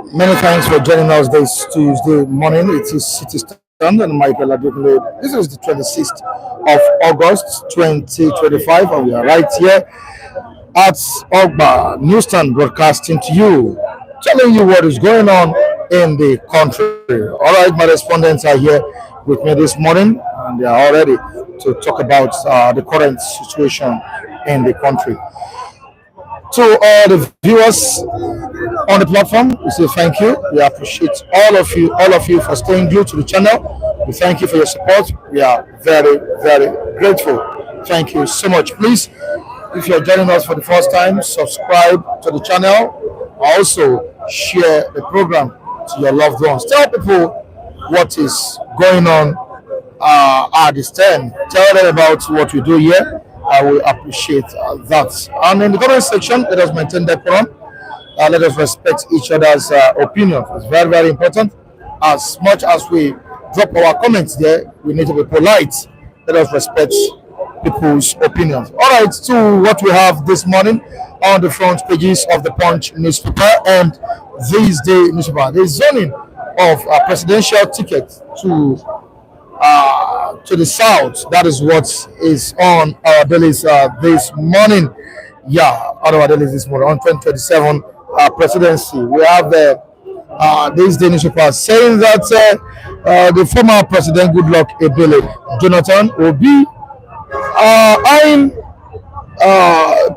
Many thanks for joining us this Tuesday morning. It is City Stand and Michael Adekunle. This is the 26th of August 2025, and we are right here at Ogba Newsstand broadcasting to you, telling you what is going on in the country. All right, my respondents are here with me this morning, and they are all ready to talk about the current situation in the country. To all the viewers on the platform, we say thank you. We appreciate all of you for staying glued to the channel. We thank you for your support. We are very, very grateful. Thank you so much. Please, if you're joining us for the first time, subscribe to the channel. Also, share the program to your loved ones. Tell people what is going on at this time. Tell them about what we do here. I will appreciate that. And in the comment section, let us maintain decorum. Let us respect each other's opinion. It's very, very important. As much as we drop our comments there, we need to be polite. Let us respect people's opinions. All right, to what we have this morning on the front pages of the Punch newspaper and this day newspaper. The zoning of a presidential ticket to the south. That is what is on our dailies this morning. Yeah, on our dailies this morning on 2027 presidency. We have this day newspaper saying that the former president Goodluck Ebele Jonathan will be eyeing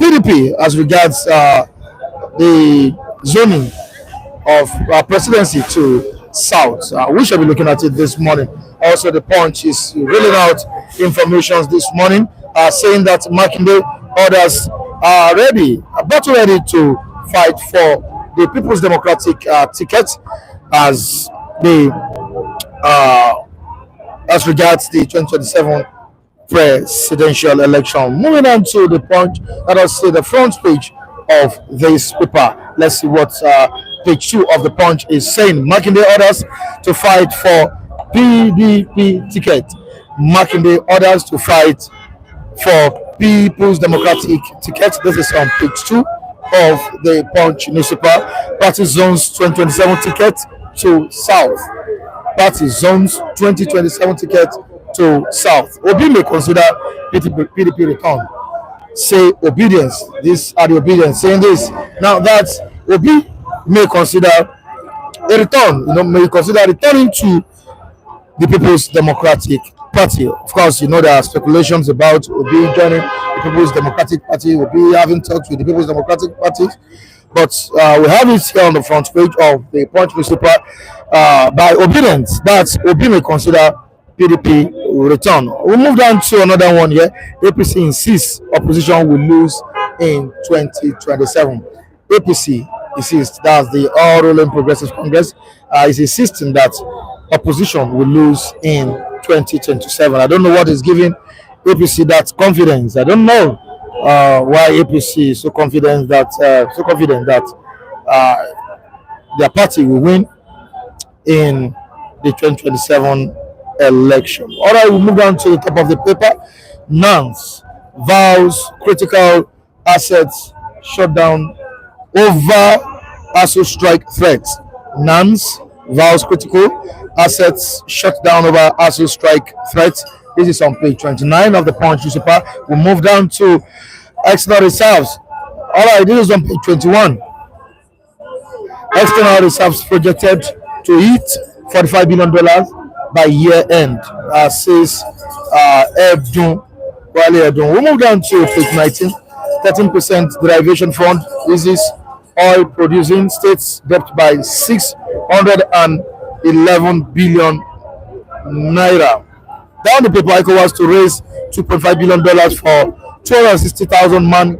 PDP as regards the zoning of presidency to south. We shall be looking at it this morning. Also, the Punch is rolling out information this morning, saying that Makinde others are ready, about ready to fight for the People's Democratic ticket as the as regards the 2027 presidential election. Moving on to the Punch, let us see the front page of this paper. Let's see what page 2 of the Punch is saying. Makinde orders to fight for PDP ticket. Makinde orders to fight for People's Democratic ticket. This is on page 2 of the Punch newspaper. Party zones 2027 ticket to south. Party zones 2027 ticket to south. Obi may consider PDP return. Say obedience. These are the obedience saying this. Now that Obi may consider a return, may consider returning to the People's Democratic Party. Of course, there are speculations about Obi joining the People's Democratic Party, Obi having talks with the People's Democratic Party. But we have it here on the front page of the Punch newspaper by obedience that Obi may consider PDP return. We move down to another one here. APC insists opposition will lose in 2027. APC insists, that's the All Ruling Progressive Congress, is insisting that opposition will lose in 2027. I don't know what is giving APC that confidence. I don't know why APC is so confident that their party will win in the 2027 election. All right, we move on to the top of the paper. Nance vows critical assets shut down over ASU strike threats. Nance vows critical assets shut down over ASU strike threats. This is on page 29 of the Punch newspaper. We move down to external reserves. All right, this is on page 21. External reserves projected to hit $45 billion by year end, says Ebdun Wale Edun. We move down to page 19. 13% derivation fund raises oil producing states debt by 611 billion naira. Down the paper, ECOWAS to raise $2.5 billion for 260,000 man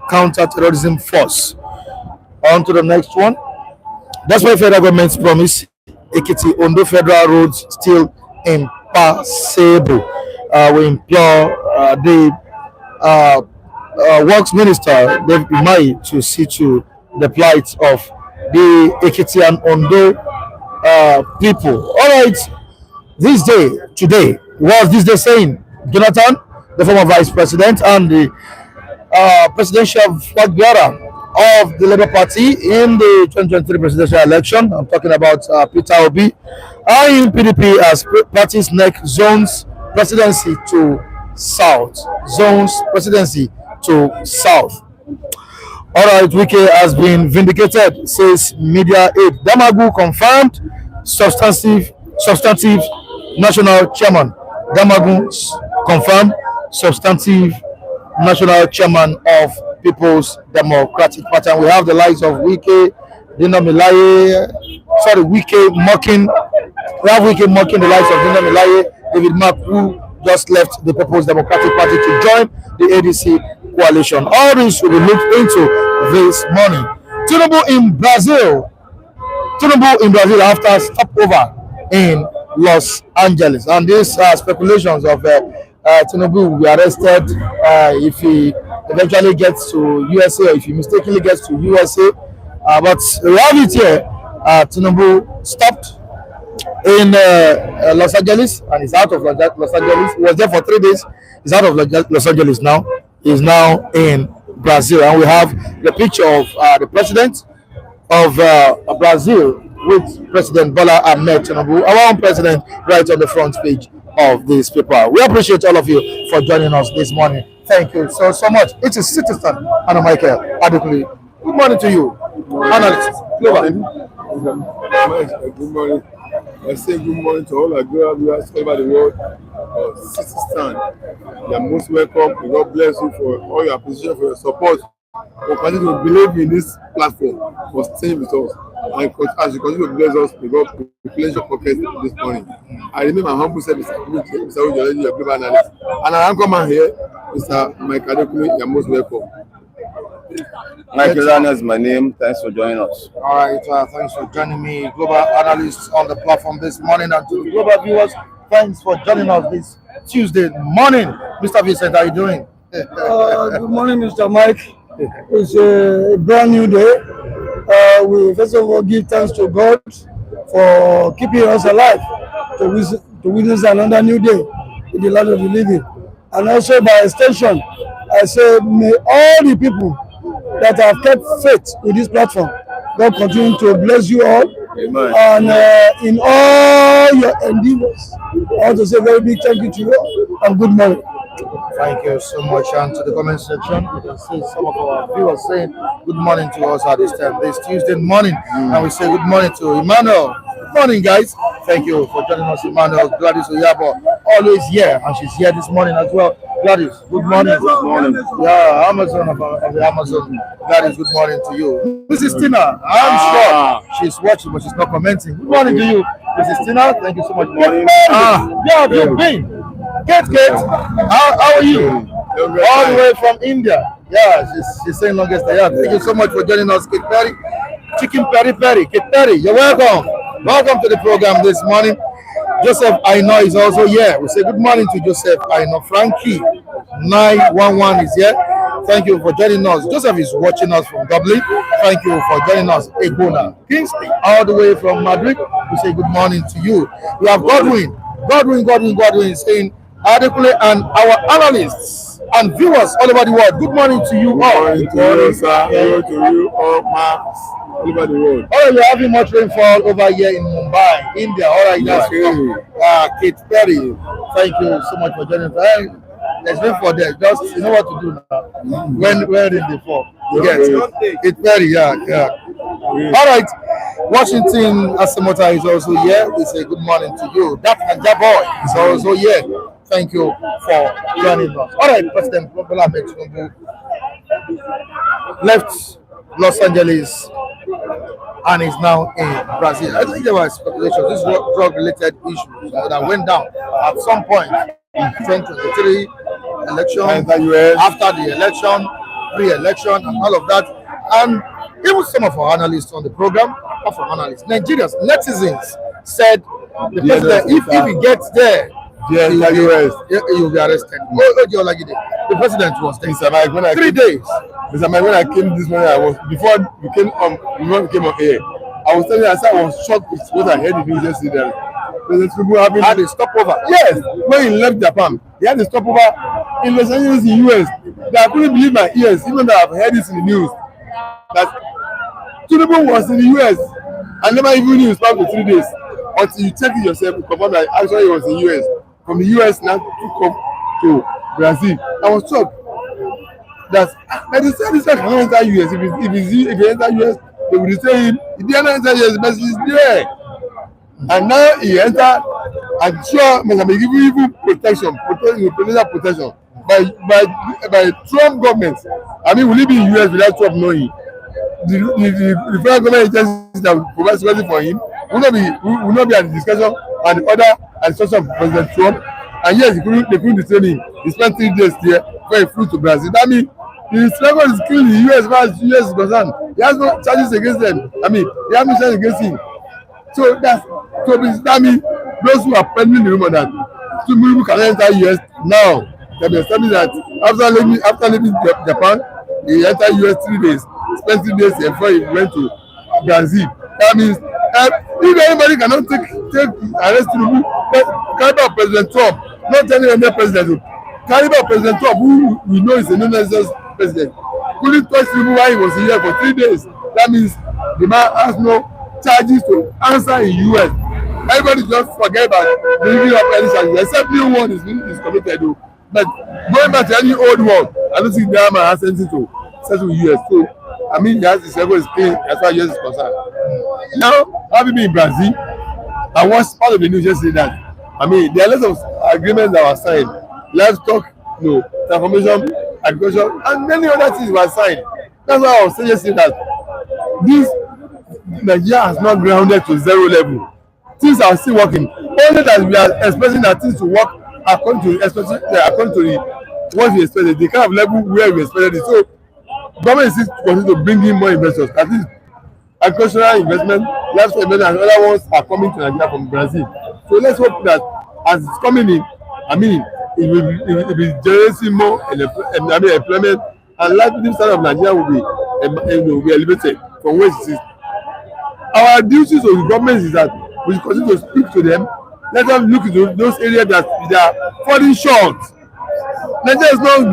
counter-terrorism force. On to the next one. That's why federal government's promise Ekiti Ondo federal roads still impassable. We implore the Works Minister David Umahi to see to the plight of the Ekiti and Ondo people. All right, today, was this day saying? Jonathan, the former vice president and the presidential flag bearer, of the Labour Party in the 2023 presidential election. I'm talking about Peter Obi, eyeing PDP as party's next zones presidency to South. Zones presidency to South. All right, Wike has been vindicated, says media aide. Damagu confirmed substantive national chairman. Damagu confirmed substantive national chairman of People's Democratic Party. And we have the likes of Wike, Dino Milaye, Wike mocking. We have Wike mocking the likes of Dino Milaye, David Mark, who just left the People's Democratic Party to join the ADC coalition. All this will be looked into this morning. Tinubu in Brazil after stopover in Los Angeles. And these speculations of Tinubu will be arrested if he eventually gets to USA, or if he mistakenly gets to USA. But we have it here. Tinubu stopped in Los Angeles and is out of Los Angeles. He was there for 3 days. He's out of Los Angeles now. He's now in Brazil. And we have the picture of the president of Brazil with President Bola Tinubu, our own president, right on the front page of this paper. We appreciate all of you for joining us this morning. Thank you so much. It is Citizen Anna Michael Adukuli. Good morning to you. Analyst. Good morning. I say good morning to all our viewers all over the world. Citizen, you are most welcome. God bless you for all your appreciation, for your support. For continue to believe in this platform, for staying with us. And as you continue to bless us, may God replenish your pocket this morning. I remember my humble self, Mr. Ujoledi, your global analyst. And I am coming here, Mr. Mike Adekule, you are most welcome. Mike Rana is my name. Thanks for joining us. All right, thanks for joining me, global analysts on the platform this morning, and to the global viewers, thanks for joining us this Tuesday morning. Mr. Vincent, how are you doing? Good morning, Mr. Mike. It's a brand new day. We first of all give thanks to God for keeping us alive to witness another new day in the land of the living. And also by extension, I say may all the people that have kept faith with this platform, God continue to bless you all. Amen. And in all your endeavors, I want to say a very big thank you to you all and good morning. Thank you so much. And to the comment section, you can see some of our viewers saying good morning to us at this time, this Tuesday morning. And we say good morning to Emmanuel. Good morning, guys. Thank you for joining us, Emmanuel. Gladys Oyabo, always here, and she's here this morning as well. Gladys, good morning. Good morning. Yeah, Amazon of the Amazon. Gladys, good morning to you. Mrs. Tina, I'm sure she's watching, but she's not commenting. Good morning to you, Mrs. Tina. Thank you so much. Good morning. Yeah, you've been. Kate, how are you? All the way from India. Yeah, she's saying longest day. Yeah, thank you so much for joining us, Kate Perry. Chicken Perry. Kate Perry, you're welcome. Welcome to the program this morning. Joseph Aino is also here. We say good morning to Joseph Aino. Frankie 911 is here. Thank you for joining us. Joseph is watching us from Dublin. Thank you for joining us. Egbona Kingsley, all the way from Madrid. We say good morning to you. We have Godwin saying Adekule and our analysts and viewers all over the world. Good morning to you all. Good morning to you, sir. Good morning to you all, all over the world. All right, you're having much rainfall over here in Mumbai, India. All right, that's Kate Perry. Thank you so much for joining us. There's rainfall there. Just you know what to do now. When in the fall. Yes. Kate Perry, yeah. All right. Washington Asamota is also here. We say good morning to you. That Hanja boy is also here. Thank you for joining us. All right, President Bola Tinubu left Los Angeles and is now in Brazil. I think there was speculation. This drug-related issue that went down at some point in 2023 election, after the election, pre-election, and all of that. And even some of our analysts on the program, apart from analysts, Nigerians, netizens said the president, if he gets there, he will be arrested. The president was there. Mr. Mike, when 3 days. Mr. Mike, when I came this morning, before we came on air, I was telling you, I was shocked with what I heard in the news yesterday. President Tinubu had a stopover. Yes, when he left Japan, he had a stopover in Los Angeles, in US. I couldn't believe my ears, even though I've heard this in the news. that Tinubu was in the US and never even knew his back for 3 days until you check it yourself to confirm that actually he was in the US. From the US now to come to Brazil. I was shocked that they said this guy cannot enter US. If he enter US, they will say him. If he enter US, but he's there. And now he entered. I'm sure must be given even protection by Trump government. I mean, will he be in US without Trump knowing? The federal government agencies that will provide security for him will not be at the discussion and the order and instruction of President Trump. And yes, they couldn't detain him. He spent 3 days there before he flew to Brazil. That means his record is killing the US as far as US is concerned. He has no charges against them. I mean, they have no charges against him. So that means those who are peddling the rumor that Tinubu can enter US now, they be established that after leaving Japan, he entered US 3 days, spent 3 days before he went to Brazil. That means if anybody cannot take arrest Tinubu, caliber of President Trump, not any other president, caliber of President Trump, who we know is a non-existent president, couldn't touch Tinubu while he was here for 3 days. That means the man has no charges to answer in US. Everybody just forget about bringing up any charges, except new one is committed. But going back to any old one, I don't think that man has anything to settle US. So I mean, he has his level is clean as far as US is concerned. Now, having been in Brazil, I was part of the news yesterday that I mean there are lots of agreements that were signed, livestock, transformation, agriculture, and many other things were signed. That's why I was saying yesterday that this Nigeria has not grounded to zero level. Things are still working. Only that we are expecting that things to work according to what we expected, the kind of level where we expected it. So government is continue to bring in more investors. At least agricultural investment, livestock investment, and other ones are coming to Nigeria from Brazil. So let's hope that as it's coming in, I mean, it will be generating more employment, and livelihood standard of Nigeria will be elevated from where it is. Our duties to the government is that we continue to speak to them, let them look into those areas that they are falling short. Nigeria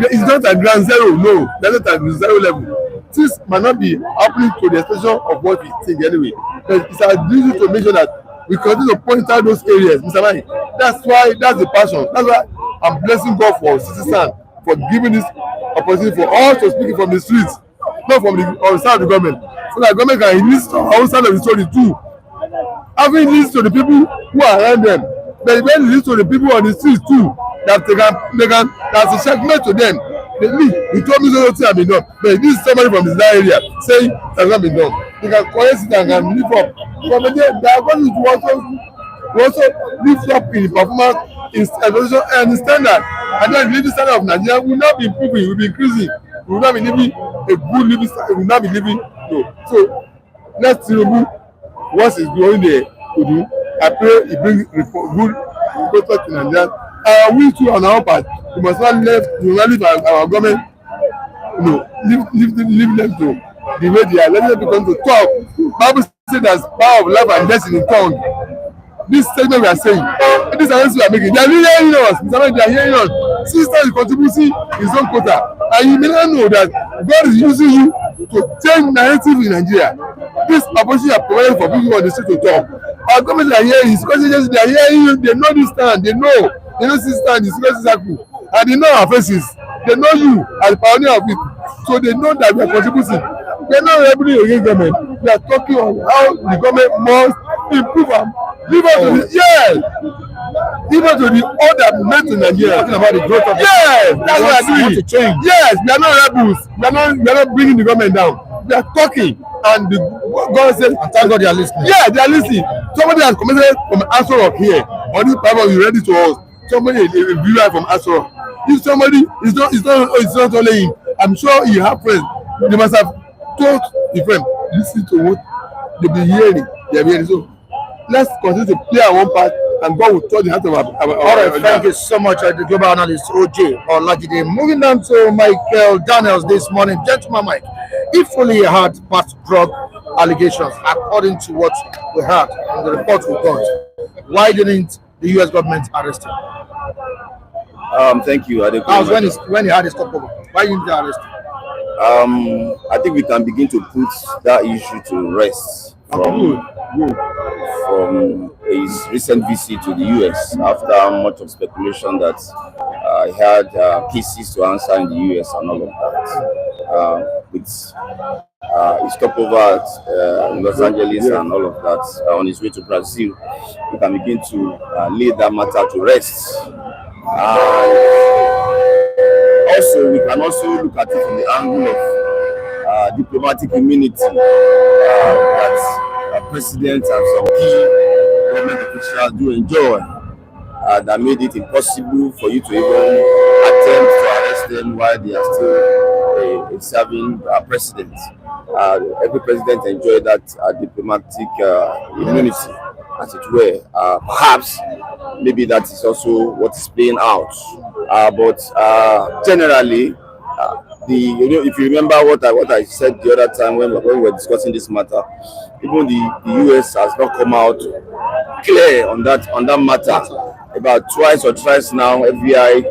is not at ground zero, no, that's not at zero level. Things might not be happening to the expression of what we think anyway, but it's our duty to make sure that we continue to point out those areas, Mr. Mike. That's the passion. That's why I'm blessing God for citizens for giving this opportunity for all to speak from the streets, not from the side of the government, so that government can listen to our side of the story too. Having listened to the people who are around them, but when they listen to the people on the streets too, that they can that's a checkmate to them. He told me so things have been done, but this is somebody from this area saying it has not been done. They can correct it and can lift up. From there, they are going to also lift up in performance, in evaluation and standard. And then the living standard of Nigeria will not be improving, will be increasing. We will not be living a good living standard. We will not be living So let's see what is going there to do. I pray it brings good report to Nigeria. We too on our part, we must not leave our government, leave them to the way they are. Let them become to talk. Bible says there's power of life and death in the tongue. This statement we are saying, this announcement we are making, they are really hearing us. They are hearing us. Sister is contributing his own quota, and you may not know that God is using you to change narrative in Nigeria. This opportunity are provided for people on the street to talk. Our government are hearing, security agencies they are hearing you. They know this stand. They know this stand, the security circle, and they know our faces. They know you as the pioneer of it, so they know that we are contributing. We are not rebelling against government. We are talking on how the government must improve and live up to the order meant in Nigeria. Talking about the growth of that's what I do. Yes, we are not rebels. We are not bringing the government down. We are talking, and God says, and thank God they are listening. Yeah, they are listening. Somebody has commented from Aso Rock here on this platform. You ready to us? Somebody a viewer from Aso Rock. If somebody it's not only him. I'm sure you have friends. They must have told the friend, listen to what they be hearing. They are hearing. So let's continue to play our one part, and God will touch the heart of our all right, thank you so much, the global analyst OJ Olajide. Moving down to Michael Daniels this morning. Gentleman Mike, if only he had past drug allegations, according to what we heard in the report we got, why didn't the US government arrest him? Thank you. When he had a stopover, why didn't they arrest him? I think we can begin to put that issue to rest from his recent visit to the US after much of speculation that he had cases to answer in the US and all of that. With his stopover at Los Angeles and all of that on his way to Brazil, we can begin to lay that matter to rest. Also, we can also look at it from the angle of diplomatic immunity that president and some key government officials do enjoy, that made it impossible for you to even attempt to arrest them while they are still serving president. Every president enjoyed that diplomatic immunity, as it were. Perhaps, maybe that is also what is playing out. But generally, if you remember what I said the other time when we were discussing this matter, even the US has not come out clear on that matter. About twice or thrice now, FBI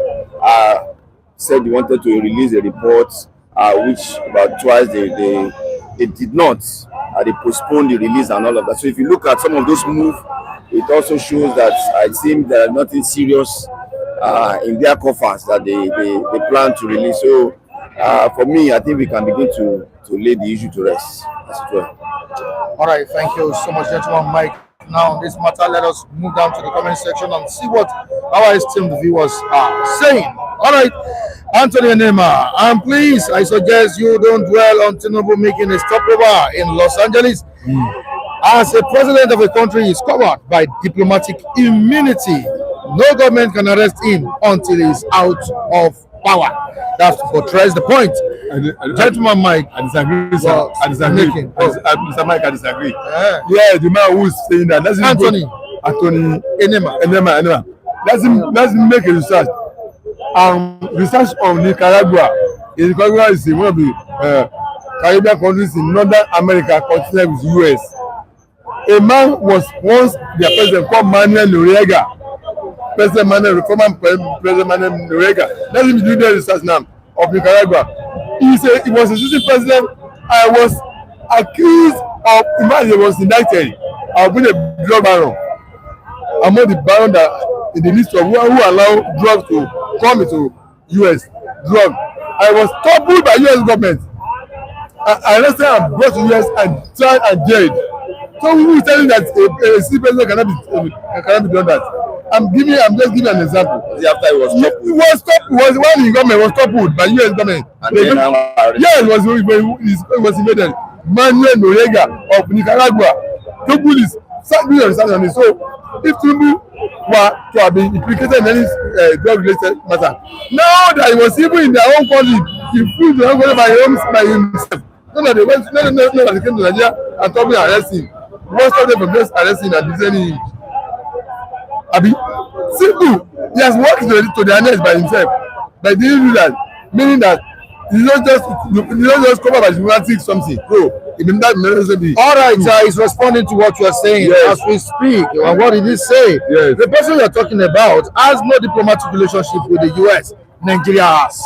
said they wanted to release a report, which about twice they did not. They postponed the release and all of that. So if you look at some of those moves, it also shows that I think there are nothing serious in their coffers that they plan to release. So for me, I think we can begin to lay the issue to rest, as it were. All right, thank you so much, gentleman Mike. Now, on this matter, let us move down to the comment section and see what our esteemed viewers are saying. All right, Anthony Enema, and please, I suggest you don't dwell on Tinubu making a stopover in Los Angeles. As a president of a country is covered by diplomatic immunity. No government can arrest him until he's out of power. That's to portray the point. Gentleman Mike, I disagree, sir. I disagree. Mr. Mike, I disagree. Yeah, the man who is saying that. Anthony Enema. Let's make a research. Research on Nicaragua. Nicaragua is one of the Caribbean countries in Northern America, continent with the US. A man was once their president called Manuel Noriega. Former President Manuel Noriega. Let him do the research now of Nicaragua. He was a sitting president. I was accused of, he was indicted of being a drug baron. Among the baron that in the list of who allow drugs to come into US. Drug. I was toppled by US government. I arrested and brought to US and tried and jailed. So who is telling that a sitting president cannot be done that? I'm just giving an example. After he was toppled. He was when the government was toppled by US government. Yes, it was invaded. Manuel Noriega of Nicaragua. Toppled is doing research on it. So if Tinubu were to have been implicated in any drug-related matter, now that he was even in their own country, he flew to their own country by himself. No, they came to Nigeria and told me to arrest him. One stop them from just arresting and detaining him. Abi, simple. He has worked to their nest by himself. But they didn't do that, meaning that he's not just covered by diplomatic something. No, all right, he's responding to what you are saying as we speak. And what did he say? Yes. The person you are talking about has no diplomatic relationship with the US. Nigeria has.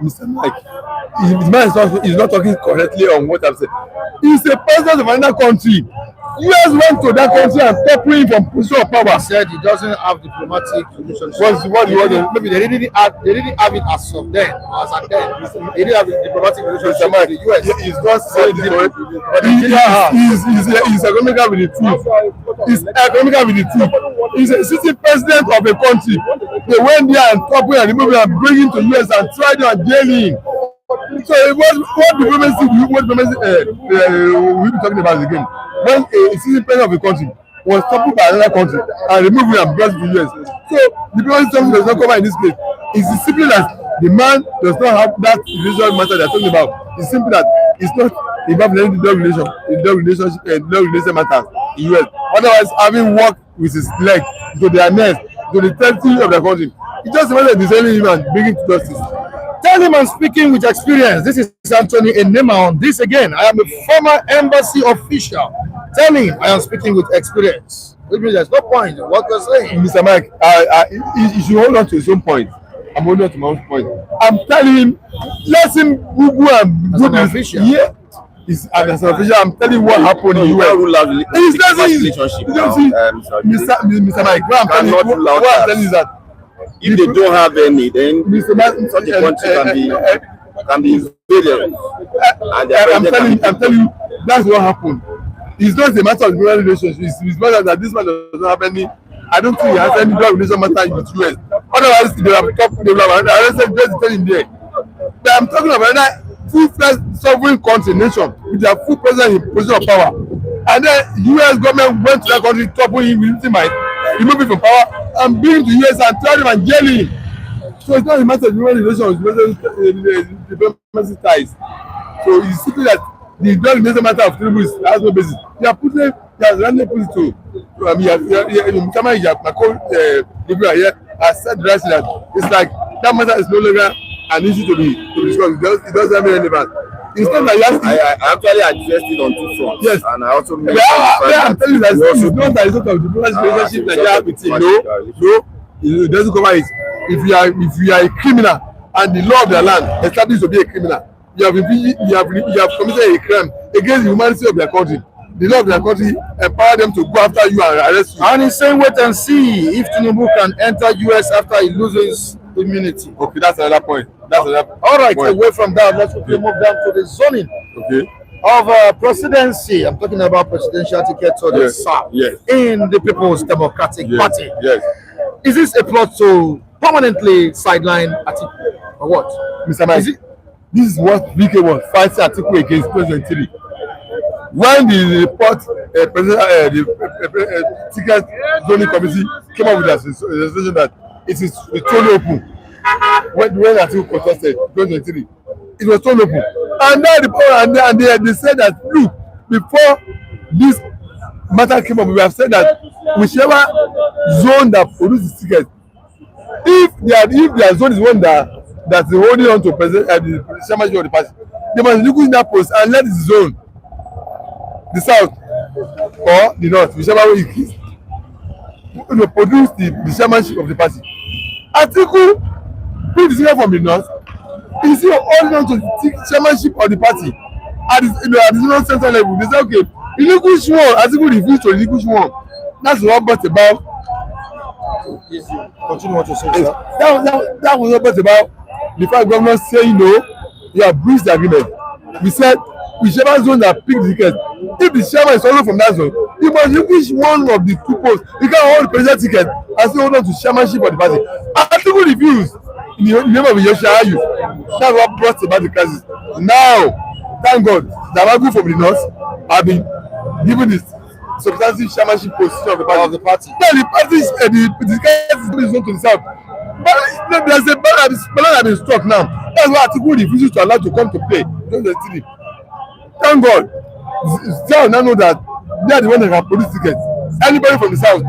Mr. Mike, his man is not talking correctly on what I'm saying. He's a president of another country. US went to that country and toppled him from position of power. He said he doesn't have diplomatic relationship. Maybe they didn't have it as of then, as at then. They didn't have a diplomatic relationship with the US. He's not saying this, but he's economical with the truth. He's economical with the truth. He's a sitting president of a country. They went there and toppled and removed him and bring him to US and tried to jail him. So what diplomacy we'll be talking about again. When a citizen president of a country was toppled by another country and removed him and brought him to the US. So diplomacy something does not cover in this case. It's simply that the man does not have that religious matter they're talking about. It's simply that it's not involved in any drug relationship matters in US. Otherwise, having worked with his leg to their nest, to the territory of the country, it's just a matter of detaining him and bringing to justice. Tell him I'm speaking with experience. This is Anthony Enema on this again. I am a former embassy official. Tell him I am speaking with experience. Which means there's no point in what you're saying. Mr. Mike, you should hold on to his own point. I'm holding on to my own point. I'm telling him, let him Google and As an official. Yeah. As an official, I'm telling you what happened in the US. He's relationship. Mr. Mike, what I'm telling you is that if they don't have any, then such a country can be invaded. I'm telling you, that's what happened. It's not a matter of relationship. It's matter that this man does not have any. I don't think he has any relationship matter with US. Otherwise, they have arrested president in there. But I'm talking about another full-fledged sovereign country nation with their full president in position of power. And then US government went to that country, topple him with might, remove him from power, and bring him to US and tell him and jail him. So it's not a matter of human relations, it's diplomacy ties. So it's simply that the doesn't matter of Tinubu has no basis. They are putting, they are randomly put it to, I mean, my co-liberal here has said that it's like that matter is no longer an issue to be discussed. It doesn't have any relevance. Instead, I actually addressed it on two fronts. Yes. And I also made I'm telling you that it's not that result of diplomatic relationship that you have with him. No, it doesn't cover it. If you are a criminal and the law of the land established to be a criminal, you have committed a crime against the humanity of their country. The law of their country empower them to go after you and arrest you. And he's saying wait and see if Tinubu can enter US after he loses immunity. Okay, that's another point. All right, away from that, let's quickly move down to the zoning of presidency. I'm talking about presidential ticket to the south in the People's Democratic Party. Yes. Is this a plot to permanently sideline Atiku or what? Mr. Mike, this is what VK was fighting Atiku against 2023. When the report, the ticket zoning committee came up with a decision that it is totally open. When Atiku contested 2023, it was totally open. And then they said that, look, before this matter came up, we have said that whichever zone that produces ticket, if their zone is one that is holding on to the chairmanship of the party, they must look in that post and let the zone, the south or the north, whichever way it is, produce the chairmanship of the party. Atiku put the ticket from the north, he still holding on to the chairmanship of the party at the central level. They say, okay, relinquish one, Atiku refused to relinquish one. That's what brought about. Continue what you say, sir. That was what brought about the fact governor saying no, you have breached the agreement. We said whichever zone that picked the ticket, if the chairman is also from that zone, you must relinquish one of the two posts. You can't hold the president ticket and still hold on to chairmanship of the party. Atiku refused in the name of Yoshua Ayu. That's what brought about the crisis. Now, thank God, the Amagu from the north have been given this substantive chairmanship position of the party. Now the party the ticket is zone to the south. But there's a balance that has been struck now. That's why Atiku refuses to allow to come to play. Thank God. South now know that they are the one that can produce tickets. Anybody from the south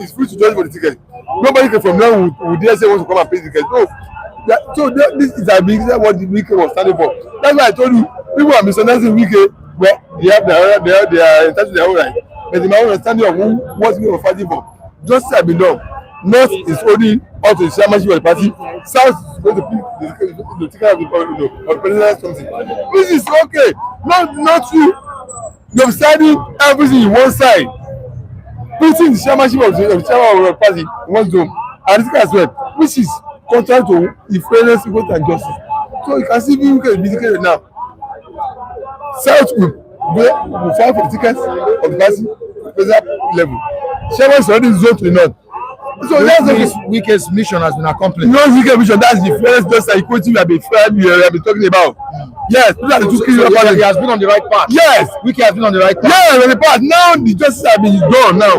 is free to join for the ticket. Nobody from now would dare say wants to come and pay the ticket. No. So this is what the Wike was standing for. That's why I told you people are misunderstanding Wike. Well, they are entitled to their own right. But in my own understanding of what we were fighting for, justice has been done. North is holding on to the chairmanship of the party. South is going to pick the ticket of the president something. This is okay. Not you. You're deciding everything in one side. Putting the chairmanship of the chairman of the party in one zone and the ticket as well, which is contrary to the fairness, equality and justice. So you can see we can be indicated now. South will fight for the tickets of the party at the level. Chairman is already zoned to the north. So that's Wike's mission has been accomplished. No Wike's mission, that's the fairness, justice and equality we have been talking about. Yes, these are the two key parties. He has been on the right path. Yes, Wike has been on the right path. Yeah, on the path. Now the justice has been done. Now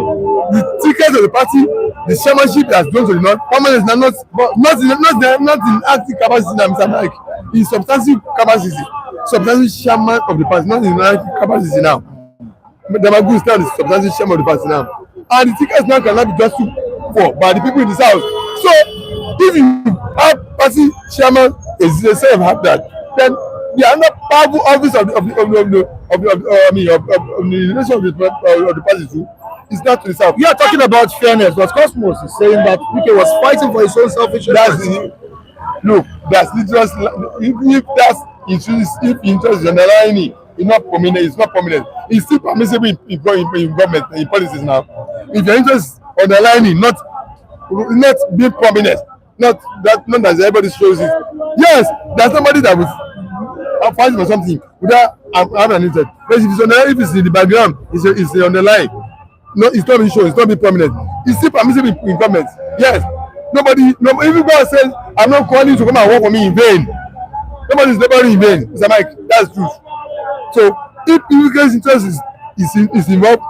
the tickets of the party, the chairmanship has gone to the north. Permanent now not in active capacity now, Mr. Mike. In substantive capacity, substantive chairman of the party, not in active capacity now. The Magu is now the substantive chairman of the party now, and the tickets now cannot be just for by the people in the south. So if you have party chairman instead of have that, then the other powerful office of the nation of the party too It's not to the south. You are talking about fairness, but Cosmos is saying that Wike was fighting for his own selfish That's interest. look. That's just if that's interest. If interest is underlying, it's not prominent. It's not prominent. It's still permissible in government in policies now. If your interest underlying, not being prominent, not that everybody shows it. Yes, there's somebody that will fight for something without having an interest. But if it's in the background, it's on the line. No, it's not being shown. It's not being prominent. It's still permissible in government. Yes. Even God says, I'm not calling you to come and work for me in vain. Nobody is laboring in vain. Mr. Mike, that's true. So if Wike's interest is involved,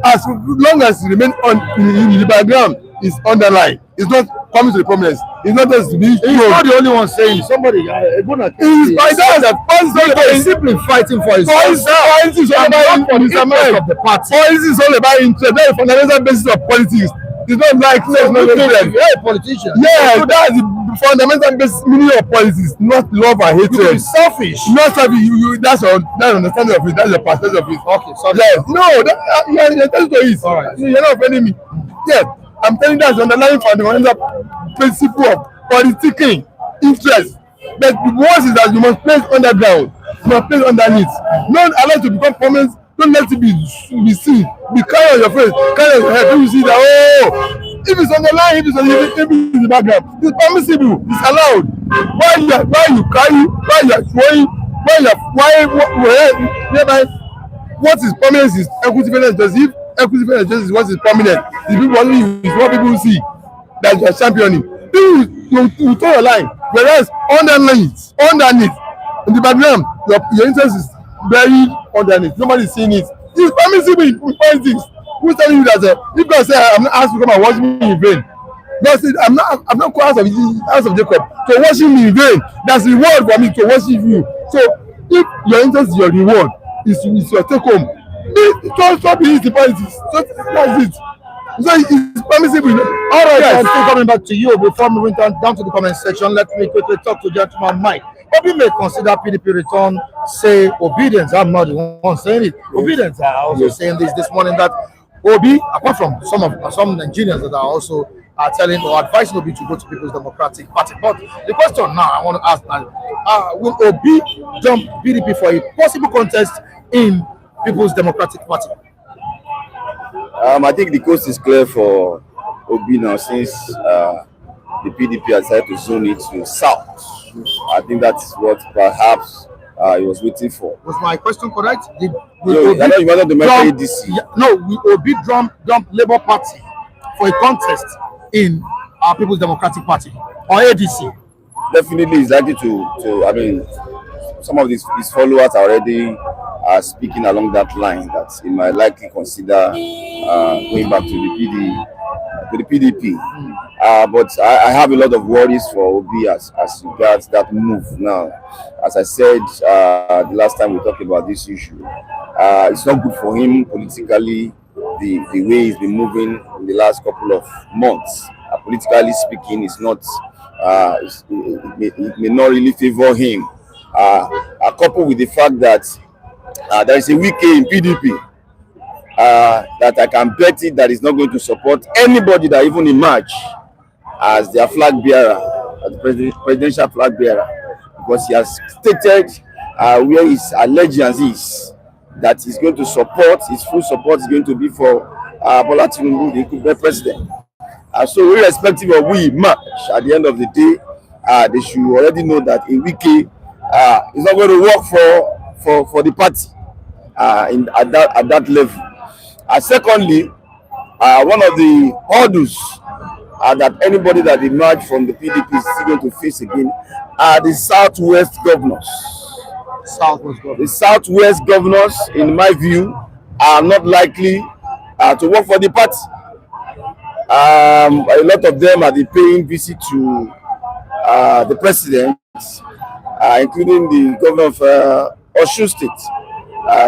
as long as it remains in the background, it's underlined. It's not coming to the prominence. It's not just to be. He's not the only one saying somebody. He's by that. He's simply fighting for his Policy is all about Mr. Mike of the party. Policy is all about interest. That's the fundamental basis of politics. It's not like You're a politician. Yeah, that's the fundamental basis meaning of politics, not love and hatred. You be selfish. Not selfish. That's understanding of it. That's your perspective of it. Okay, sorry. Yes. No, you're telling to it. All right. You're not offending me. Yes, I'm telling you that's the underlying fundamental principle of politicking interest. But the worst is that you must place underground. You must place underneath. Not allow to become permanent. Don't let it be seen. Be carry on your face, carry on your head. People see that, if it's on the line, if it's in the background, it's permissible, it's allowed. Why you carry, why you are showing, what is prominent is equity fairness justice. If equity fairness justice is what is prominent, the people only is what people see that you are championing. People will turn your line, whereas underneath, in the background, your interest is buried underneath. Nobody is seeing it. It's permissible in politics. Who's telling you that? If God say I'm not asked to come and watch me in vain, God said I'm not called house of Jacob to worship me in vain. That's reward for me to worship you. So if your interest is your reward, it's your take home. Stop being the politics. So that's it. So it's permissible. All right, I'm still coming back to you. Before moving down to the comment section, let me quickly talk to gentleman Mike. Obi may consider PDP return, say obedience. I'm not the one saying it. Obedience are also saying this morning that Obi, apart from some Nigerians that are also telling or advising Obi to go to People's Democratic Party. But the question now I want to ask now, will Obi jump PDP for a possible contest in People's Democratic Party? I think the coast is clear for Obi now since the PDP has decided to zone it to south. I think that's what perhaps he was waiting for. Was my question correct? I know you wanted to mention ADC. No, will Obi dump Labour Party for a contest in our People's Democratic Party or ADC? Definitely is likely to. I mean, some of his followers are already speaking along that line that he might likely consider going back to the PDP. But I have a lot of worries for Obi as regards that move now. As I said the last time we talked about this issue, it's not good for him politically, the way he's been moving in the last couple of months. Politically speaking, it's not. It may not really favor him. Coupled with the fact that there is a Wike in PDP that I can bet it that is not going to support anybody that even emerge as their flag bearer, as the presidential flag bearer, because he has stated where his allegiance is, that he's going to support, his full support is going to be for Bola Tinubu, the incumbent president. So irrespective of who emerge, at the end of the day, they should already know that a Wike is not going to work for the party at that level. Secondly, one of the hurdles that anybody that emerged from the PDP is still going to face again are the Southwest governors. The Southwest governors, in my view, are not likely to work for the party. A lot of them are paying visit to the president, including the governor of Osun State,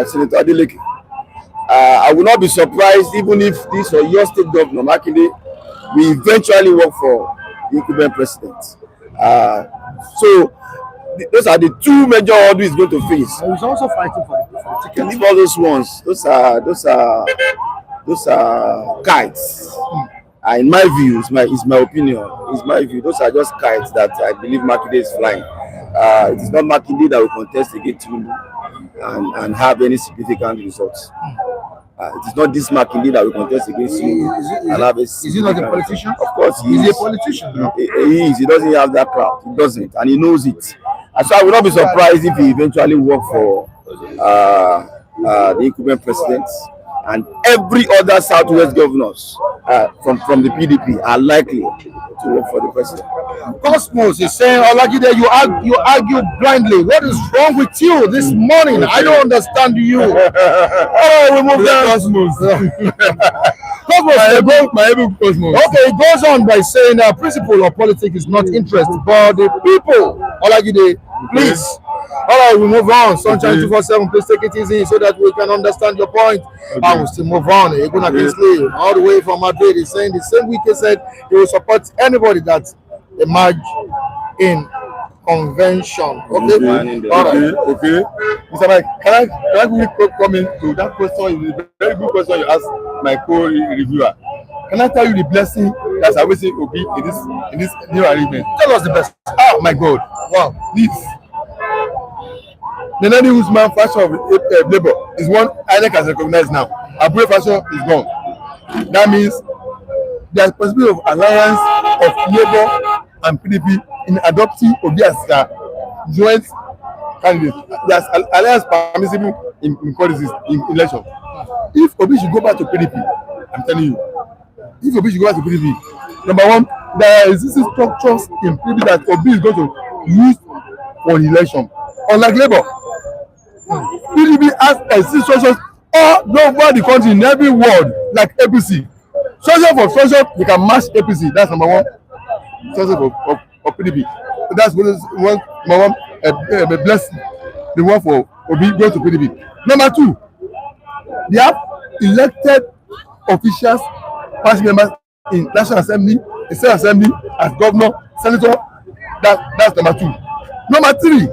Senator Adeleke. I will not be surprised even if this or your state governor, Makinde, will eventually work for the incumbent president. So those are the two major hurdles he's going to face. He's also fighting for the ticket. Leave all those ones. Those are those are kites. In my view, it's my opinion, it's my view. Those are just kites that I believe Makinde is flying. It is not Makinde that will contest against Tinubu and have any significant results. It is not this Makinde that will contest against you and have a. Is he not a politician? Of course, he is. He a politician? He is. He doesn't have that crowd. He doesn't, and he knows it. And so I will not be surprised if he eventually work for the incumbent president, and every other Southwest governors from the PDP are likely to work for the president. Cosmos is saying, Olajide, you argue blindly. What is wrong with you this morning? I don't understand you. Oh, we move on. Cosmos. Cosmos. Okay, it goes on by saying principle of politics is not interest, but the people. Olajide, please. All right, we move on. Sunshine 247, please take it easy so that we can understand your point. And we still move on. Eguna Kingsley, all the way from Madrid, is saying the same week he said he will support anybody that emerge in convention. Okay. All right. Okay. Mr. Mike, can I quickly come into that question? It's a very good question you asked my co-reviewer. Can I tell you the blessing that's awaiting Obi in this new arrangement? Tell us the best. Oh my God! Wow, this. The Nani Usman fashion of Labour is one INEC has recognized now. Abure fashion is gone. That means there is possibility of alliance of Labour and PDP in adopting Obi as joint candidate. There is alliance permissible in policies in election. If Obi should go back to PDP, I'm telling you, if Obi should go back to PDP, number one, there is existing structures in PDP that Obi is going to use for the election. Unlike Labour, PDP has existing structures all over the country in every ward like APC. Structure for structure, they can match APC. That's number one. Structure of PDP. So that's one a blessing. The one for Obi going to PDP. Number two, they have elected officials, party members in National Assembly, in State Assembly, as governor, senator. That's number two. Number three,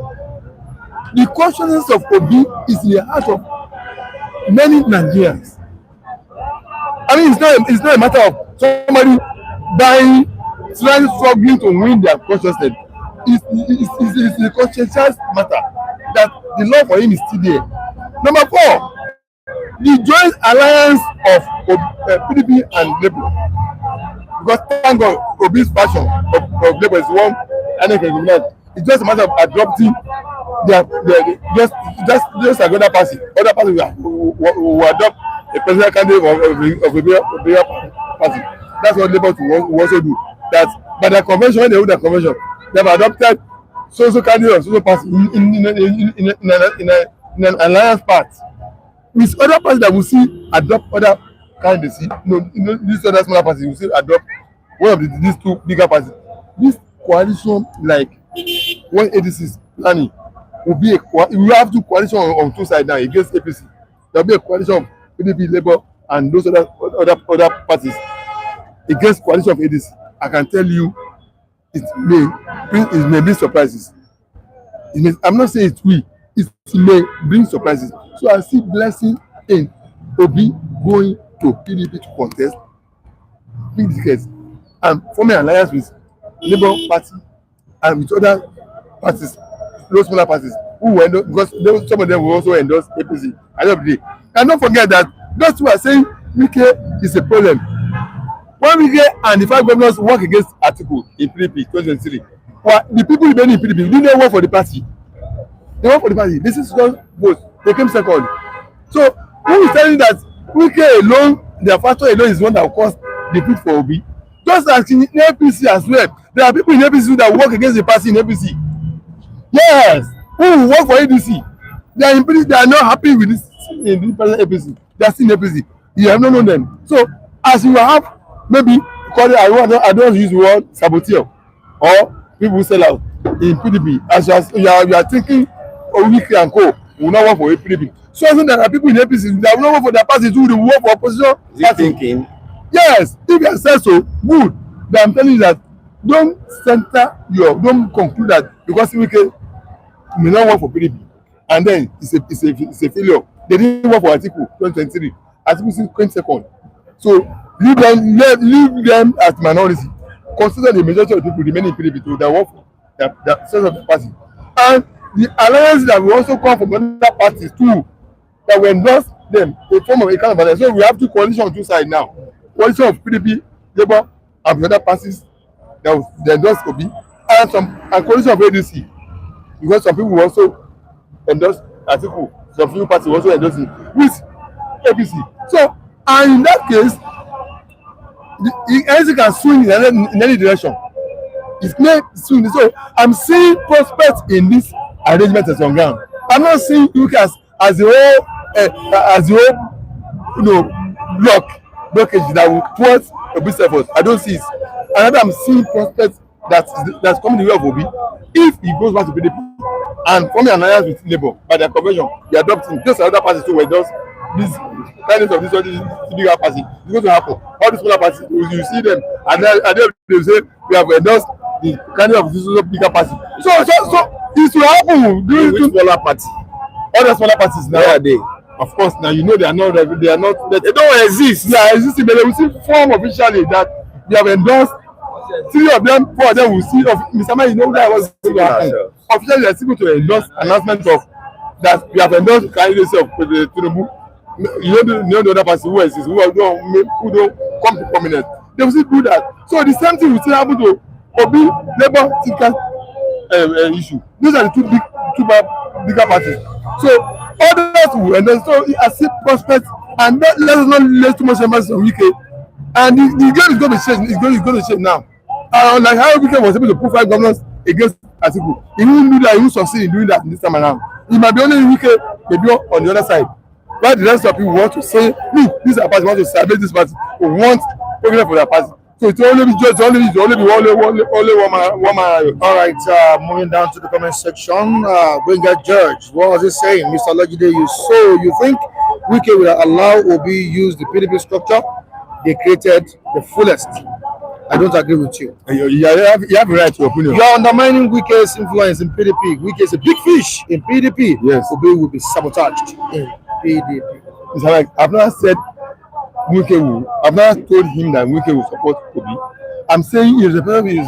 the consciousness of Obi is in the heart of many Nigerians. I mean, it's not a matter of somebody struggling to win their consciousness. It's a conscientious matter that the law for him is still there. Number four, the joint alliance of PDP and Labour. Because thank God, Obi's passion of Labour is one, and it's just a matter of adopting just like other party. Other parties will adopt a presidential candidate of a bigger party. That's what Labour will also do. That by the convention, when they hold the convention, they have adopted social candidate of social party in an alliance part. With other parties that will see adopt other candidacy, these other smaller parties will see adopt one of these two bigger parties. This coalition, like one ADC is planning, will be we have two coalition on two sides now against APC. There will be a coalition of PDP, Labour, and those other parties against coalition of ADC. I can tell you, it may bring surprises. I'm not saying it will. It may bring surprises. So I see blessing in Obi going to PDP to contest big tickets and forming an alliance with Labour Party and with other parties, those smaller parties who will endorse, because some of them will also endorse APC at the end of the day. And don't forget that those who are saying Wike is a problem. When Wike and the 5 governors work against Atiku in PDP 2023, well, the people remaining in PDP didn't work for the party. They work for the party. This is just vote. They came second. So who is telling that Wike alone, their factor alone, is one that will cause defeat for Obi? Just like in APC as well, there are people in APC that work against the party in APC. Yes, who will work for ADC? They are in PDP. They are not happy with this in the present APC. They are still in APC. You have not known them. So as you have maybe call it, I don't use the word saboteur or people who sell out in PDP. As you are thinking Wike and co will not work for PDP. So there are people in APC that will not work for their party too. They will work for opposition. Is he thinking? Yes, if you say so, good. But I'm telling you that don't conclude that because Wike may not work for PDP and then it's a failure. They didn't work for Atiku 2023. Atiku is 22nd. So leave them as minority. Consider the majority of the people remaining in PDP to their work for the sense of the party. And the alliance that will also come from other parties too, that will endorse them, a form of a kind of alliance. So we have two coalitions on two sides now. Coalition of PDP, Labour, and the other parties that will endorse Obi, and coalition of ADC. Because some people will also endorse Atiku, some few parties will also endorse it with APC. So, and in that case, anything can swing in any direction. It's not swing. So I'm seeing prospects in this arrangement as on ground. I'm not seeing UK as the whole blockage that will thwart a business effort. I don't see it. And I'm seeing prospects that's coming the way of Obi if he goes back to PDP and forming an alliance with Labour by their convention, they adopting just another party too were just this kind of this bigger party. It's going to happen. All these smaller parties, you see them, and then they say we have endorsed the kind of this bigger party. So this will happen. Which smaller party? Other smaller parties now. Where are they? Of course, now you know they don't exist. They are existing, but they will see form officially that they have endorsed. 3 of them, 4 of them will see. Mr. Man, you know that was officially they are still going to endorse announcement of that we have endorsed candidacy of Tinubu. You know the other person who exists, who don't come to prominence. They will still do that. So the same thing will still happen to Obi, Labour, Tika issue. Those are the two bigger parties. So others will endorse. So I see prospects, and let us not lay too much emphasis on UK. And the game is going to change. It's going to change now. Like how UK was able to put 5 governors against Atiku, he won't do that. He won't succeed in doing that this time around. It might be only in UK, maybe on the other side. But the rest of people want to say, look, this is our party, want to celebrate this party, we want progress for their party. So it's only be just only one man. All right, moving down to the comment section. Winger George, what was he saying? Mr. Logide, you think Wike will allow Obi use the PDP structure they created the fullest? I don't agree with you. You have a right to your opinion. You are undermining Wike's influence in PDP. Wike is a big fish in PDP. Yes. Obi will be sabotaged in PDP. It's like I've never said Wike will. I've never told him that Wike will support Obi. I'm saying he is not supporting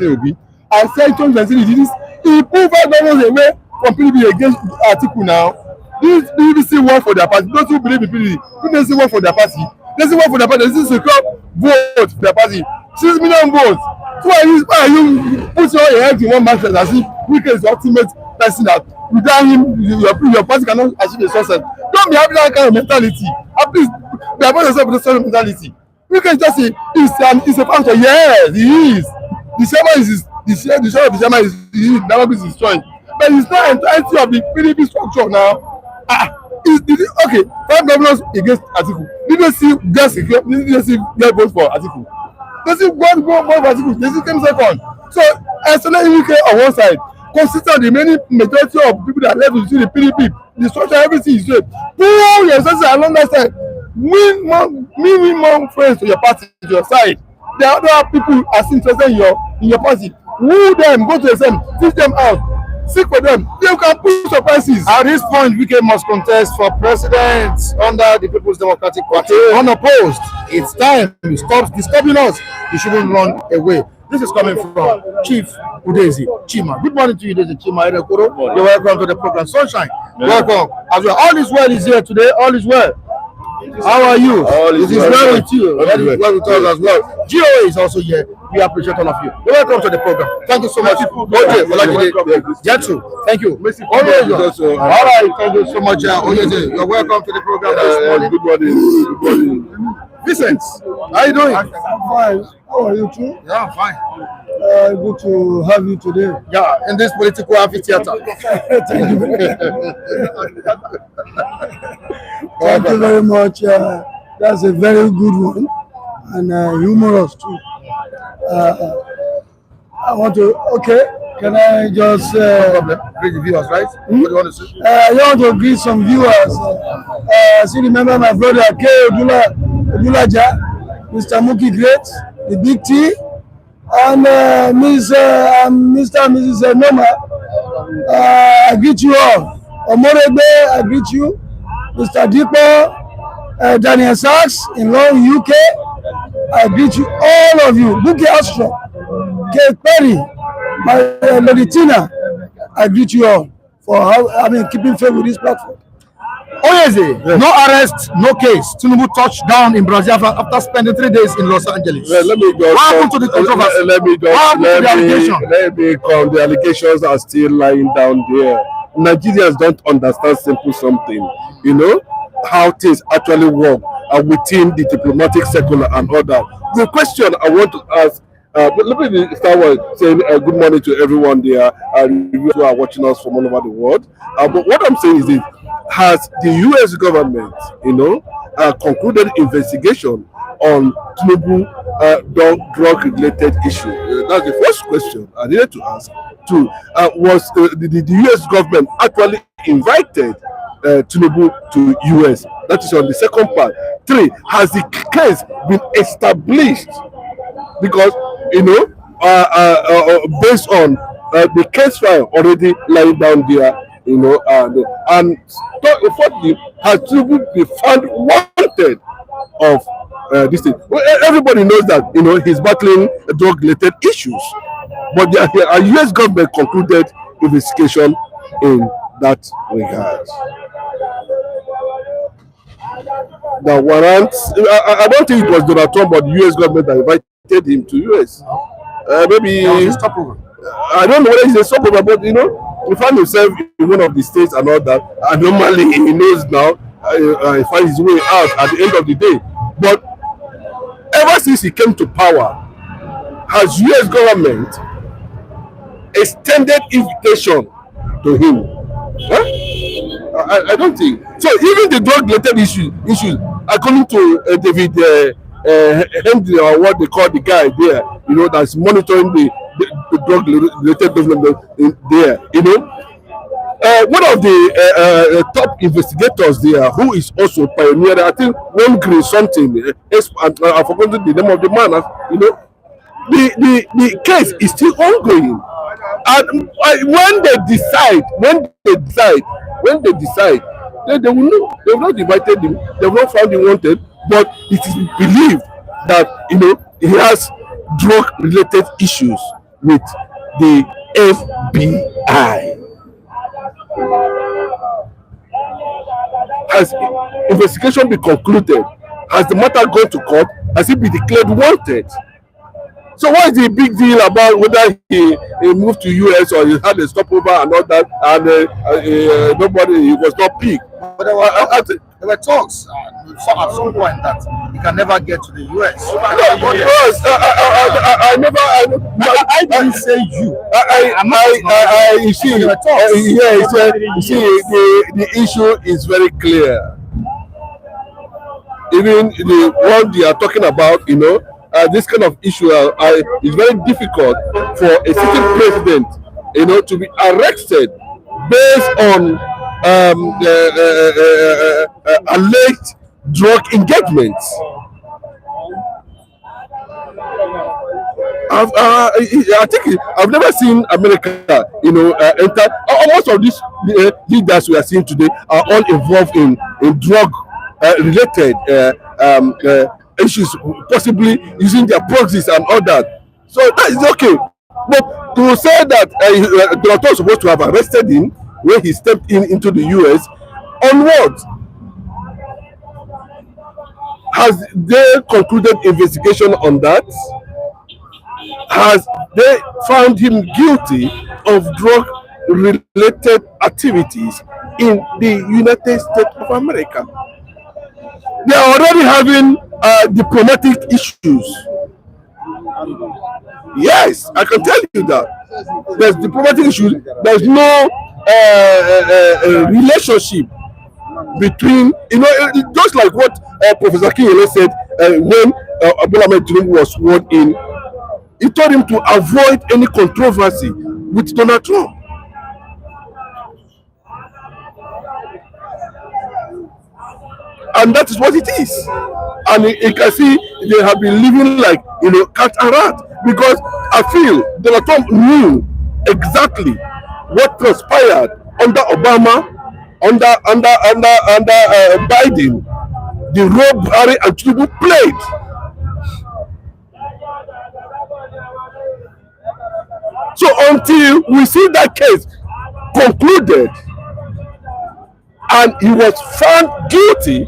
Obi. I said 2020 he did this. He put 5 dollars away from PDP against Atiku now. This BBC work for their party. Those who believe in PDP, BBC work for their party. They say work for their party. This is a secure vote for their party. 6 million votes. So why you put your head in one basket as if Wike is the ultimate person that without him your party cannot achieve a success. Don't be having that kind of mentality. At least be about yourself with the same mentality. Wike is just he's a pastor. Yes, he is. The chairman of the chairman is never been destroyed. But it's not entirety of the PDP structure now. Okay, 5 governors against Atiku. Did they see get votes for Atiku? They see God go for Atiku. They see came second. So external UK on one side, consider the many majority of people that left to see the PDP, the structure, everything is straight. Pull your senses along that side. Win more friends to your party, to your side. There are other people as interested in your party. Woo them, go to the same, teach them out. Seek for them. You can put surprises. At this point, Wike must contest for president under the People's Democratic Party unopposed. It's time you stop disturbing us. You shouldn't run away. This is coming from Chief Udezi Chima. Good morning to you, Udezi Chima. You're welcome to the program. Sunshine, welcome. As well, all is well is here today. All is well. How are you? It is well with you. Well with us as well. GOA is also here. We appreciate all of you. You're welcome to the program. Thank you so much. Jetsu, thank you. All right, thank you so much. You're welcome to the program this morning. Good morning. Vincent, how are you doing? I'm fine. How are you too? Yeah, I'm fine. Good to have you today. Yeah, in this political amphitheater. Thank you. Thank you very much. That's a very good one and humorous too. I want to. Okay, can I just? No problem. Greet the viewers, right? What do you want to say? I want to greet some viewers. Still remember my brother K. Odulaja, Mr. Muki Great, the Big T, and Mr. and Mrs. Noma. I greet you all. Omorebe, I greet you. Mr. Dipo, Daniel Sachs in London, UK. I greet you, all of you. Buki Astro, Kate Perry, my Lady Tina. I greet you all for keeping faith with this platform. Oyeze, yes. No arrest, no case. Tinubu touched down in Brazil after spending 3 days in Los Angeles. Well, let me just what happened to the controversy? Let me come. The allegations are still lying down there. Nigerians don't understand simple something. You know how things actually work within the diplomatic circle and all that. The question I want to ask. But let me start with saying good morning to everyone there who are watching us from all over the world. But what I'm saying is this: has the U.S. government, concluded investigation on Tinubu drug-related issue? That's the first question I needed to ask. Two, was the U.S. government actually invited Tinubu to U.S.? That is on the second part. Three, has the case been established? Because based on the case file already lying down there, and fourthly, has Tinubu been found wanted of this thing? Well, everybody knows that he's battling drug-related issues, but the U.S. government concluded investigation in that regard. The warrants, I don't think it was Donald Trump, but the U.S. government that invited him to US. Maybe I don't know whether it's a stopover, but he found himself in one of the states and all that. And normally he knows now, he finds his way out at the end of the day. But ever since he came to power, has US government extended invitation to him? Huh? I don't think so. Even the drug-related issues, according to David. Henry, or what they call the guy there, that's monitoring the drug-related development there. One of the top investigators there, who is also pioneer, I think one green something. I forgot the name of the man. The case is still ongoing, and when they decide, they will know. They have not invited him. They have not found him wanted. But it is believed that he has drug-related issues with the FBI. Has investigation been concluded? Has the matter gone to court? Has he been declared wanted? So what is the big deal about whether he moved to US or he had a stopover and all that, and he was not picked? But there were talks at some point that he can never get to the US. I didn't say you. You see, the issue is very clear. Even the one they are talking about, this kind of issue is very difficult for a sitting president, to be arrested based on alleged drug engagements. I think I've never seen America, enter. Most of these leaders we are seeing today are all involved in drug related issues, possibly using their proxies and all that. So that is okay. But to say that Donald Trump is supposed to have arrested him when he stepped into the US, on what? Has they concluded investigation on that? Has they found him guilty of drug-related activities in the United States of America? They are already having diplomatic issues. Yes, I can tell you that. There's diplomatic issues. There's no relationship between, just like what Professor Kinyele said when Bola Tinubu was sworn in. He told him to avoid any controversy with Donald Trump. And that is what it is. And you can see they have been living like, cat and rat. Because I feel Donald Trump knew exactly what transpired under Obama, under Biden. the role Buhari and Tinubu played. So until we see that case concluded and he was found guilty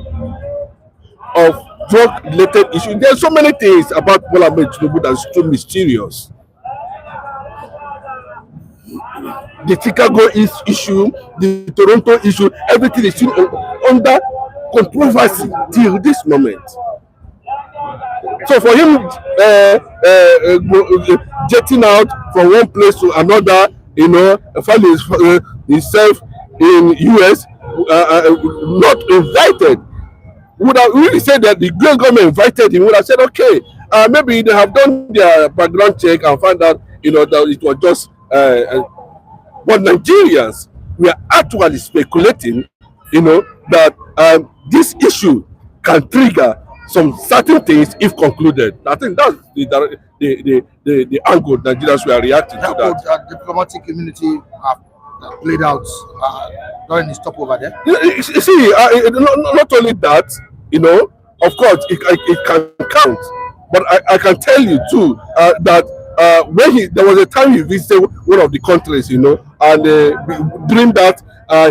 of drug-related issues, there's so many things about Bola Tinubu that's too mysterious. The Chicago issue, the Toronto issue, everything is still under controversy till this moment. So for him jetting out from one place to another, finding himself in US, not invited, would have really said that the great government invited him, would have said, okay, maybe they have done their background check and found out, that it was just. But Nigerians, we are actually speculating, that this issue can trigger some certain things if concluded. I think that's the angle Nigerians were reacting to that. Diplomatic community have played out during the stopover there. You see, not only that, of course, it can count, but I can tell you too that when there was a time he visited one of the countries, and during that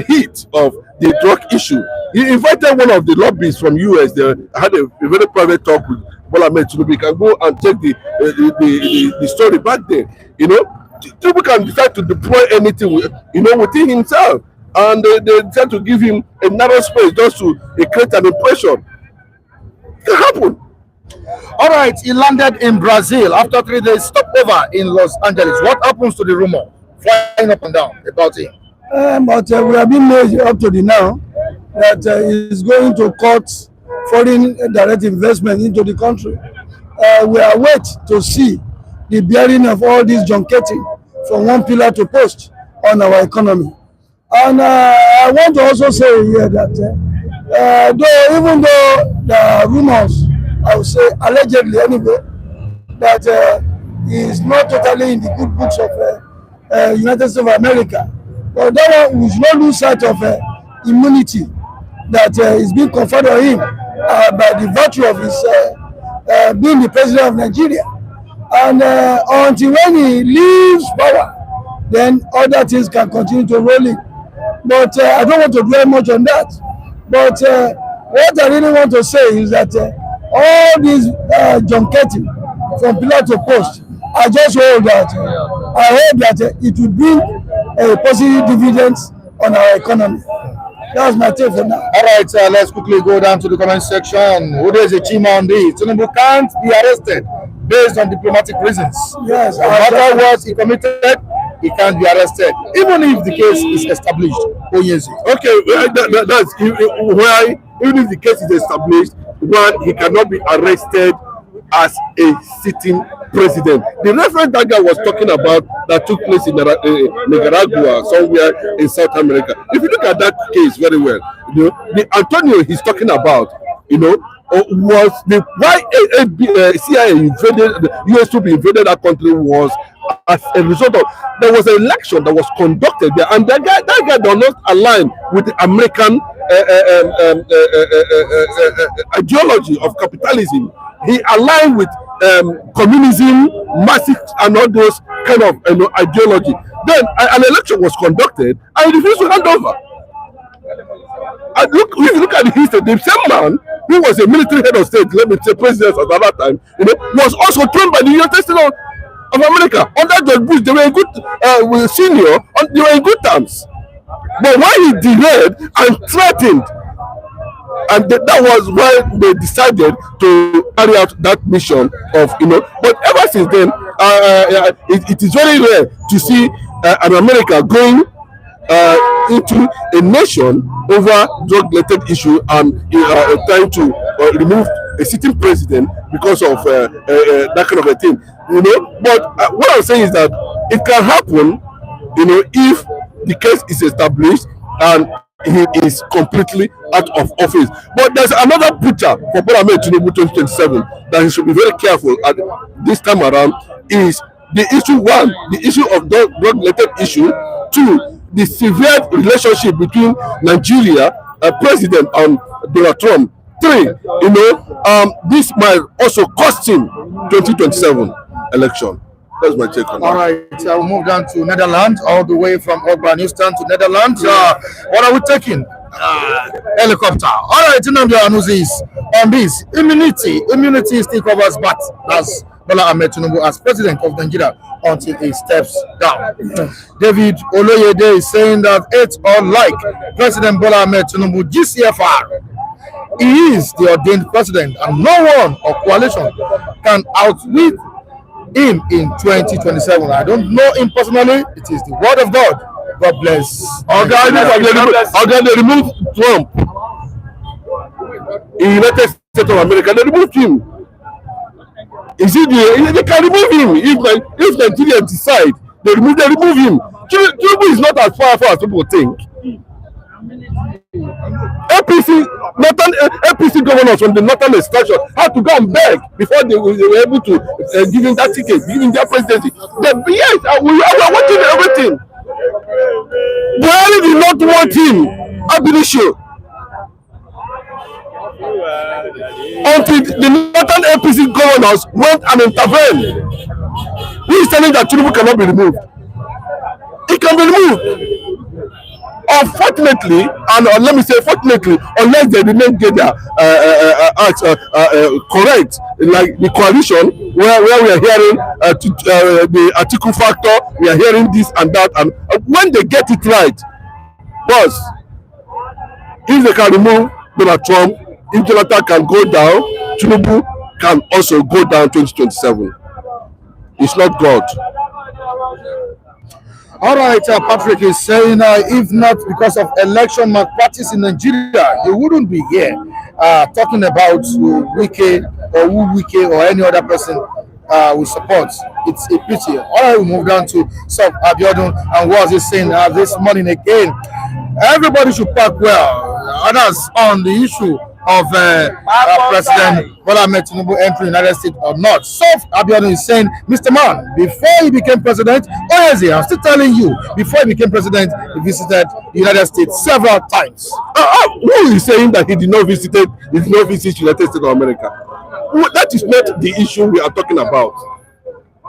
heat of the drug issue, he invited one of the lobbyists from US. They had a very private talk with Bola Tinubu. You can go and check the story back then. Tinubu can decide to deploy anything, within himself, and they decide to give him a narrow space just to create an impression. It can happen. All right, he landed in Brazil after 3 days stopover in Los Angeles. What happens to the rumor flying up and down about him? But we have been made up to the now that he's going to cut foreign direct investment into the country. We are waiting to see the bearing of all this junketing from one pillar to post on our economy. And I want to also say here that even though the rumors, I would say allegedly anyway, that he is not totally in the good books of United States of America. But that one, we should not lose sight of immunity that is being conferred on him by the virtue of his being the president of Nigeria. And until when he leaves power, then other things can continue to roll in. But I don't want to dwell much on that. But what I really want to say is that all these junketing from pillar to post, I just hope that it will bring a positive dividends on our economy. That's my take for now. All right, let's quickly go down to the comment section. Who is a chima on this? Tinubu can't be arrested based on diplomatic reasons. Yes. No matter what he committed, he can't be arrested, even if the case is established. Oh yes. Okay, that's why, even if the case is established, one, he cannot be arrested as a sitting president. The reference that guy was talking about that took place in Nicaragua, somewhere in South America. If you look at that case very well, the Antonio he's talking about, was the why CIA invaded the US troops invaded that country was as a result of there was an election that was conducted there, and that guy does not align with the American ideology of capitalism. He aligned with communism, Marxist, and all those kind of ideology. Then an election was conducted, and he refused to hand over. And if you look at the history, the same man who was a military head of state, let me say president at that time, was also thrown by the United States of America under George Bush. They were in good senior, they were in good terms. But when he derailed and threatened, and that was why they decided to carry out that mission of But ever since then, it is very rare to see an America going into a nation over drug-related issue and trying to remove a sitting president because of that kind of a thing. But what I'm saying is that it can happen, if the case is established and he is completely out of office. But there's another picture for Bola Tinubu 2027 that he should be very careful at this time around is the issue one, the issue of drug-related issue. Two, the severe relationship between Nigeria, President and Donald Trump. three, this might also cost him 2027 election. That's my take on that. All right, I will move down to Netherlands, all the way from Afghanistan to Netherlands. What are we taking? Helicopter. All right, Nnamdi Anuzi is on this. Immunity still covers but as Bola Tinubu as president of Nigeria until he steps down. David Oloyede is saying that it's unlike President Bola Tinubu GCFR. He is the ordained president and no one or coalition can outwit him in 2027. I don't know him personally. It is the word of God. God bless. They removed Trump in United States of America. They removed him. They can remove him if Nigeria decide they remove him. Tinubu is not as powerful as people think. APC governors from the northern extraction had to go and beg before they were able to give him that ticket, give him their presidency. Yes, we are watching everything. Buhari did not want him, Abilisho, until the northern APC governors went and intervened. Who is telling that Tinubu cannot be removed? It can be removed. Unfortunately, and let me say fortunately, unless they didn't get their correct, like the coalition where we are hearing the article factor, we are hearing this and that, and when they get it right, boss, if they can remove Donald Trump, if Jonathan can go down, Tinubu can also go down 2027. It's not God. All right, Patrick is saying if not because of election malpractice in Nigeria, you wouldn't be here talking about Wike or any other person we support. It's a pity. All right, we move down to Sub Abiodun, and what is saying this morning again. Everybody should park well. Others on the issue of President Bola Tinubu entering the United States or not. So Abiodun is saying, Mr. Man, before he became president, I'm still telling you, before he became president, he visited the United States several times. Who is saying that he did not visit the United States of America? That is not the issue we are talking about.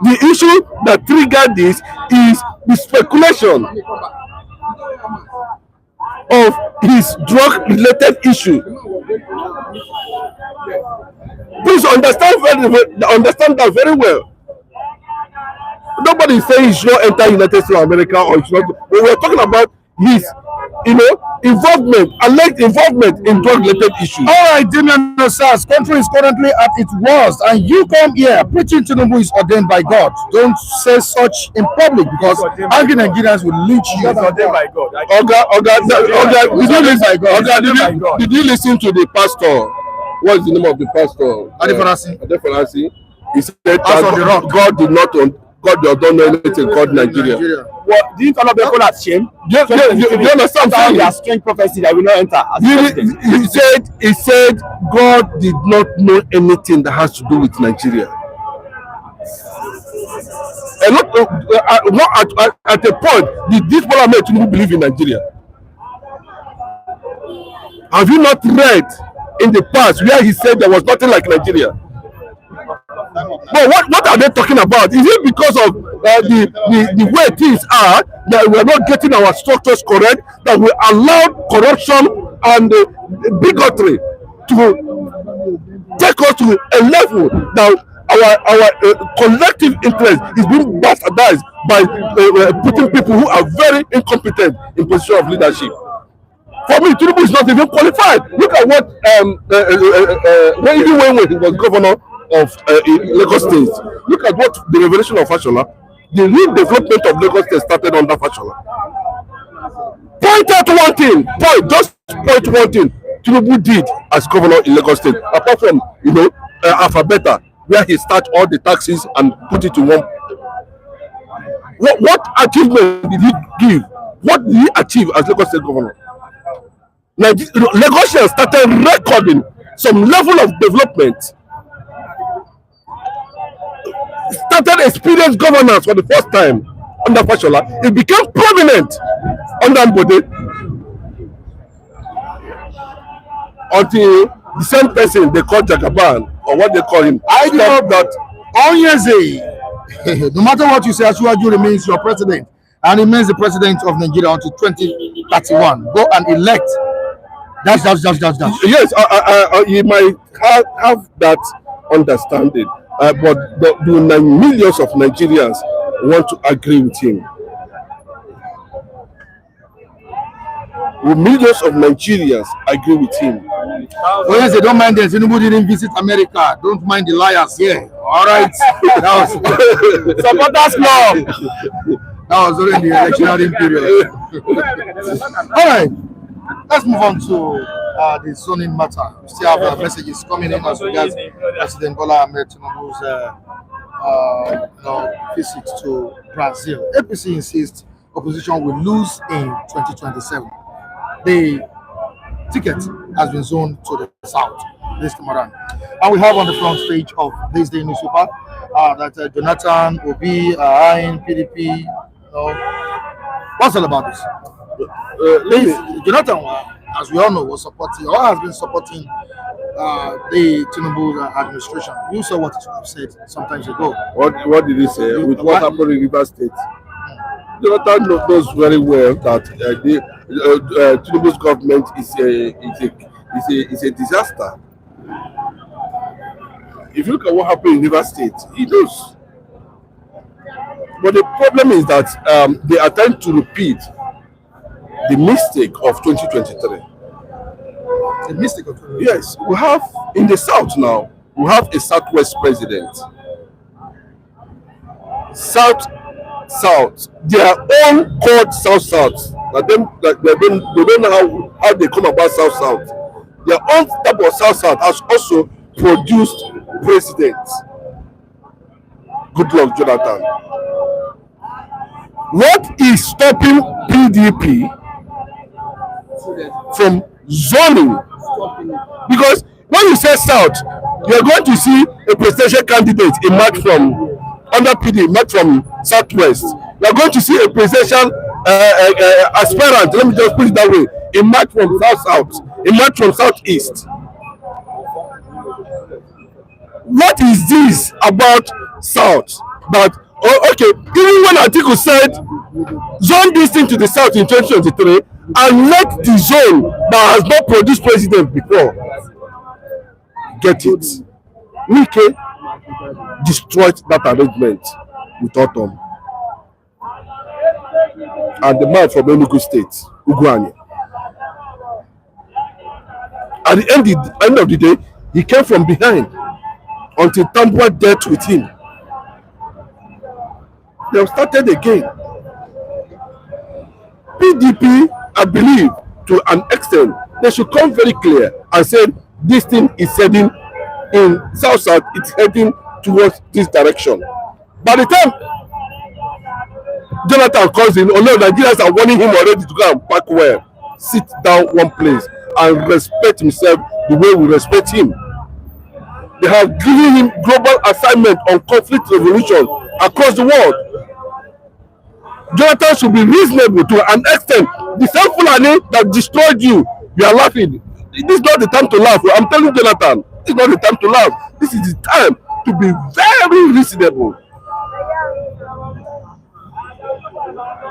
The issue that triggered this is the speculation of his drug-related issue. Please understand that very well. Nobody is saying he should not enter United States of America or he should not. But we are talking about his, alleged involvement in drug-related issues. All right, Damian Nosas, country is currently at its worst, and you come here preaching Tinubu is ordained by God. Don't say such in public because angry Nigerians will lynch you. It's ordained by God. Did you listen to the pastor? What is the name of the pastor? Adefarasi. He said that God did not don't know anything called Nigeria. Well, didn't all of them call that shame? Do you understand? They are strange prophecy that will not enter. He said God did not know anything that has to do with Nigeria. A lot at a point, did this Bola Tinubu believe in Nigeria? Have you not read in the past where he said there was nothing like Nigeria? But what are they talking about? Is it because of the way things are that we are not getting our structures correct, that we allow corruption and bigotry to take us to a level that our collective interest is being bastardized by putting people who are very incompetent in position of leadership? For me, Tinubu is not even qualified. Look at what when he was governor of Lagos State. Look at what the revelation of Fashola, the real development of Lagos State started under Fashola. Point one thing Tinubu did as governor in Lagos State, apart from Alphabeta, where he started all the taxes and put it to one. What achievement did he give? What did he achieve as Lagos State governor? Lagos State started recording some level of development, started experienced governance for the first time under Fashola. It became prominent under Mbode until the same person they call Jagaban, or what they call him. I do hope that Onyeze, no matter what you say, Asiwaju remains your president and remains the president of Nigeria until 2031. Go and elect. That's. Yes, he might have that understanding, but the millions of Nigerians want to agree with him. Millions of Nigerians agree with him. Oh yes, they don't mind this. Tinubu didn't visit America. Don't mind the liars here. All right. That was supporters club. That was during the electioneering period. All right. Let's move on to the zoning matter. We still have messages coming in as regards President Bola Tinubu's visit to Brazil. APC insists opposition will lose in 2027. The ticket has been zoned to the south this time around. And we have on the front page of this day newspaper that Jonathan will be eyeing PDP. What's all about this? Jonathan, as we all know, was supporting or has been supporting the Tinubu administration. You saw what he said some times ago. What did he say? With what happened in River State? Jonathan knows very well that Tinubu's government is a disaster. If you look at what happened in River State, he knows. But the problem is that they are trying to repeat the mistake of 2023. The mistake of 2023? Yes, we have in the south now. We have a southwest president. South, their own called South. But they don't know how they come about South. Their own type of South has also produced presidents. Good luck, Jonathan. What is stopping PDP from zoning? Because when you say South, you're going to see a presidential candidate emerge from under PD, emerge from Southwest. You're going to see a presidential aspirant, let me just put it that way, emerge from South, emerge from Southeast. What is this about South? That, okay, even when Atiku said, zone this thing to the South in 2023, and let the zone that has not produced president before get it. Wike destroyed that arrangement with Autumn. And the man from Enugu State, Uguanye. At the end of the day, he came from behind until Tambua dealt with him. They have started again. PDP, I believe, to an extent, they should come very clear and say this thing is heading in South, it's heading towards this direction. By the time Jonathan comes in, although Nigerians are warning him already to go and park well, sit down one place and respect himself the way we respect him. They have given him global assignment on conflict resolution across the world. Jonathan should be reasonable to an extent. The same Fulani that destroyed you, you are laughing. This is not the time to laugh. I'm telling Jonathan, this is not the time to laugh. This is the time to be very reasonable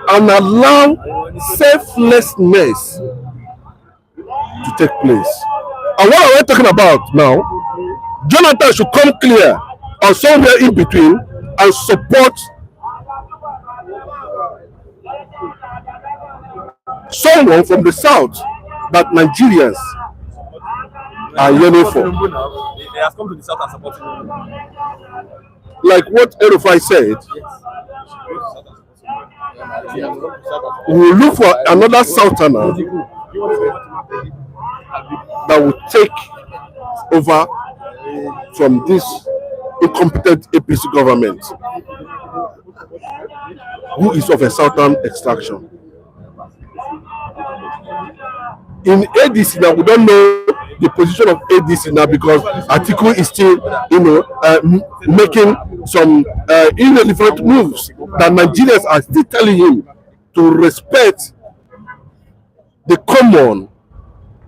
and allow selflessness to take place. And what are we talking about now? Jonathan should come clear or somewhere in between and support someone from the south that Nigerians are yearning for. They have come to the south and supporting him. Like what Erufai said, we will look for another southerner that will take over from this incompetent APC government, who is of a southern extraction. In ADC now, we don't know the position of ADC now because Atiku is still, making some irrelevant moves that Nigerians are still telling him to respect the common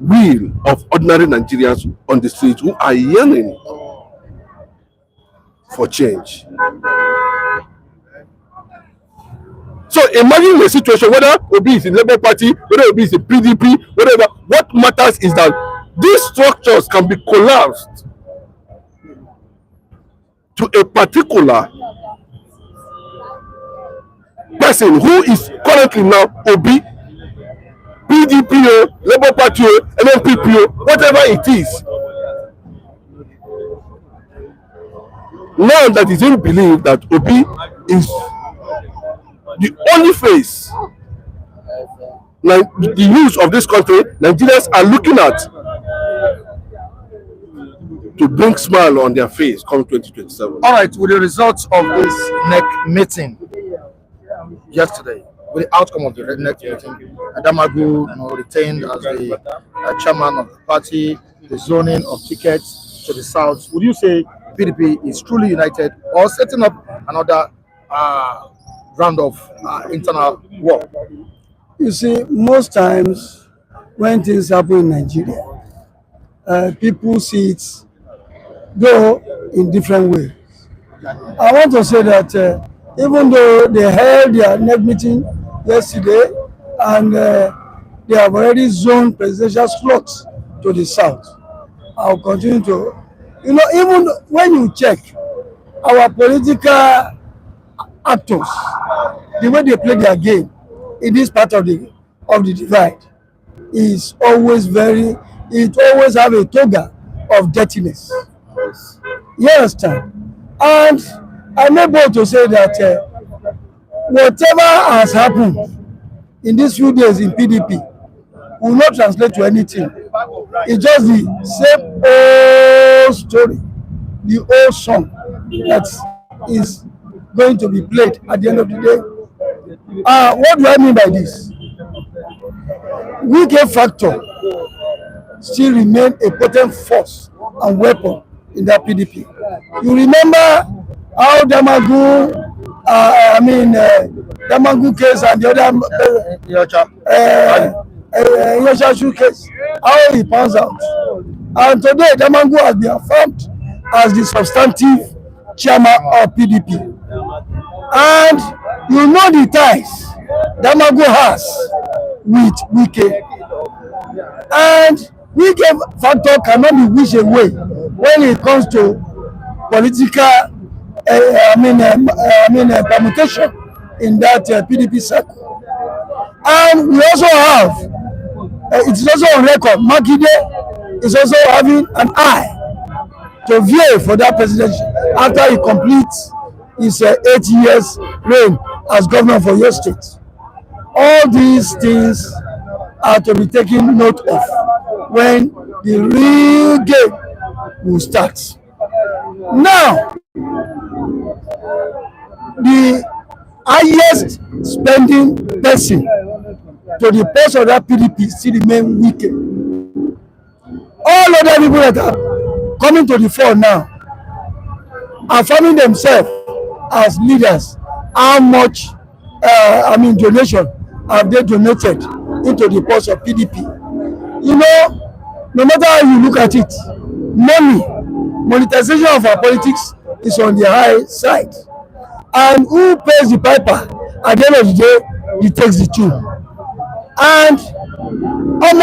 will of ordinary Nigerians on the streets who are yearning for change. So imagine the situation, whether Obi is in Labour Party, whether Obi is in PDP, whatever, what matters is that these structures can be collapsed to a particular person who is currently now Obi, PDP, Labour Party, NNPP, whatever it is. Now that it's in belief that Obi is the only face like the youth of this country, Nigerians are looking at to bring smile on their face come 2027. All right, with the results of this NEC meeting yesterday, with the outcome of the NEC meeting, Adamagu retained as the chairman of the party, the zoning of tickets to the south. Would you say PDP is truly united or setting up another round of internal war? You see, most times when things happen in Nigeria, people see it though in different ways. I want to say that even though they held their NEC meeting yesterday and they have already zoned presidential slots to the south, I'll continue to, even when you check our political actors, the way they play their game in this part of the divide is always it always have a toga of dirtiness. You understand? And I'm able to say that whatever has happened in these few days in PDP will not translate to anything. It's just the same old story, the old song that is going to be played at the end of the day. What do I mean by this? Weak factor still remain a potent force and weapon in that PDP. You remember how Damagu case and the other Yosha case, how he pans out. And today Damagu has been affirmed as the substantive chairman of PDP. And you know the ties Damagu has with Wike. And Wike factor cannot be wished away when it comes to political permutation in that PDP circle. And we also have, it is also on record, Makinde is also having an eye to vie for that presidency after he completes his 8 years reign as governor for your state. All these things are to be taken note of when the real game will start. Now, the highest spending person to the post of that PDP still remain Wike. All other people that are coming to the fore now are finding themselves as leaders. How much donation have they donated into the post of PDP? No matter how you look at it, monetization of our politics is on the high side. And who pays the piper at the end of the day, he takes the tune. And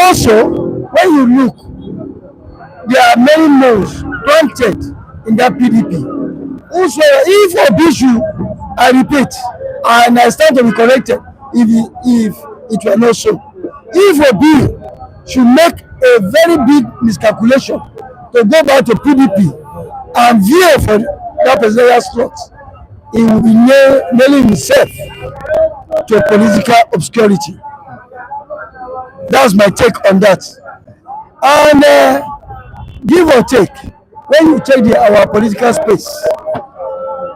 also, when you look, there are many moves planted in that PDP. Also, if Obi should, I repeat, and I stand to be corrected if it were not so. If Obi should make a very big miscalculation to go back to PDP and vie for that presidential slot, he will be nailing himself to political obscurity. That's my take on that. And give or take, when you take our political space,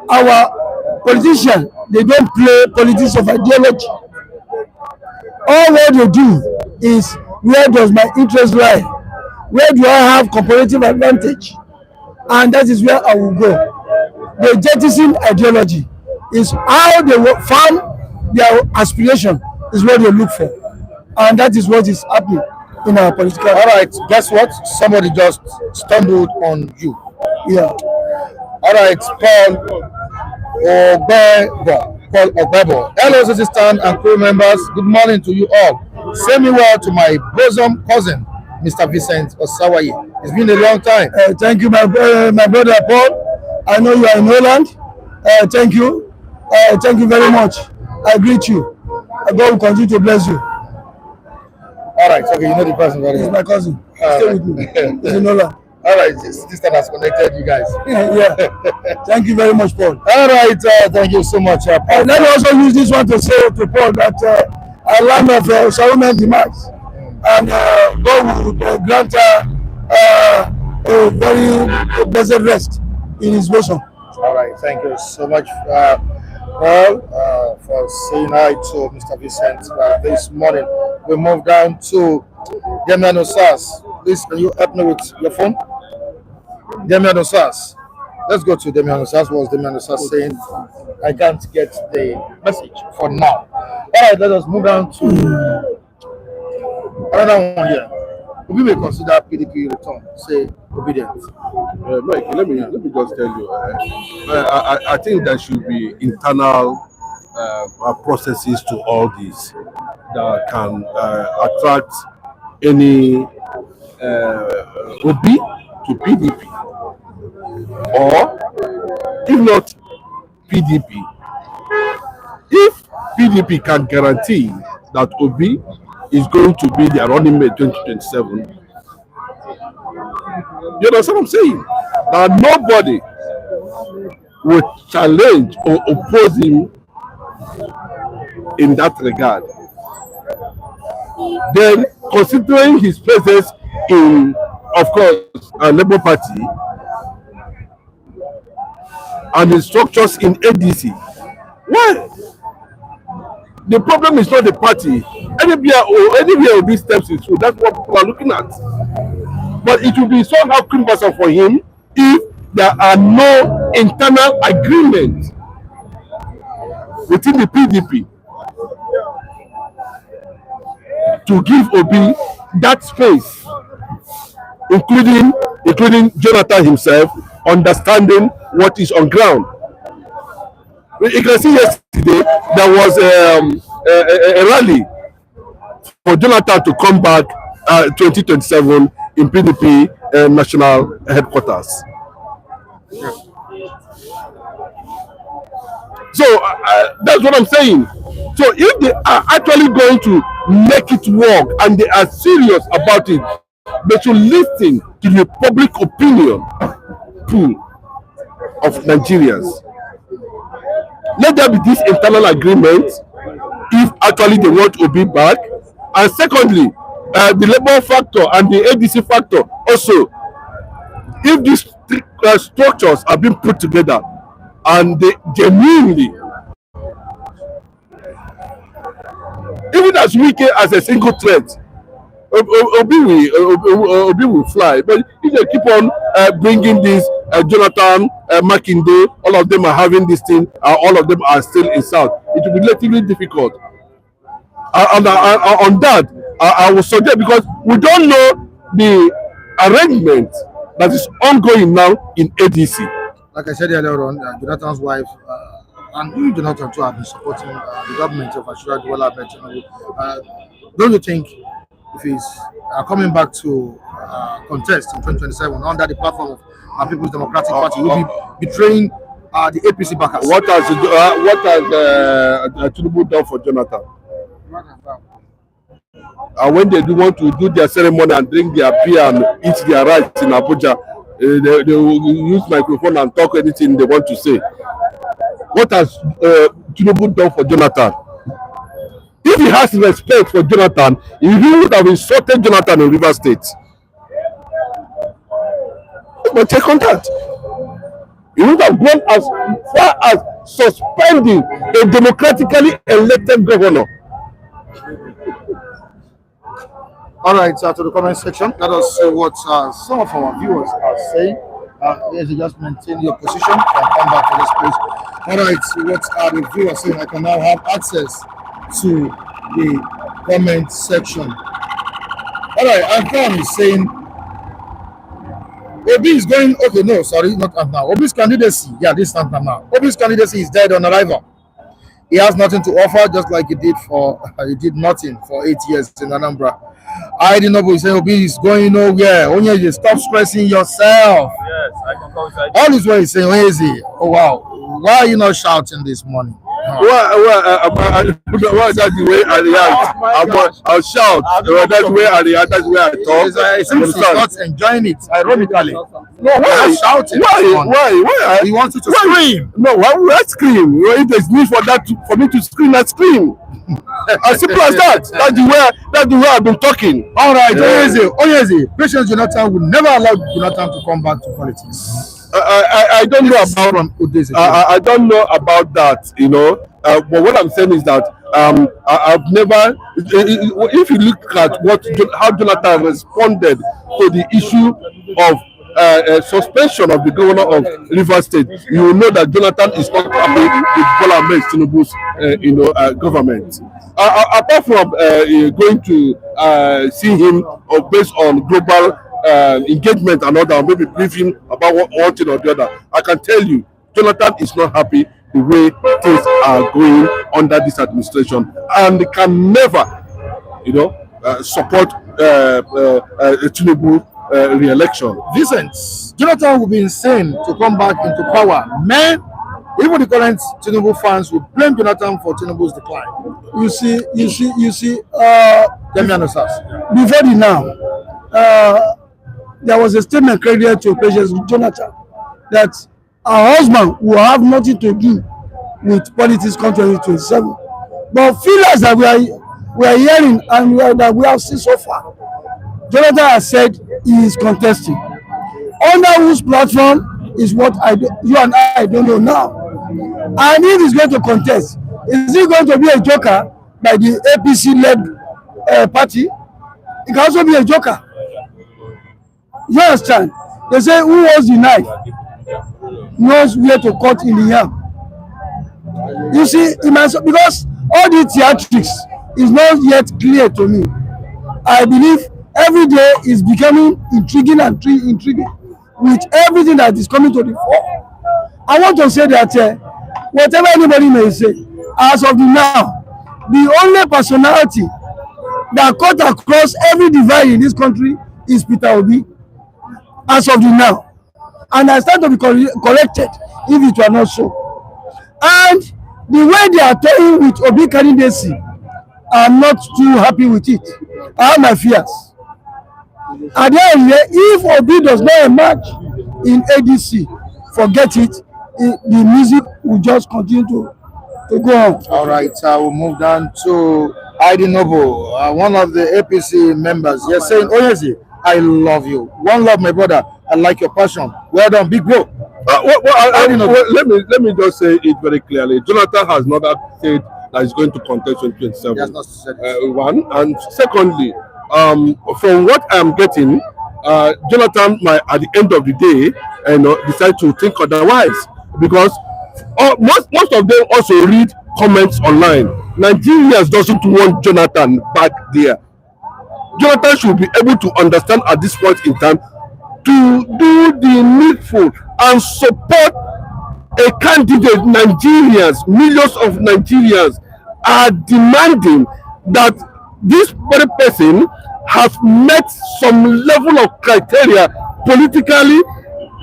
our politicians, they don't play politics of ideology. All what they do is, where does my interest lie? Where do I have comparative advantage? And that is where I will go. The jettison ideology is how they farm their aspiration is what they look for. And that is what is happening. in our political. All right, guess what? Somebody just stumbled on you. Yeah. All right, Paul Ogbebo. Hello, assistant and crew members. Good morning to you all. Send me well to my bosom cousin, Mr. Vincent Osawaye. It's been a long time. Thank you, my brother Paul. I know you are in Holland. Thank you. Thank you very much. I greet you. God will continue to bless you. All right, okay, you know the person very He's well. my cousin. Stay with me. He's in Holland. All right, this time has connected you guys. Yeah. Thank you very much, Paul. All right, thank you so much, Paul. Let me also use this one to say to Paul that I learned of Solomon demise, and God will grant a very blessed rest in his bosom. All right, thank you so much, Paul, for saying hi to Mr. Vincent this morning. We move down to Damian Osas. Please, can you help me with your phone? Damian Osas. Let's go to Damian Osas. What was Damian Osas saying? I can't get the message for now. All right, let us move down to another one here. We may consider PDP return, say obedient. Mike, let me just tell you. I think there should be internal processes to all this that can attract any OB to PDP, or if not PDP, if PDP can guarantee that OB is going to be their running mate 2027. You understand what I'm saying? That nobody will challenge or oppose him in that regard. Then, considering his presence in, of course, a Labour Party and his structures in ADC, why? The problem is not the party. Anywhere of these steps is through. That's what people are looking at. But it will be somehow cumbersome for him if there are no internal agreements within the PDP to give Obi that space, including Jonathan himself, understanding what is on ground. You can see yesterday there was a rally for Jonathan to come back 2027 in PDP national headquarters. So that's what I'm saying. So if they are actually going to make it work and they are serious about it, they should listen to the public opinion pool of Nigerians. Let there be this internal agreement if actually they want to be back. And secondly, the Labour factor and the ADC factor also, if these structures are being put together and they genuinely, even as weak as a single threat, Obi will fly. But if they keep on bringing this, Jonathan, Makinde, all of them are having this thing, all of them are still in South, it will be relatively difficult. On that, I will suggest, because we don't know the arrangement that is ongoing now in ADC. Like I said earlier on, Jonathan's wife and even Jonathan too have been supporting the government of Ashura Bola Tinubu. Don't you think if he's coming back to contest in 2027 under the platform of People's Democratic Party, will be betraying the APC backers? What has Tinubu done for Jonathan? And when they do want to do their ceremony and drink their beer and eat their rice in Abuja, they will use microphone and talk anything they want to say. What has Tinubu done for Jonathan? If he has respect for Jonathan, he would have insulted Jonathan in Rivers State. But take on that. He would have gone as far as suspending a democratically elected governor. All right, to the comment section, let us see what some of our viewers are saying. Yes, you just maintain your position and come back to this place. All right, so what are the viewers saying? I can now have access to the comment section. All right, Antoine is saying Obi is going. Okay, no, sorry, not now. Obi's candidacy. Yeah, this time now. Obi's candidacy is dead on arrival. He has nothing to offer, just like he did he did nothing for 8 years in Anambra. I didn't know, but he said Obi is going nowhere. Onye, stop stressing yourself. Yes, I can come inside. All this way he's saying, where is he? Oh wow, why are you not shouting this morning? Well, that's the way I react. I'll shout. That's the way I react. That's the way I talk. It seems he's not enjoying it, ironically. No, why? Shouting. Why? He wants you to scream. No, why would I scream? If there's need for that, for me to scream, I scream. As simple as that. That's the way I've been talking. All right, Oyeze. Patience Jonathan will never allow Jonathan to come back to politics. I don't know about I don't know about that, but what I'm saying is that I've never. If you look at how Jonathan responded to the issue of suspension of the governor of Rivers State, you will know that Jonathan is not happy with Bola Tinubu's government. Apart from going to see him based on global engagement and all that, maybe briefing about one thing or the other, I can tell you, Jonathan is not happy the way things are going under this administration, and can never, support Tinubu re-election. Vincent, Jonathan will be insane to come back into power. Man, even the current Tinubu fans will blame Jonathan for Tinubu's decline. You see. Let me understand. Before the now, there was a statement credited to Patience Jonathan that our husband will have nothing to do with politics come 2027. But feelers that we are hearing and that we have seen so far, Jonathan has said he is contesting. Under whose platform is what you and I don't know now. And if he's going to contest, is he going to be a joker by the APC-led party? It can also be a joker. You understand? They say who was the knife knows where to cut in the yam. You see, because all the theatrics is not yet clear to me. I believe every day is becoming intriguing with everything that is coming to the fore. I want to say that whatever anybody may say, as of now, the only personality that cut across every divide in this country is Peter Obi. As of now, and I stand to be corrected if it were not so. And the way they are toying with Obi candidacy, I'm not too happy with it. I have my fears. At the end, if Obi does not emerge in ADC, forget it. The music will just continue to go on. All right, we'll move down to Heidi Noble, one of the APC members. You're saying, Oyezi, I love you. One love, my brother. I like your passion. Well done, big bro. Let me just say it very clearly. Jonathan has not said that he's going to contest in 2027. He has not said it. One, and secondly, from what I'm getting, Jonathan might, at the end of the day, decide to think otherwise, because most of them also read comments online. Nigerians doesn't want Jonathan back there. Jonathan should be able to understand at this point in time to do the needful and support a candidate. Millions of Nigerians are demanding that this very person has met some level of criteria politically,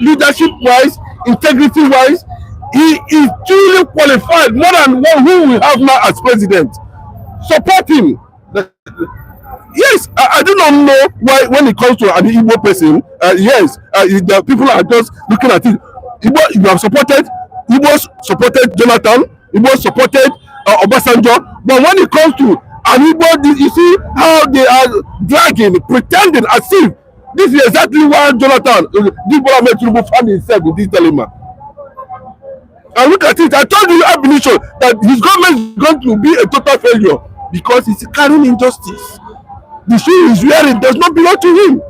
leadership-wise, integrity-wise. He is truly qualified, more than who we have now as president. Support him. Yes, I do not know why when it comes to an Igbo person, the people are just looking at it. You have supported, Igbos supported Jonathan, Igbos supported Obasanjo, but when it comes to an Igbo, you see how they are dragging, pretending as if this is exactly why Jonathan, this Bola Tinubu found himself in this dilemma. And look at it, I told you, Abinition, that his government is going to be a total failure because he's carrying injustice. The shoe is wearing does not belong to him.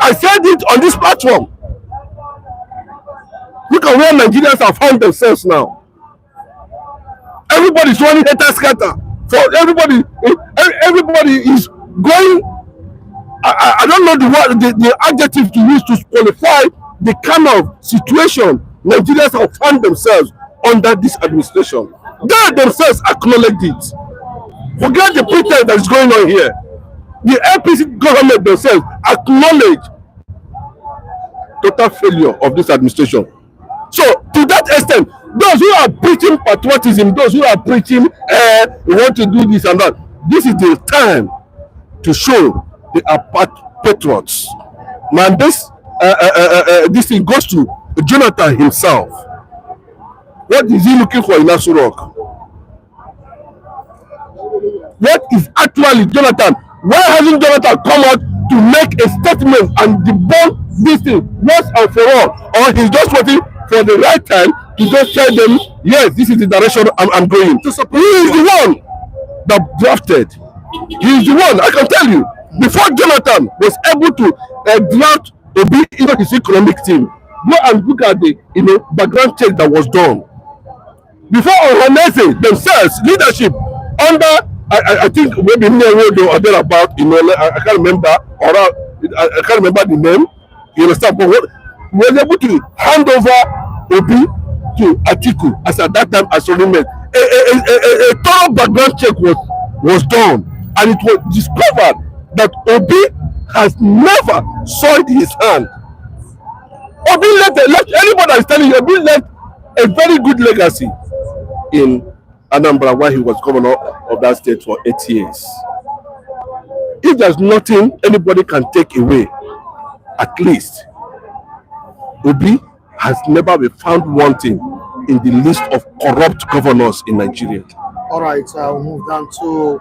I said it on this platform. Look at where Nigerians have found themselves now. Everybody is running head scatter. So everybody is going I don't know the adjective to use to qualify the kind of situation Nigerians have found themselves under this administration. They themselves acknowledged it. Forget the pretense that is going on here. The APC government themselves acknowledge total failure of this administration. So to that extent, those who are preaching patriotism, those who are preaching we want to do this and that, this is the time to show they are patriots. Man, this thing goes to Jonathan himself. What is he looking for in Aso Rock? What is actually Jonathan? Why hasn't Jonathan come out to make a statement and debunk this thing once and for all? Or he's just waiting for the right time to just tell them, yes, this is the direction I'm going. He is the one that drafted. He is the one, I can tell you, before Jonathan was able to draft Obi into his economic team, go and look at the background check that was done. Before Ohanese themselves, leadership under I think maybe Moreno or thereabout, I can't remember, or I can't remember the name. You understand? But what we were able to hand over Obi to Atiku as at that time as remained. A thorough background check was done, and it was discovered that Obi has never soiled his hand. Obi left anybody that is telling you, Obi left a very good legacy in Anambra while he was governor of that state for 8 years. If there's nothing anybody can take away, at least Obi has never been found wanting in the list of corrupt governors in Nigeria. All right, I'll move down to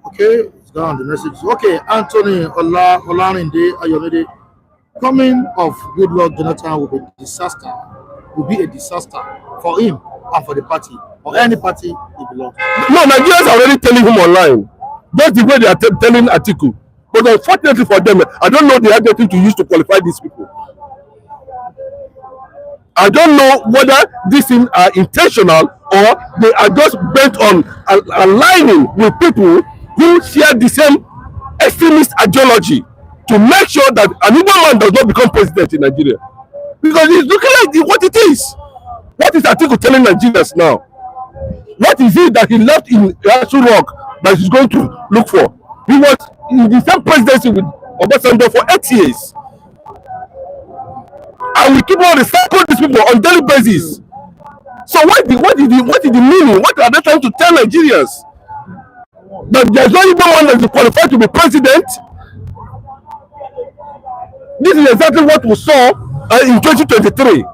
okay, it's down the message. Okay, Anthony Olarinde Ayomide, coming of Goodluck Jonathan will be a disaster for him and for the party or any party he belongs. No, Nigerians are already telling him online. That's the way they are telling Atiku. But unfortunately for them, I don't know the adjective to use to qualify these people. I don't know whether these things are intentional or they are just bent on aligning with people who share the same extremist ideology to make sure that an Igbo man does not become president in Nigeria. Because it's looking like what it is. What is Atiku telling Nigerians now? What is it that he left in Aso Rock that he's going to look for? He was in the same presidency with Obasanjo for 8 years. And we keep on recycling these people on daily basis. So what is the meaning? What are they trying to tell Nigerians? That there's not even one that is qualified to be president? This is exactly what we saw in 2023.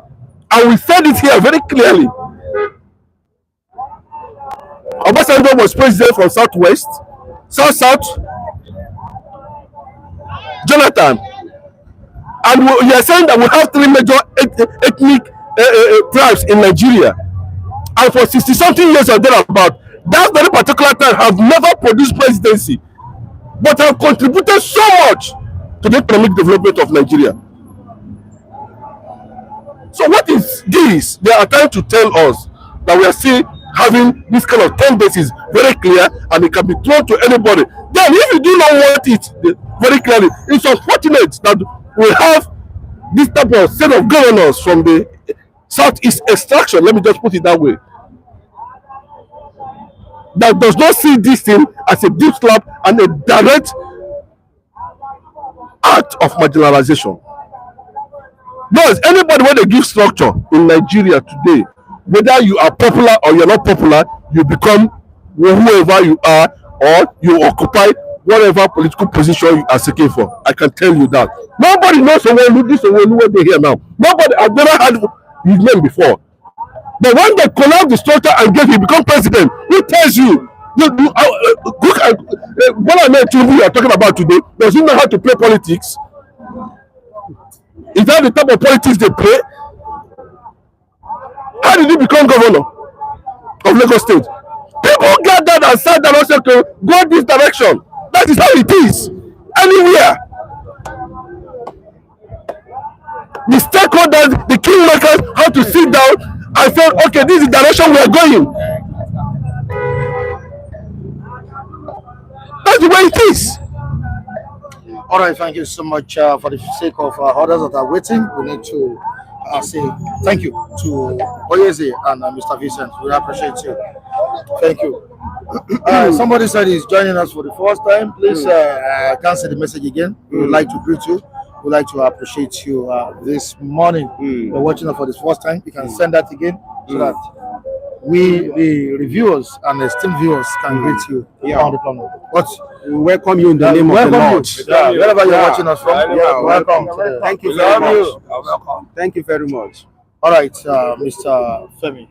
And we said it here very clearly. Obasanjo was president from Southwest, South, Jonathan. And we are saying that we have 3 major ethnic tribes in Nigeria. And for 60-something years or thereabout, that very particular time have never produced presidency, but have contributed so much to the economic development of Nigeria. So what is this? They are trying to tell us that we are still having this kind of tendencies very clear, and it can be thrown to anybody. Then if you do not want it very clearly, it's unfortunate that we have this type of set of governors from the Southeast extraction, let me just put it that way, that does not see this thing as a deep slap and a direct act of marginalization. Because anybody when they give structure in Nigeria today, whether you are popular or you're not popular, you become whoever you are, or you occupy whatever political position you are seeking for. I can tell you that. Nobody knows this where they here now. Nobody, I've never had his name before. But when they collapse the structure and get him become president, who tells you? Bola Tinubu you are talking about today, does he know how to play politics? Is that the type of politics they play? How did he become governor of Lagos State? People gathered and sat down and said, okay, go this direction. That is how it is. Anywhere. The stakeholders, the kingmakers have to sit down and say, okay, this is the direction we are going. That's the way it is. All right, thank you so much for the sake of others that are waiting. We need to say thank you to Oyeze and Mr. Vincent. We appreciate you. Thank you. Somebody said he's joining us for the first time. Please, I can't say the message again. We would like to greet you. We would like to appreciate you this morning. You're watching us for the first time. You can send that again so that we, the reviewers and esteemed viewers, can greet you on the platform. What? We welcome you in the name of the Lord. Wherever you're watching us from, welcome. Thank you very much. Thank you very much. All right, Mr. Femi.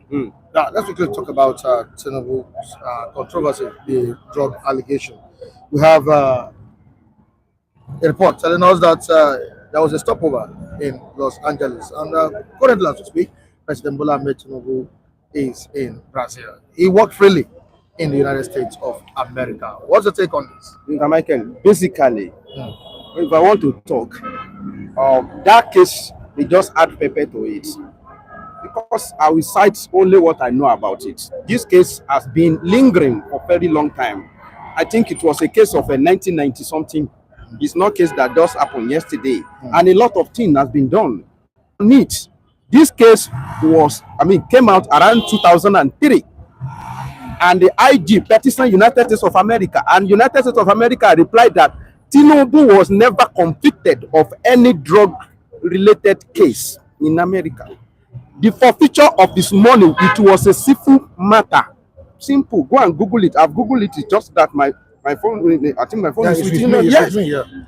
Now, let's quickly talk about Tinubu's controversy, the drug allegation. We have a report telling us that there was a stopover in Los Angeles. And currently, as we speak, President Bola Tinubu is in Brazil. He worked freely in the United States of America. What's the take on this? Mr. Michael, basically, if I want to talk, that case, they just add pepper to it. Because I will cite only what I know about it. This case has been lingering for a very long time. I think it was a case of a 1990 something. It's not a case that just happened yesterday. And a lot of things has been done on it. This case came out around 2003. And the IG petitioned United States of America. And United States of America replied that Tinubu was never convicted of any drug-related case in America. The forfeiture of his money, it was a civil matter. Simple. Go and Google it. I've Googled it. It's just that my phone, I think my phone is with me. Yes.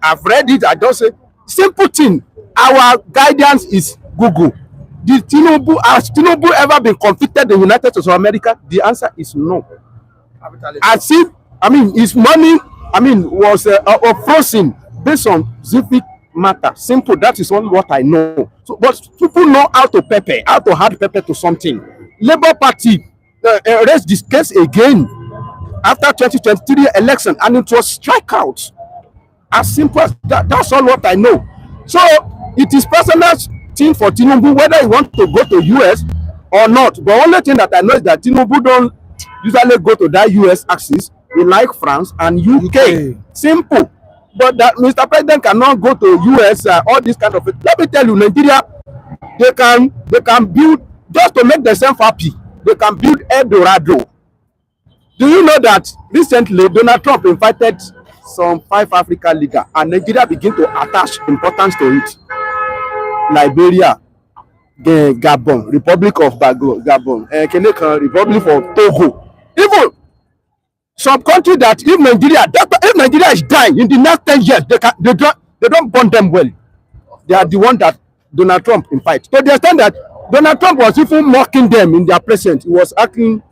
I've read it. I just say, simple thing. Our guidance is Google. Has Tinubu ever been convicted in the United States of America? The answer is no. As if, his money, was frozen based on civic matter. Simple. That is only what I know. So, but people know how to add pepper to something. Labour Party raised this case again after 2023 election, and it was strikeout. As simple as that. That's all what I know. So it is personal thing for Tinubu whether he wants to go to US or not. But only thing that I know is that Tinubu don't usually go to that US axis. He like France and UK. Simple. But that Mr. President cannot go to US, all this kind of it. Let me tell you, Nigeria, they can build, just to make themselves happy, they can build El Dorado. Do you know that recently Donald Trump invited some 5 African leaders and Nigeria begin to attach importance to it? Liberia, the Gabon, Republic of Gabon, Republic of Togo. Even some country that if Nigeria is dying in the next 10 years, they don't burn them well. They are the one that Donald Trump invite. So they understand that Donald Trump was even mocking them in their presence. He was acting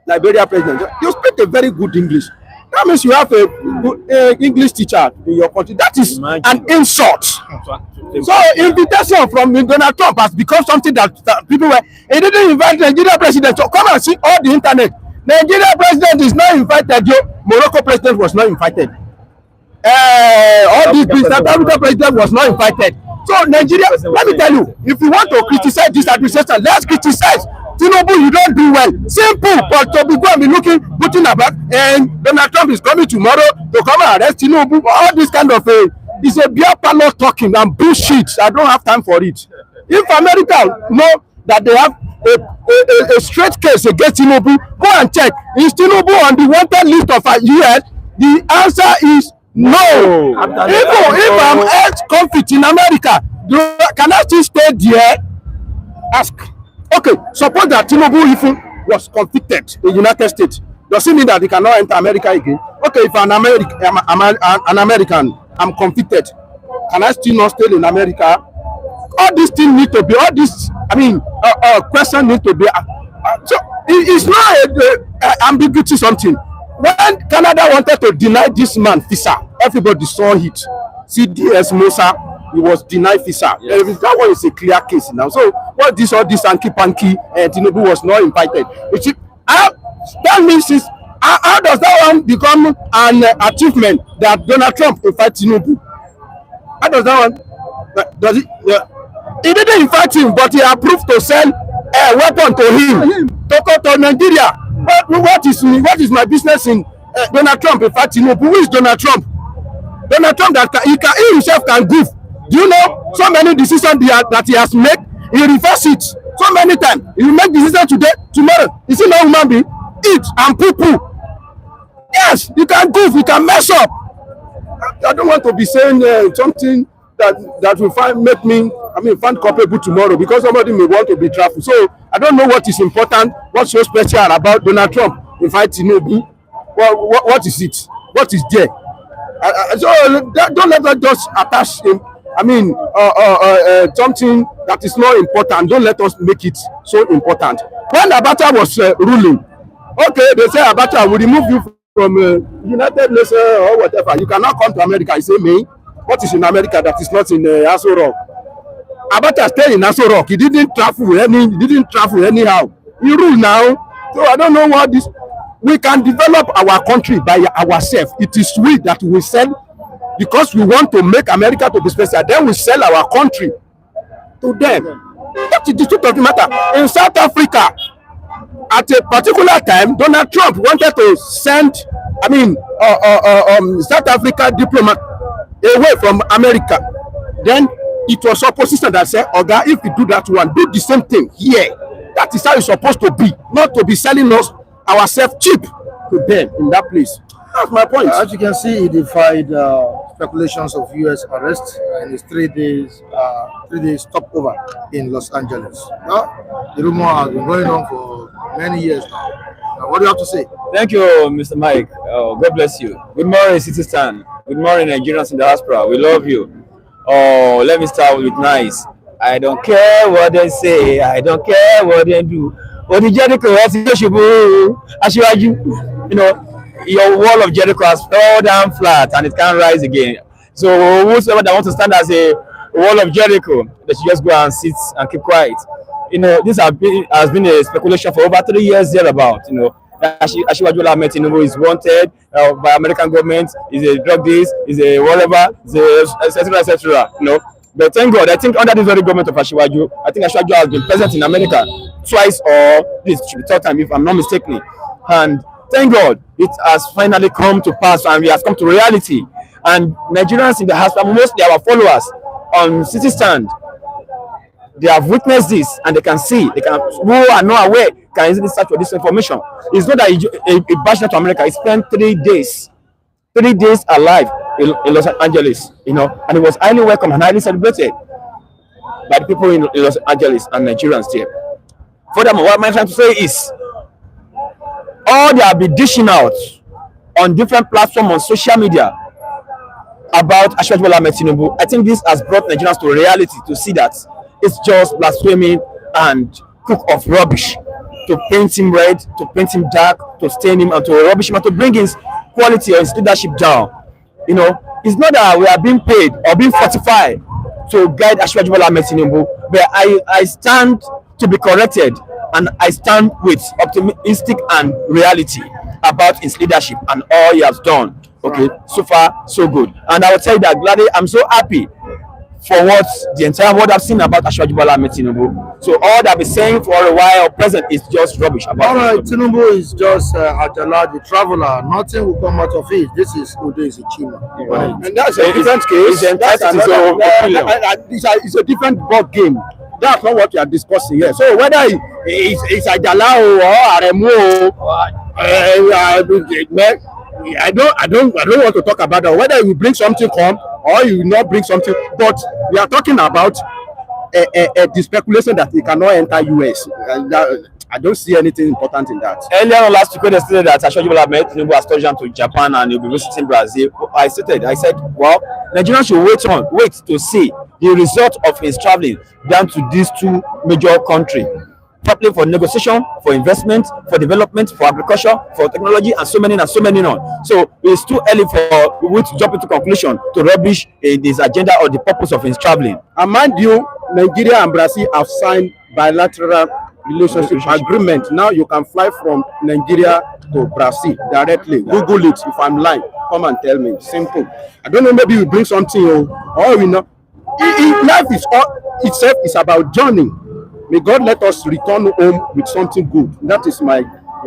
Liberia president. You speak a very good English. That means you have a good English teacher in your country. That is an insult. So invitation from Donald Trump has become something that people were. He didn't invite Nigeria president. So come and see all the internet. Nigeria president is not invited. Morocco president was not invited. All these South Africa president was not invited. So Nigeria, let me tell you, if you want to criticize this administration, let's criticize Tinubu. You don't do well. Simple. But to be going to be putting about, and Donald Trump is coming tomorrow to come and arrest Tinubu. All this kind of it's a beer parlor talking and bullshit. I don't have time for it. If America know that they have a straight case against Tinubu, go and check. Is Tinubu on the wanted list of US? The answer is no. If I'm ex-convict in America, can I still stay there? Ask. Okay, suppose that Tinubu even was convicted in the United States. Does it mean that he cannot enter America again? Okay, if I'm an American, I'm convicted. Can I still not stay in America? All these things need to be, question need to be. So it's not ambiguity something. When Canada wanted to deny this man visa, everybody saw it. CDS Musa, he was denied visa. Yes. That one is a clear case now. So what this all this hanky-panky and Tinubu was not invited. Tell me, how does that one become an achievement that Donald Trump invited Tinubu? How does that one? Does it? Yeah. He didn't invite him, but he approved to sell a weapon to him to go to Nigeria. What is my business in Donald Trump? In fact, Tinubu, who is Donald Trump? Donald Trump he himself can goof. Do you know so many decisions that he has made? He reverse it so many times. He will make decision today, tomorrow. Is he not human being? Eat and poo. Yes, you can goof, you can mess up. I don't want to be saying something that will find culpable tomorrow because somebody may want to be traffic. So I don't know what is important, what's so special about Donald Trump invite Tinubu. Well, what is it? What is there? Don't let us just attach him. Something that is not important. Don't let us make it so important. When Abacha was ruling, okay, they say Abacha will remove you from United Nations or whatever. You cannot come to America. I say, me, what is in America that is not in Aso Rock? Abacha stayed in Aso Rock. He didn't travel anyhow. He ruled now. So I don't know what this. We can develop our country by ourselves. It is we that will sell because we want to make America to be special. Then we sell our country to them. That is the truth of the matter. In South Africa, at a particular time, Donald Trump wanted to send, South Africa diplomat away from America. Then it was opposition that said, "Oga, if you do that one, do the same thing here." That is how it's supposed to be, not to be selling ourselves cheap to them in that place. That's my point. As you can see, he defied speculations of U.S. arrest and his 3 days stopover in Los Angeles. The rumor has been going on for many years now. What do you have to say? Thank you, Mr. Mike. God bless you. Good morning, citizen. Good morning, Nigerians in the diaspora. We love you. Let me start with nice. I don't care what they say. I don't care what they do. Your wall of Jericho has fell down flat and it can't rise again. So whosoever that wants to stand as a wall of Jericho, they should just go and sit and keep quiet. This has been a speculation for over 3 years thereabout. Asiwaju Bola Tinubu is wanted by American government, is a drug deal, is a whatever, etc. But thank God, I think under this very government of Asiwaju, I think Asiwaju has been present in America twice or this should be third time if I'm not mistaken. And thank God, it has finally come to pass and it has come to reality. And Nigerians in the house, mostly our followers on City Stand, they have witnessed this and they can see, who are not aware, can easily search for this information. It's not that he bashed to America. He spent 3 days alive in Los Angeles, and it was highly welcome and highly celebrated by the people in Los Angeles and Nigerians there. Furthermore, what I'm trying to say is, all they have been dishing out on different platforms on social media about Asiwaju Bola Tinubu, I think this has brought Nigerians to reality to see that it's just blasphemy and cook of rubbish to paint him red, to paint him dark, to stain him and to rubbish him and to bring his quality or his leadership down. It's not that we are being paid or being fortified to guide Asiwaju Bola Tinubu, but I stand to be corrected and I stand with optimistic and reality about his leadership and all he has done. Okay, so far so good, and I will tell you that gladly I'm so happy for what the entire world have seen about Asiwaju Bola Tinubu. So all that I've been saying for a while present is just rubbish about all right, Tinubu is just Ajala, the traveler. Nothing will come out of it. This is Ude's Chima. And that's a different case. It's a different ball game. That's not what we are discussing here. So whether it's Ajala or Aremu, I don't want to talk about that. Whether you bring something come or you will not bring something, but we are talking about the speculation that he cannot enter US. I don't see anything important in that. Earlier on last week, when they stated that Asiwaju Bola Tinubu has touched to Japan and he'll be visiting Brazil, I said, well, Nigerians should wait to see the result of his traveling down to these two major countries. Probably for negotiation, for investment, for development, for agriculture, for technology, and so many more. So it's too early for we to jump into conclusion to rubbish this agenda or the purpose of his traveling. And mind you, Nigeria and Brazil have signed bilateral relationship agreement. Now you can fly from Nigeria to Brazil directly. Google it. If I'm lying, come and tell me. Simple. I don't know, maybe we bring something or we know. Life is itself is about journey. May God let us return home with something good. That is my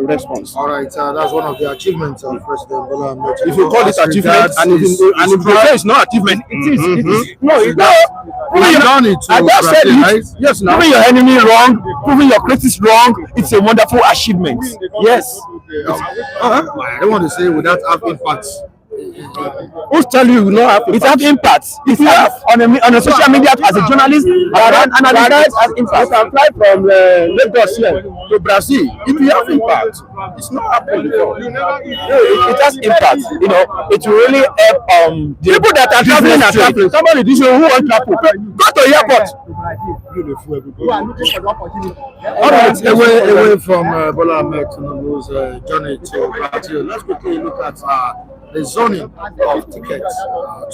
response. All right, that's one of the achievements of President Bola Ahmed Tinubu. If you call it As achievement, regards and if his you say it's not achievement, it is. It is. No, it's not. We've done it to I just said Brazil, it. right? Yes, now. Proving your enemy wrong, proving your critics wrong, it's a wonderful achievement. Yes. I don't want to say without having facts. Who's telling you not have It has impact. If you have on a social media as a journalist, an analyst, it has impact. You can fly from Lagos here to Brazil. If you have impact, it's not happening before. It has impact. You know, it will really help the People that are traveling are traveling. Somebody this year who want travel, go to the airport. All right, away from Bola Ahmed Tinubu's journey to Brazil, let's quickly look at the zoning of tickets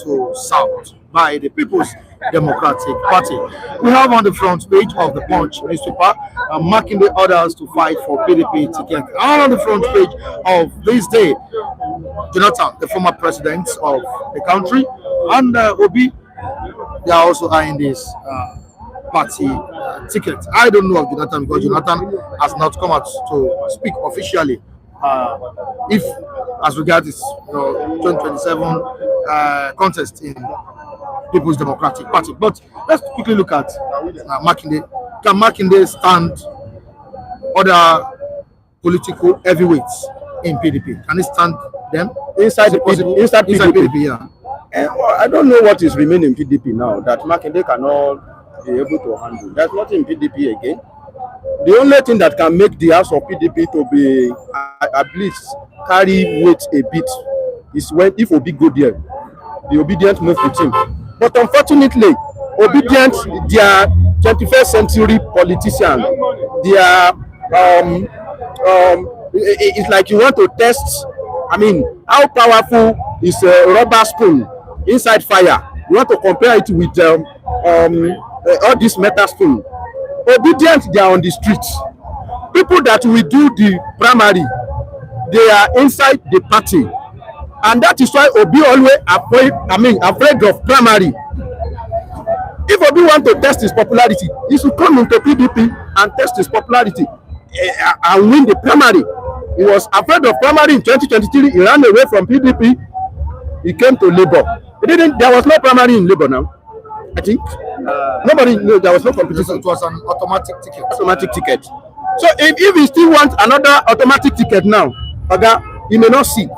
to South by the People's Democratic Party. We have on the front page of the Punch newspaper marking the orders to fight for PDP ticket. And on the front page of this day, Jonathan, the former president of the country, and Obi, they are also eyeing this party ticket. I don't know of Jonathan because Jonathan has not come out to speak officially. If as regards this 2027 contest in People's Democratic Party. But let's quickly look at Makinde. Can Makinde stand other political heavyweights in PDP? Can he stand them Inside PDP? Yeah. I don't know what is remaining in PDP now that Makinde cannot be able to handle. There's nothing in PDP again. The only thing that can make the house of PDP to be at least carry weight a bit is if Obi go there, the obedient move with him. But unfortunately, obedient, they are 21st century politicians. They are it's like you want to test. I mean, how powerful is a rubber spoon inside fire? You want to compare it with all this metal spoon. Obedient, they are on the streets. People that will do the primary, they are inside the party, and that is why Obi always afraid of primary. If Obi want to test his popularity, he should come into PDP and test his popularity and win the primary. He was afraid of primary in 2023. He ran away from PDP. He came to Labour. There was no primary in Labour now. I think there was no competition. It was an automatic ticket. Automatic ticket. So if he still wants another automatic ticket now, he may not see.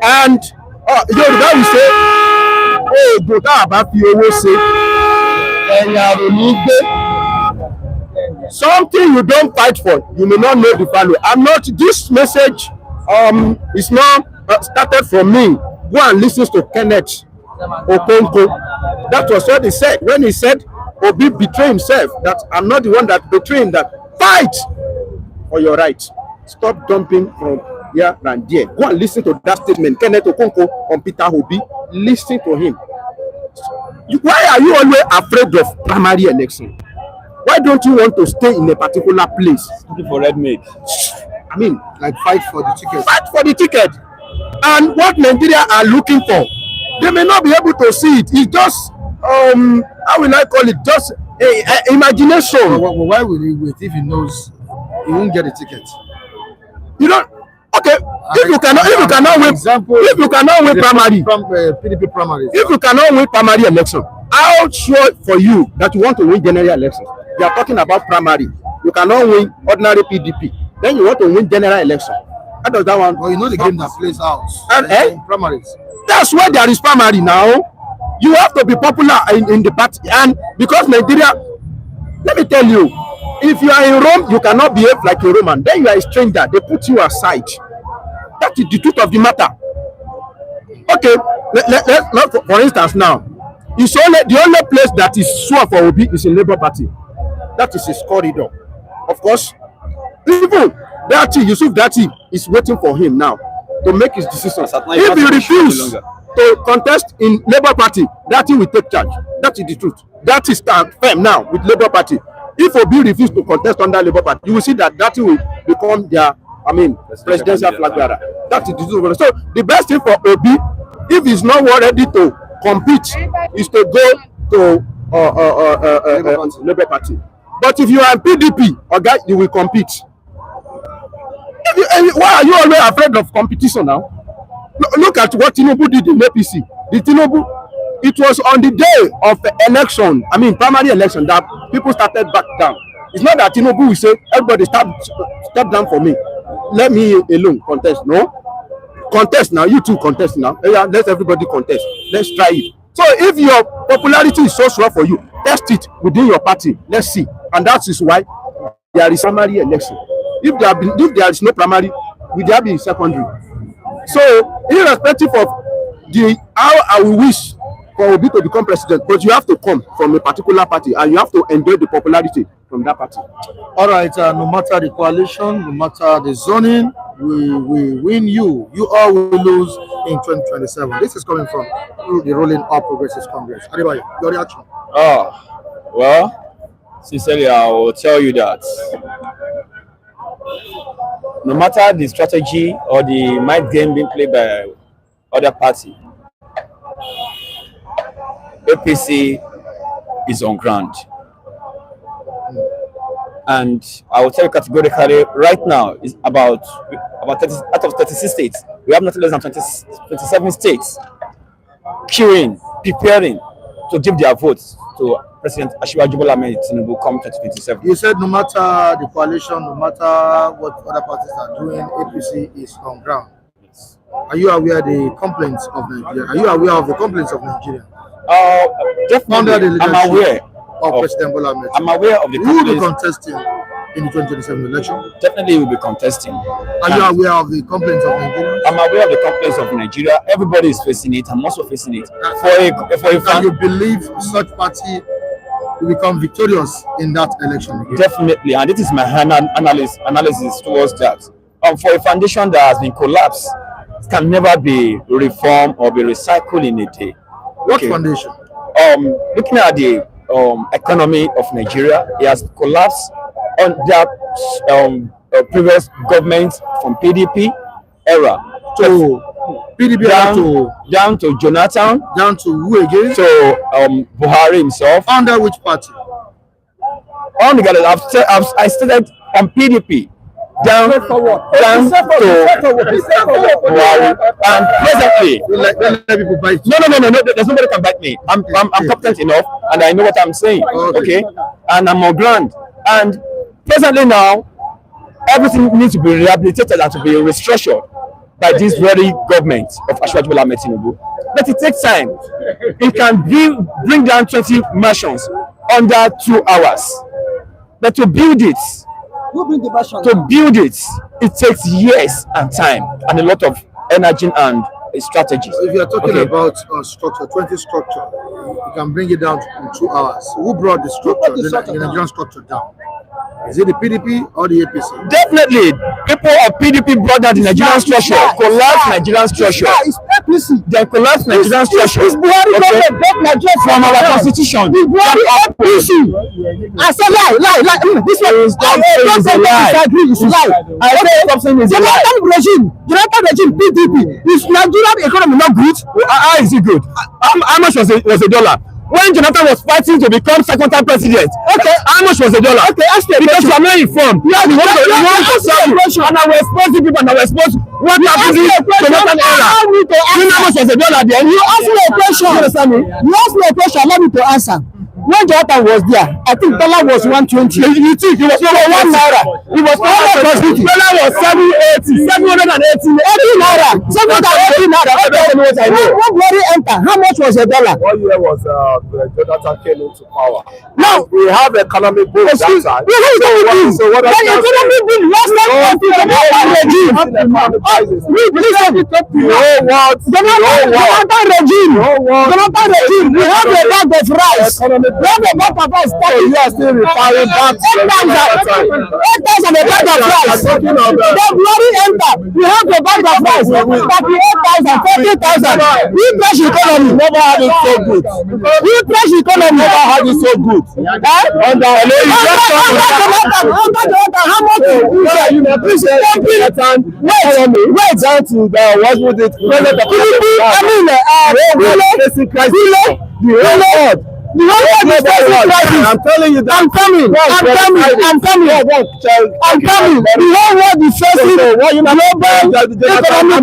And Yoruba will say, "Oh, Bota Abafi Owo say, something you don't fight for, you may not know the value." I'm not. This message is not started from me. Go and listen to Kenneth Okonkwo. That was what he said when he said Obi betrayed himself, that I'm not the one that betrayed him, that fight for your right. Stop dumping from here and there. Go and listen to that statement. Kenneth Okonkwo on Peter Obi. Listen to him. Why are you always afraid of primary election? Why don't you want to stay in a particular place? Looking for red meat. I mean, Like fight for the ticket. fight for the ticket. And what Nigeria are looking for, they may not be able to see it. It's just how will I call it? Just imagination. Why will he wait if he knows he won't get a ticket? You don't. Okay, if you cannot win primary, PDP primaries. if you cannot win primary election, how sure for you that you want to win general election? You are talking about primary. You cannot win ordinary PDP. Then you want to win general election. How does that one? Well, you know the game that plays out And, in primaries. That's where there is primary now. You have to be popular in the party, and because Nigeria, let me tell you, if you are in Rome, you cannot behave like a Roman. Then you are a stranger. They put you aside. That is the truth of the matter. Okay, let's for instance now, it's the only place that is sure for Obi is in Labour Party. That is his corridor. Of course, even Yusuf Dati is waiting for him now to make his decision. If he refuses to contest in Labour Party, Dati will take charge. That is the truth. That is stand firm now with Labour Party. If Obi refuses to contest under Labour Party, you will see that Dati will become their, presidential flag bearer. That is the truth. So the best thing for Obi, if he's not ready to compete, is to go to Labour Party. But if you are PDP, you will compete. Why are you always afraid of competition now? Look at what Tinubu did in APC. It was on the day of the election, primary election, that people started back down. It's not that Tinubu will say, everybody step down for me. Let me alone contest. No. Contest now. You two contest now. Yeah, let everybody contest. Let's try it. So if your popularity is so strong for you, test it within your party. Let's see. And that is why there is primary election. If there is no primary, will there be secondary? So irrespective of how I will wish for Obi to become president, but you have to come from a particular party and you have to enjoy the popularity from that party. All right, no matter the coalition, no matter the zoning, we win you. You all will lose in 2027. This is coming from the Rolling All Progressives Congress. Anybody, your reaction? Well, sincerely, I will tell you that no matter the strategy or the mind game being played by other party, APC is on ground. And I will tell you categorically, right now, is about 30, out of 36 states, we have nothing less than 27 states queuing, preparing to give their votes to President Bola Tinubu come 2027. You said no matter the coalition, no matter what other parties are doing, APC is on ground. Yes. Are you aware of the complaints of Nigeria? Are you aware of the complaints of Nigeria? Definitely, I'm aware of President Bola Tinubu. I'm aware of the complaints. Who will be contesting in the 2027 election? Definitely will be contesting. Are you aware of the complaints of Nigeria? I'm aware of the complaints of Nigeria. Everybody is facing it. I'm also facing it. Can you believe such party will become victorious in that election again? Definitely, and this is my analysis towards that. For a foundation that has been collapsed, it can never be reformed or be recycled in a day. What foundation? Looking at the economy of Nigeria, it has collapsed under previous government from PDP era to PDP down to Jonathan, down to who again? To Buhari himself. Under which party? I started on PDP. Down to Buhari, and presently, let people bite you. No. There's nobody can bite me. I'm competent enough, and I know what I'm saying. Okay, and I'm on ground. And presently now, everything needs to be rehabilitated and to be restructured by this very government of Bola Tinubu. But it takes time. It can bring down 20 mansions under 2 hours, but to build it. To build it, it takes years and time and a lot of energy and strategies. If you are talking about structure, 20 structure, you can bring it down in 2 hours. Who brought the structure, the Nigerian structure down? Is it the PDP or the APC? Definitely, people of PDP brought down the Nigerian structure, collapsed Nigerian structure. It's APC. They collapsed Nigerian structure. It's Buhari government Nigeria from our constitution. It's Buhari APC. I said lie. This one is lie. It's lie. I said something is lie. Jonathan regime PDP. Is Nigerian economy not good? How is it good? How much was a dollar? When Jonathan was fighting to become second-time president, how much was the dollar? Ask me because you are not informed. You want to serve and I will expose people and I will expose what happened in Jonathan era. You know how much was the dollar then? You ask me a question. You understand me? You ask me a question. Allow me to answer. When Jonathan was there, I think dollar was 120. You think it was $1 naira? It was dollar was 780 naira. 780 naira. When Buhari enter, how much was a dollar? 1 year was Jonathan came into power. Now we have economic boom that time. So what the economic boom last time Jonathan regime. Jonathan regime. We have a bag of rice. We have a bag of rice. You are still referring back to 8,000 a bag of rice. Then Buhari enter. We have a bag of rice. 38,000, 40,000. We crash economy. Never had it so good. We crash economy. Never had it so good. How much? Wait down to what would it? The whole world is facing crisis. I'm telling you that. I'm coming. The whole world is facing global economic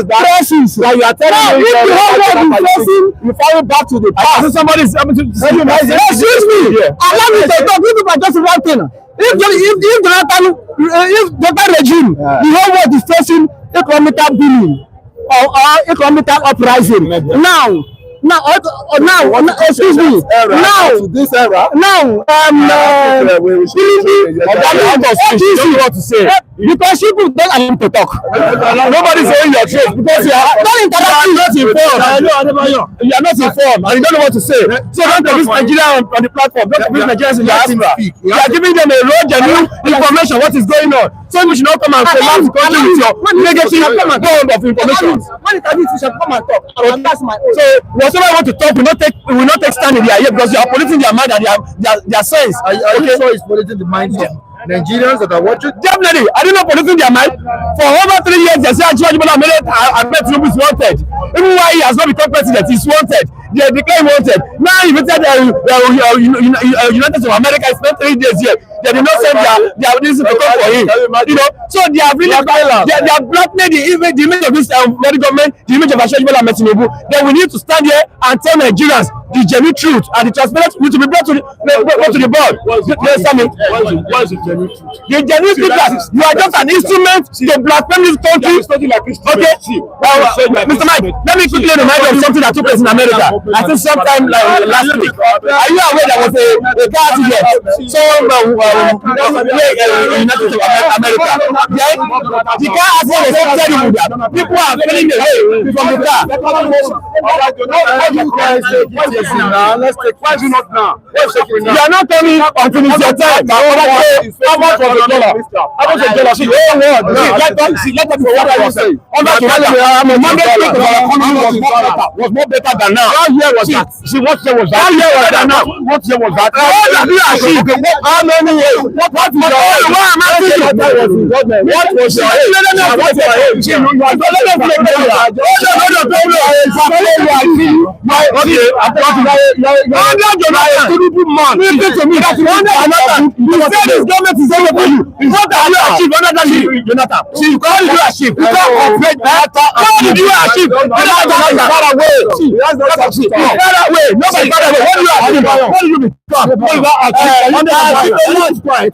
crisis. Now you are telling me if the whole world is facing, you fall back to the past. Somebody is able to excuse me. Allow me to talk. This is just one thing. If the regime, the whole world is facing economic booming or economic uprising. Now, excuse me. This era. Because people don't allow to talk. Nobody's saying your truth because you are not informed. You are not informed and you don't know what to say. So don't abuse Nigeria on the platform. Don't abuse Nigerians in the diaspora. You are giving them a raw, genuine information what is going on. So you should not come and collapse the country with your negative bomb of information. When it comes, you should come and talk. And that's my own. So whatever want to talk, we will not take stand in their ear because you are polluting their mind and their sense. Are you sure it's polluting the minds of Nigerians that are watching? Definitely, I did not polluting their mind. For over 3 years, they say Bola Tinubu is wanted. Even while he has not become president, he's wanted. They declare wanted. Now, if it's United States of America, it's spent 3 days here. They did not send their this to come for him. So they have really they have blackmailed the image of this very government, the image of Bola Tinubu. Then we need to stand here and tell Nigerians the genuine truth and the transparency to be brought to the board. What is the genuine truth? The genuine truth that you are just an instrument to blackmail this country. Okay, Mr. Mike, let me quickly remind you of something that took place in America. I think sometime last week. Are you aware there was a car accident? So United States of America. Then the car accident was so terrible that people are feeling away from the car. Let's take. Why is it not now? You are not coming until it's your time. How much was the dollar? How much was the dollar? See, let us know what I was saying. Was more better than now. What year was that? See, what year was that? What year was that? What have you achieved? How many years? What was your age? What was your age?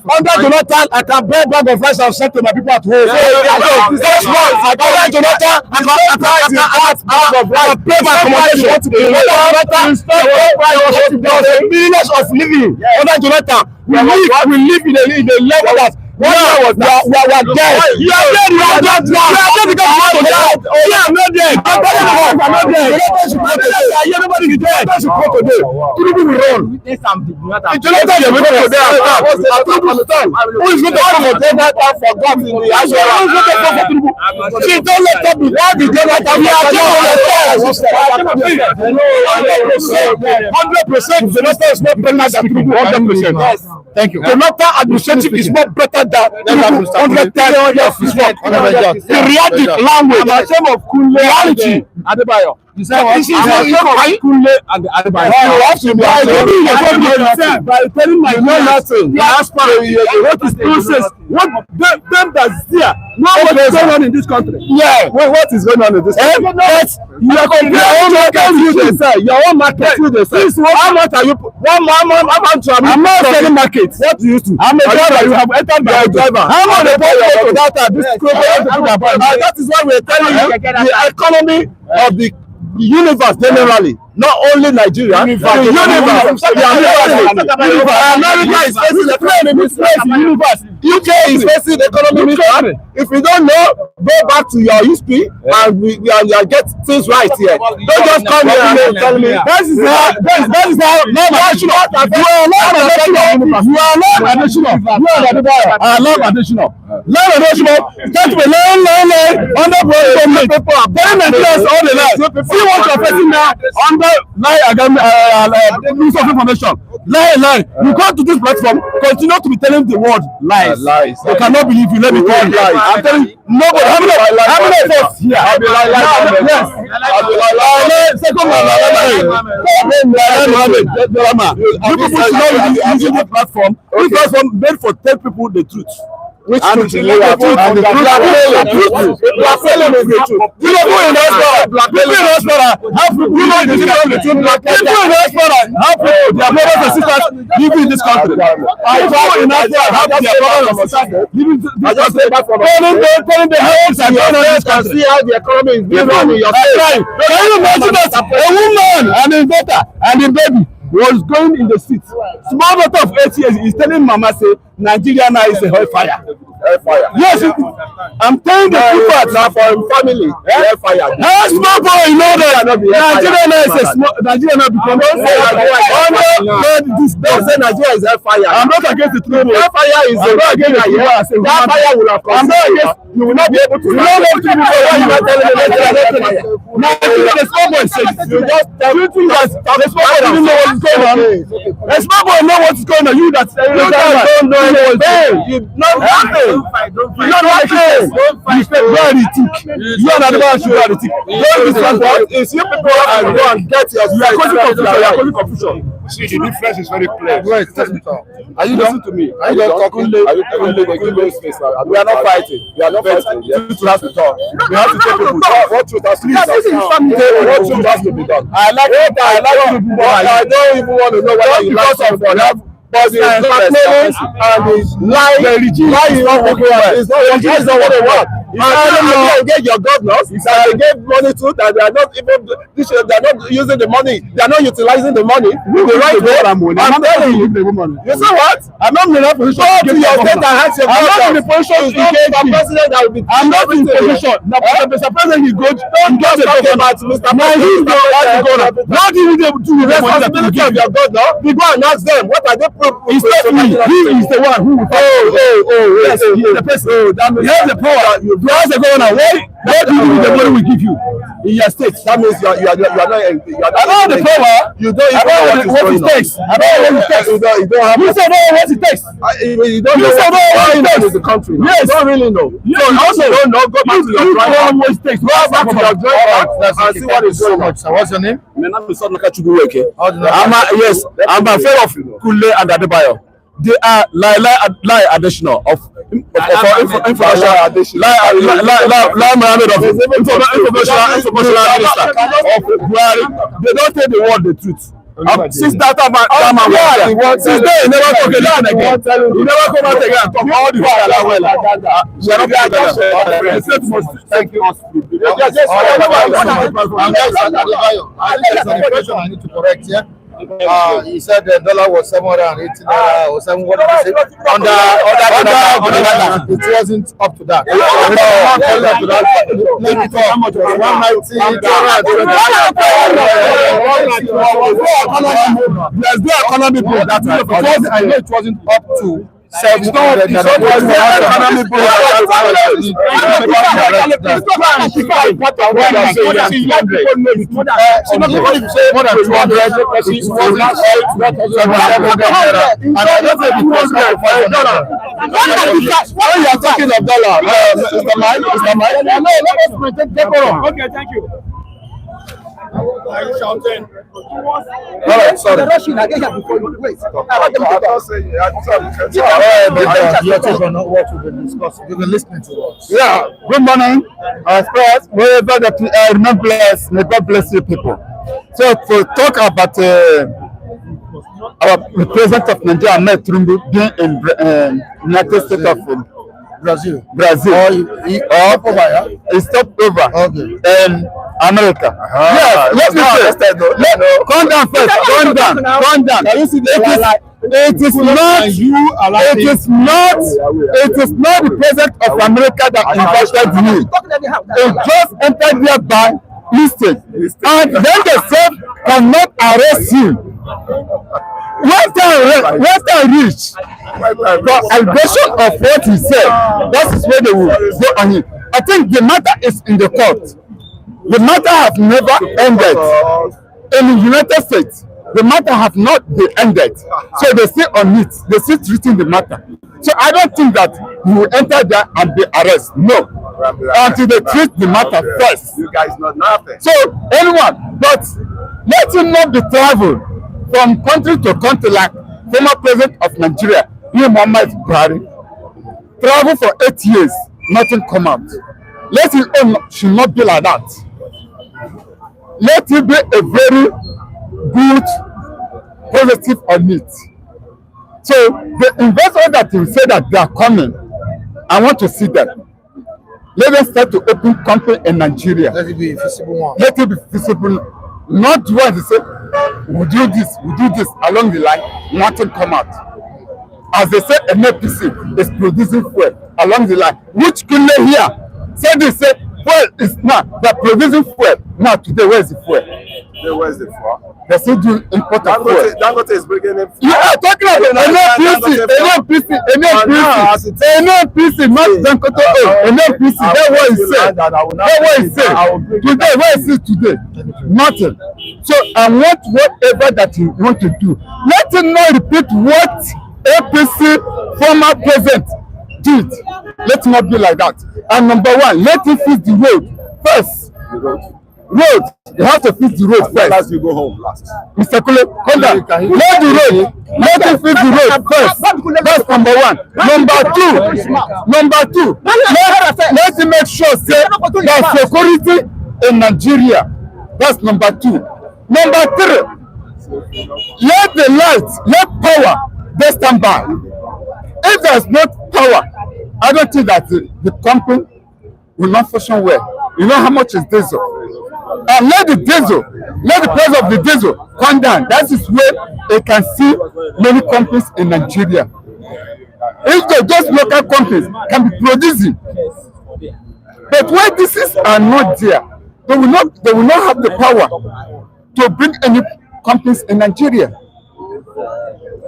Under Jonathan, I can buy a bag of rice and send to my people at home. That's why I can buy Jonathan, I can pay my accommodation. There was a meaningless of living under Jonathan. We live in a level that we are dead. You are dead. You are dead because you want to die. You are not dead. Nobody is dead. Tinubu will run. Jonathan is going to die. Who is going to come for Jonathan for God in the house? Who is going to come for Tinubu? See, don't let them be bad with Jonathan. We are dead. 100%. Jonathan is not better than Tinubu. 100%. Thank you. Jonathan administrative is not better than 100 times of his work. The reality language. Reality. Adebayo. You say what? This is Kunle and the Adebayo. You have to be by telling my nothing. Last part, what is process? What them that's there? What is going on in this country? Yeah. Wait, what is going on in this country? You are comparing your own market. How much are you? I'm not selling market. What do you do? I'm a driver. You have entered my driver. How much they pay for data? That is why we're telling you the economy of the universe generally, not only Nigeria. The universe. America is facing the universe. UK is facing the economy. If you don't know, go back to your history and we get things right here. Don't just come here and tell me that is how non-additional. You are non-additional. Start with under people are telling Nigerians all the lies. See what you're facing now under use of information. lie. You go to this platform, continue to be telling the world lies. They cannot believe you. Let me tell you. I'm telling you, nobody. How many of us here? Yes. Second you people should not be using the platform. This platform made for tell people the truth. Which truth you are failing the truth. You are failing the truth. You know who in Australia? People in Australia have people in the truth. People in Australia have people, their brothers and sisters living in this country. People in Australia have their brothers and sisters living in this country. Telling the health and this country. See how the economy is being run in your country. Can you imagine that a woman and a daughter and a baby was going in the seat. Small daughter of 8 years is telling Mama say Nigeria now is a hellfire. Yes, I'm telling the people now for family. Hellfire. How small boy you know that Nigeria now is a small. Nigeria now become hellfire. Don't say Nigeria is hellfire. I'm not against the truth. Hellfire is a that fire will have come. I'm not against. You will not be able to. You don't know people why you are telling them Nigeria. The small boy says you just tell me that the small boy didn't know what's going on. The small boy know what's going on. You that don't know anything. You know nothing. You know nothing. You say where the tick. You are not the one who are the tick. Don't be smart. It's you people and go and get your. You are causing confusion. See, the difference is very clear. Wait, are you listening to me? Are you not talking? Are you give me space now? We are not fighting. We are not fighting. Truth has to talk. We have to tell people what truth has to be done. What truth has to be done. I like it. I don't even want to know whether you like it or not. But the blackmailing and the lying is not working well. It's not what they want. You get your governors that they gave money to that they are not even they are not using the money. They are not utilizing the money. The right way. I'm telling you. You say what? I'm not in a position. Go to your state and ask your governor. I'm not in a position to engage the president that will be. I'm not in a position. Mr. President, he goes. Don't talk about Mr. President. What do you do with the responsibility of your governor? You go and ask them what are they. It's not me. He is the one who. Yes, he is the person. He has the power. You ask the governor, what do you do with the money we give you in your state? That means you are not. I don't have the power. You don't even know what it takes. I don't know what it takes. You don't have. You say no what it takes. You don't know what it takes. The country. Yes, you don't really know. You also don't know. Go back to your drawing board. What it takes. Go back to your drawing board and see what is going on. What's your name? My name is Sonu Kachubuweke. Yes, I'm a friend of Kule and Adebayo. They are lie additional of information. Lie Mohammed of information minister of Duarte. They don't tell the world the truth. Since that time, since then he never talk again. He never come out again and talk all the way that well. We are not thank you. I need to correct here. He said the dollar was 780 or 7. What did he say? Under it wasn't up to that. There's no economic growth that I know it wasn't up to. It's not economic When you are talking of dollar, Mr. Mike, okay, thank you. Are you shouting? All right, sorry. You're what we've been discussing. You've been listening to us. Yeah. Good morning. First, wherever the may God bless you people. So to talk about our president of Nigeria, Ahmed Tinubu, being in United States of Brazil. He stopped over in America. Yes, let me say. Calm down first. Calm down. It is not the president of America that invited you. It just entered there by mistake. And then the state cannot arrest him. Once they reach the allegation of what he said, that is where they will go on him. I think the matter is in the court. The matter has never ended in the United States. The matter have not been ended. So they still on it. They still treating the matter. So I don't think that you will enter there and be arrested. No. Until they treat the matter first. You guys not nothing. So anyone, but let him not be travel from country to country like former president of Nigeria, Muhammad Buhari. Travel for 8 years, nothing come out. Let his own should not be like that. Let it be a very good, positive on it. So the investors that will say that they are coming, I want to see them. Let them start to open company in Nigeria. Let it be a visible one. Let it be visible. Not one to say, we do this along the line, nothing come out. As they say, NPC is producing fuel along the line, which couldn't hear. Say they say, fuel is now, they're producing fuel. Now today, where is the fuel? Where's the fuel? They still do import of fuel. Dangote is bringing in. You are talking about NPC, not Dangote. NPC, that's what he said. That's what he said. Today, where is it today? Nothing. So I want whatever that you want to do. Let him not repeat what APC former president did. Let it not be like that. And number one, let him fix the road first. Road, you have to fix the road first. Last you go home last. Mr. Kule, come down. Let the road. Let him fix the road first. That's number one. Number two. Let him make sure say there's security in Nigeria. That's number two. Number three. Let the lights, let power, they stand by. If there's no power, I don't think that the company will not function well. You know how much is diesel? And let the price of the diesel come down. That is where they can see many companies in Nigeria. If those local companies can be producing, but when these are not there, they will not have the power to bring any companies in Nigeria.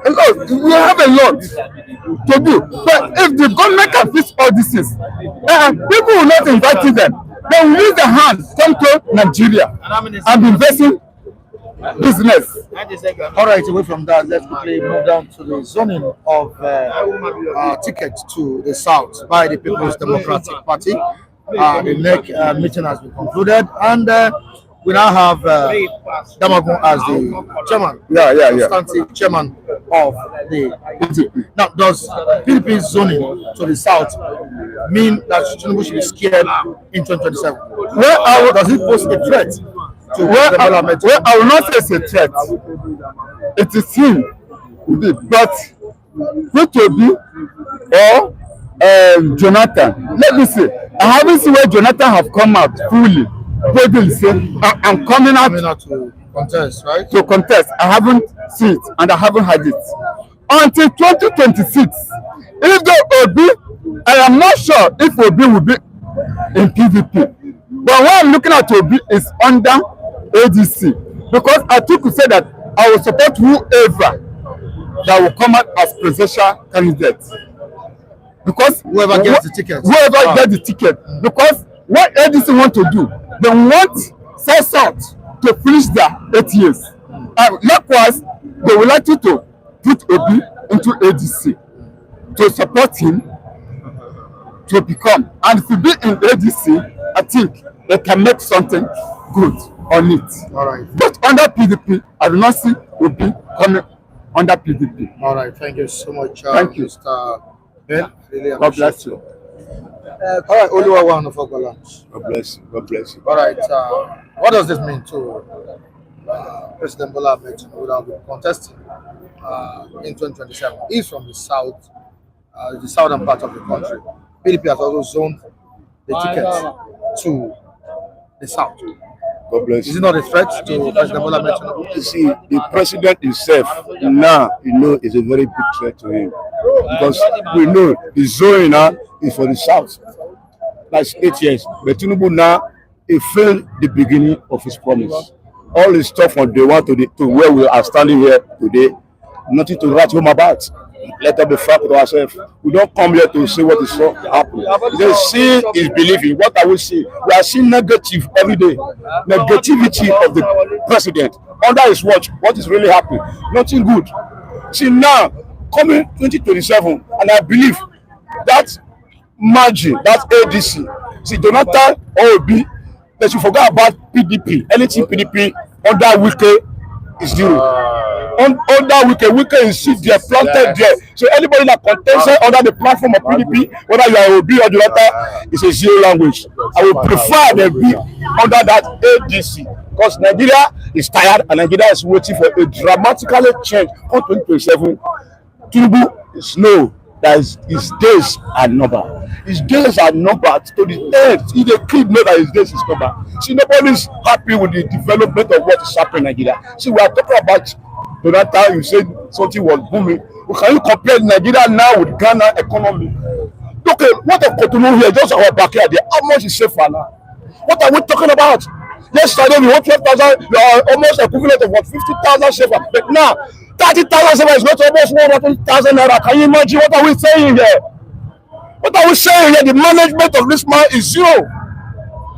A lot, we have a lot to do. But if the government can fix all these things, people will not invite them. They will use their hands come to Nigeria and be investing business. All right, away from that, let's quickly move down to the zoning of tickets to the south by the People's Democratic Party. The NEC meeting has been concluded, and we now have Damagun as the chairman, substantive chairman of the PDP. Now, does PDP zoning to the south mean that Tinubu should be scared in 2027? Well, does it pose a threat to development? Well, I will not say it's a threat. It is him, but it will be or Jonathan. Let me see. I haven't seen where Jonathan have come out fully. People say I'm coming out to contest, right? To contest. I haven't seen it and I haven't had it until 2026. If the Obi, I am not sure if Obi will be in PDP. But what I'm looking at Obi is under ADC, because I took to say that I will support whoever that will come out as presidential candidate. Because whoever gets the ticket. Because what ADC want to do, they want South to finish their 8 years. And likewise, they would like you to put Obi into ADC to support him to become. And if you be in ADC, I think they can make something good on it. All right. But under PDP, I do not see Obi coming under PDP. All right. Thank you so much. Thank you, Mr. Ben. Really God bless you. All right, Oluwawan of Ogoland. God bless you. God bless you. All right, what does this mean to President Bola Ahmed Tinubu who will be contesting in 2027? He's from the south, the southern part of the country. PDP has also zoned the tickets to the south. God bless Is you. it not a threat to President Bola Ahmed Tinubu? You see, the president himself now, is a very big threat to him, because we know the zone now is for the south. That's 8 years. But Tinubu now, he failed the beginning of his promise. All his stuff from day one to where we are standing here today, nothing to write home about. let us be frank with ourselves. We don't come here to say what is not happening. They see is believing. What are we seeing? We are seeing negative every day. Negativity of the president. Under his watch, what is really happening? Nothing good. See now, coming 2027, and I believe that margin, that ADC, see Jonathan or Obi, they should forget about PDP. Anything PDP under Wike is zero. Under Wike is sit there, planted there. So anybody that contends under the platform of PDP, whether you are Obi or Jonathan, is a zero language. I would prefer them be under that ADC. Because Nigeria is tired and Nigeria is waiting for a dramatically change on 2027. Tinubu is no, that his days are numbered. His days are numbered to the end. He the kid know that his days is numbered. See, nobody is happy with the development of what is happening in Nigeria. See, we are talking about Jonathan. You said something was booming. Can you compare Nigeria now with Ghana economy? Okay, what of Cotonou here? Just our backyard there. How much is safer now? What are we talking about? Yesterday we want 12,000, you are almost equivalent of what 50,000 safer. But now 30,000 safer is not almost 120,000 naira. Can you imagine what are we saying here? What are we saying here? The management of this man is zero.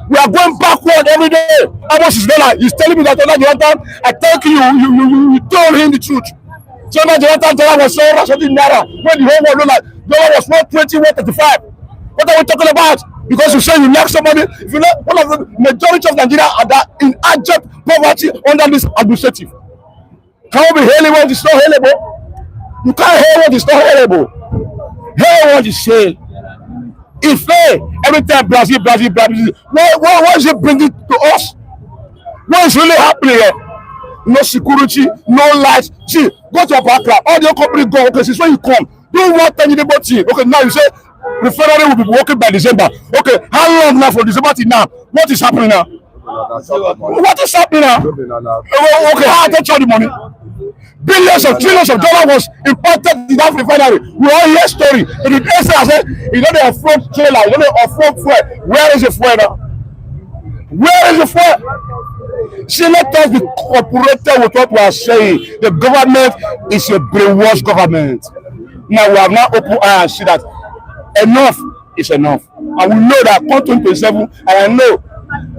We are going backward every day. How much is dollar? He's telling me that Jonathan, I thank you, you told him the truth. So now Jonathan dollar was something naira when the whole world dollar was 120, 135. What are we talking about? Because you say you like somebody, if you know one of the majority of Nigeria are that in abject poverty under this administrative. Can we be hailing what is not hailable? You can't hail what is not hailable. Hail what is hail. If every time Brazil, what is it bringing to us? What is really happening here? No security, no lights. See, go to a background. All the company go, okay, since when you come, do one tangible thing. Okay, now you say refinery will be working by December. Okay, how long now from December till now? What is happening now? What is happening now? Okay, how to charge the money? Billions of trillions of dollars was imported in that refinery. We all hear story. And the answer said, you know the front trailer, you know the front fuel. Where is the fuel now? Where is the fuel? See, let us be cooperated with what we are saying. The government is a brainwashed government. Now we have now opened eyes and see that enough is enough. And we know that come 2027, and I know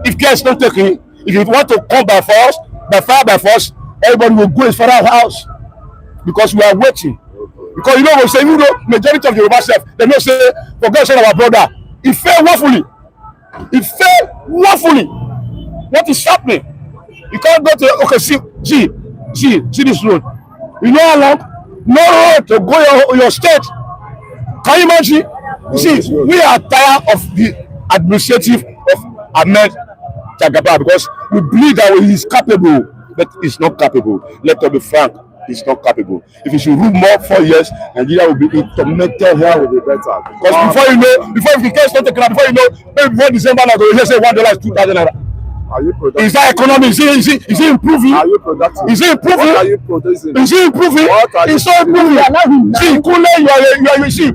if care is not taken, if you want to come by force, by fire, by force, everybody will go his father's house because we are waiting. Because you know we say, you know, majority of the Yoruba self, they don't say, for God's sake, our brother, he failed woefully. He failed woefully. What is happening? You can't go to, okay, see this road. You know how long? No road to go your state. Can you imagine? You see, we are tired of the administrative of Ahmed Jagaba because we believe that he is capable, but he's not capable. Let us be frank, he's not capable. If he should rule more 4 years, Nigeria will be tormented here with the better. Because before you know, before the case not taken out, before you know, maybe before December, now they say $1 is 2,000 naira. Are you productive? Is that economy? Is it improving? Are you productive? Is it improving? What are you producing? Is it improving? It's not improving. See, Kule, you see.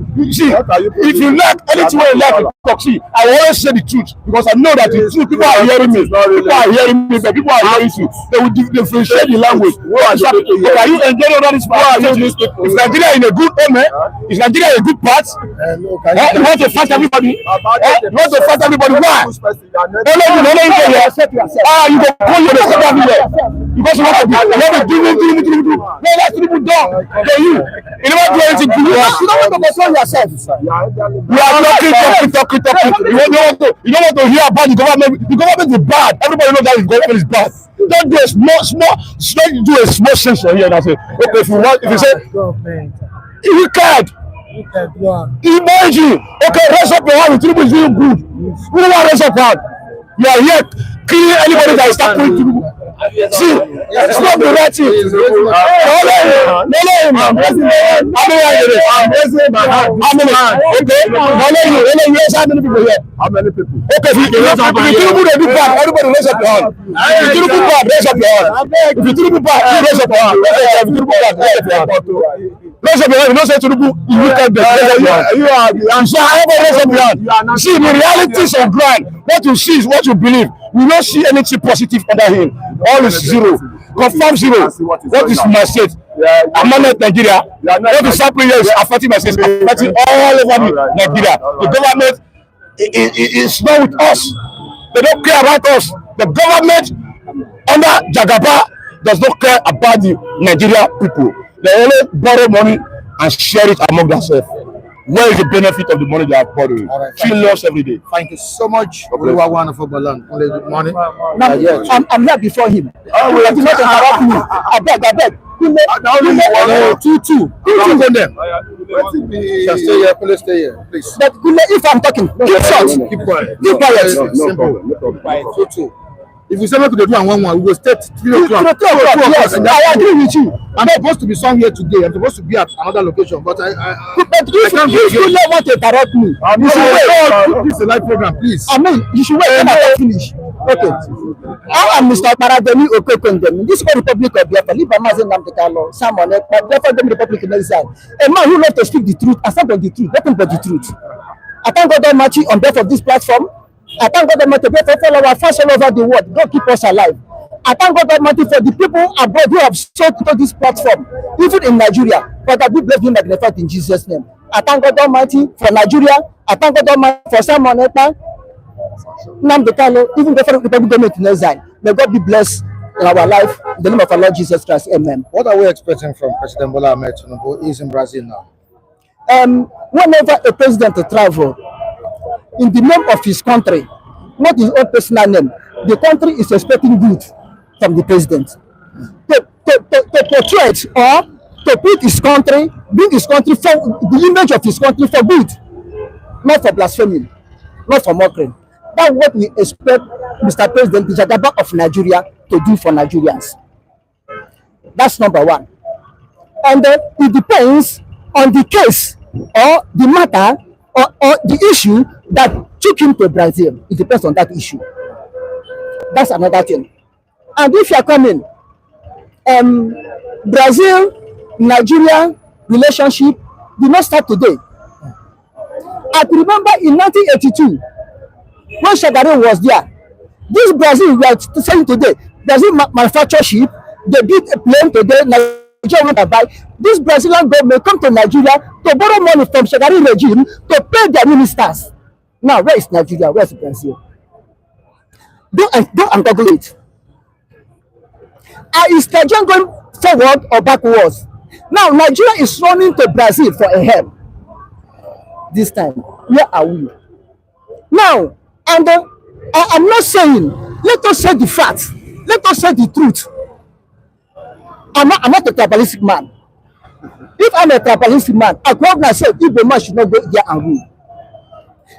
If you like anything you like, talk. See, I always say the truth because I know that the truth. People are hearing me. People are hearing me, but people are hearing you. They will differentiate the language. Are you enjoying all this power? Is Nigeria in a good home? Is Nigeria in a good part? You want to fight everybody? You want to fight everybody? Why? You go call your respect everywhere because you want to do. No, that's people done. Then you never do anything to you. You don't want to control yourself. You are talking. You don't want to hear about the government. The government is bad. Everybody knows that the government is bad. Don't do a small sensor here and say, okay, if you say, you can't. Imagine, okay, raise up your hand. Tinubu is doing good. Who want to raise up your hand? You are here killing anybody that is not going to. See, it's not the right thing. How many people? Okay, if you do bad, everybody raise up your hand. If you do bad, raise up your hand. If you do bad, raise up your hand. If you do bad, raise up your hand. Raise up your hand. You don't say to do you look at the you are. So however, raise up your hand. See, the realities of grind. What you see is what you believe. We don't see anything positive under him. All is zero. Confirm zero. What is my state? among Nigeria. What is happening here is affecting my sister, affecting all over Nigeria. The government is not with us. They don't care about us. The government under Jagaba does not care about the Nigeria people. They only borrow money and share it among themselves. Where is the benefit of the money they are borrowing? Trillions every day. Thank you so much. We were wonderful, Balan. Good morning. I'm here before him. You do not interrupt me. I beg. 2-2. 2-2 on them. Can stay here. Please stay here. Please. But if I'm talking, keep short. Keep quiet. Keep quiet. Simple. 2-2. If we say we could do 1-1, we will stay 3 o'clock. Yes, I agree with you. I'm supposed to be somewhere today. I'm supposed to be at another location, but But if you don't want to interrupt me, you should wait. This is a live program, please. I mean, you should wait when I finish. Okay. I am Mr. Parademi Okekondemi. This is the Republic of Biafra. Liba Mazen Namtekalo, Simon, Biafra Dem Republic in exile. A man who loves to speak the truth and stand on the truth, nothing but the truth. I thank God Almighty on behalf of this platform. I thank God Almighty for our fans all over the world. God keep us alive. I thank God Almighty for the people abroad who have sought to this platform, even in Nigeria. But I do bless you magnified in Jesus' name. I thank God Almighty for Nigeria. I thank God Almighty for Simon Ekpa, Namdekalo, even the Republic government in exile. May God be blessed in our life. In the name of our Lord Jesus Christ. Amen. What are we expecting from President Bola Tinubu? He's in Brazil now. Whenever a president travel in the name of his country, not his own personal name, the country is expecting good from the president. To portray it or to put his country, bring his country for the image of his country for good, not for blasphemy, not for mockery. That's what we expect Mr. President the Jagaba of Nigeria to do for Nigerians. That's number one. And it depends on the case or the matter or the issue that took him to Brazil. It depends on that issue. That's another thing. And if you are coming, Brazil-Nigeria relationship did not start today. I can remember in 1982, when Shagari was there, this Brazil we are saying today, Brazil manufacture ship, they build a plane today, Nigeria want to buy. This Brazilian government come to Nigeria to borrow money from Shagari regime to pay their ministers. Now, where is Nigeria? Where is Brazil? Go and Google it. Is Nigeria going forward or backwards? Now, Nigeria is running to Brazil for a help. This time, where are we? Now, and I'm not saying, let us say the facts. Let us say the truth. I'm not a tribalistic man. If I'm a tribalistic man, I could have said, if the man should not go there and win.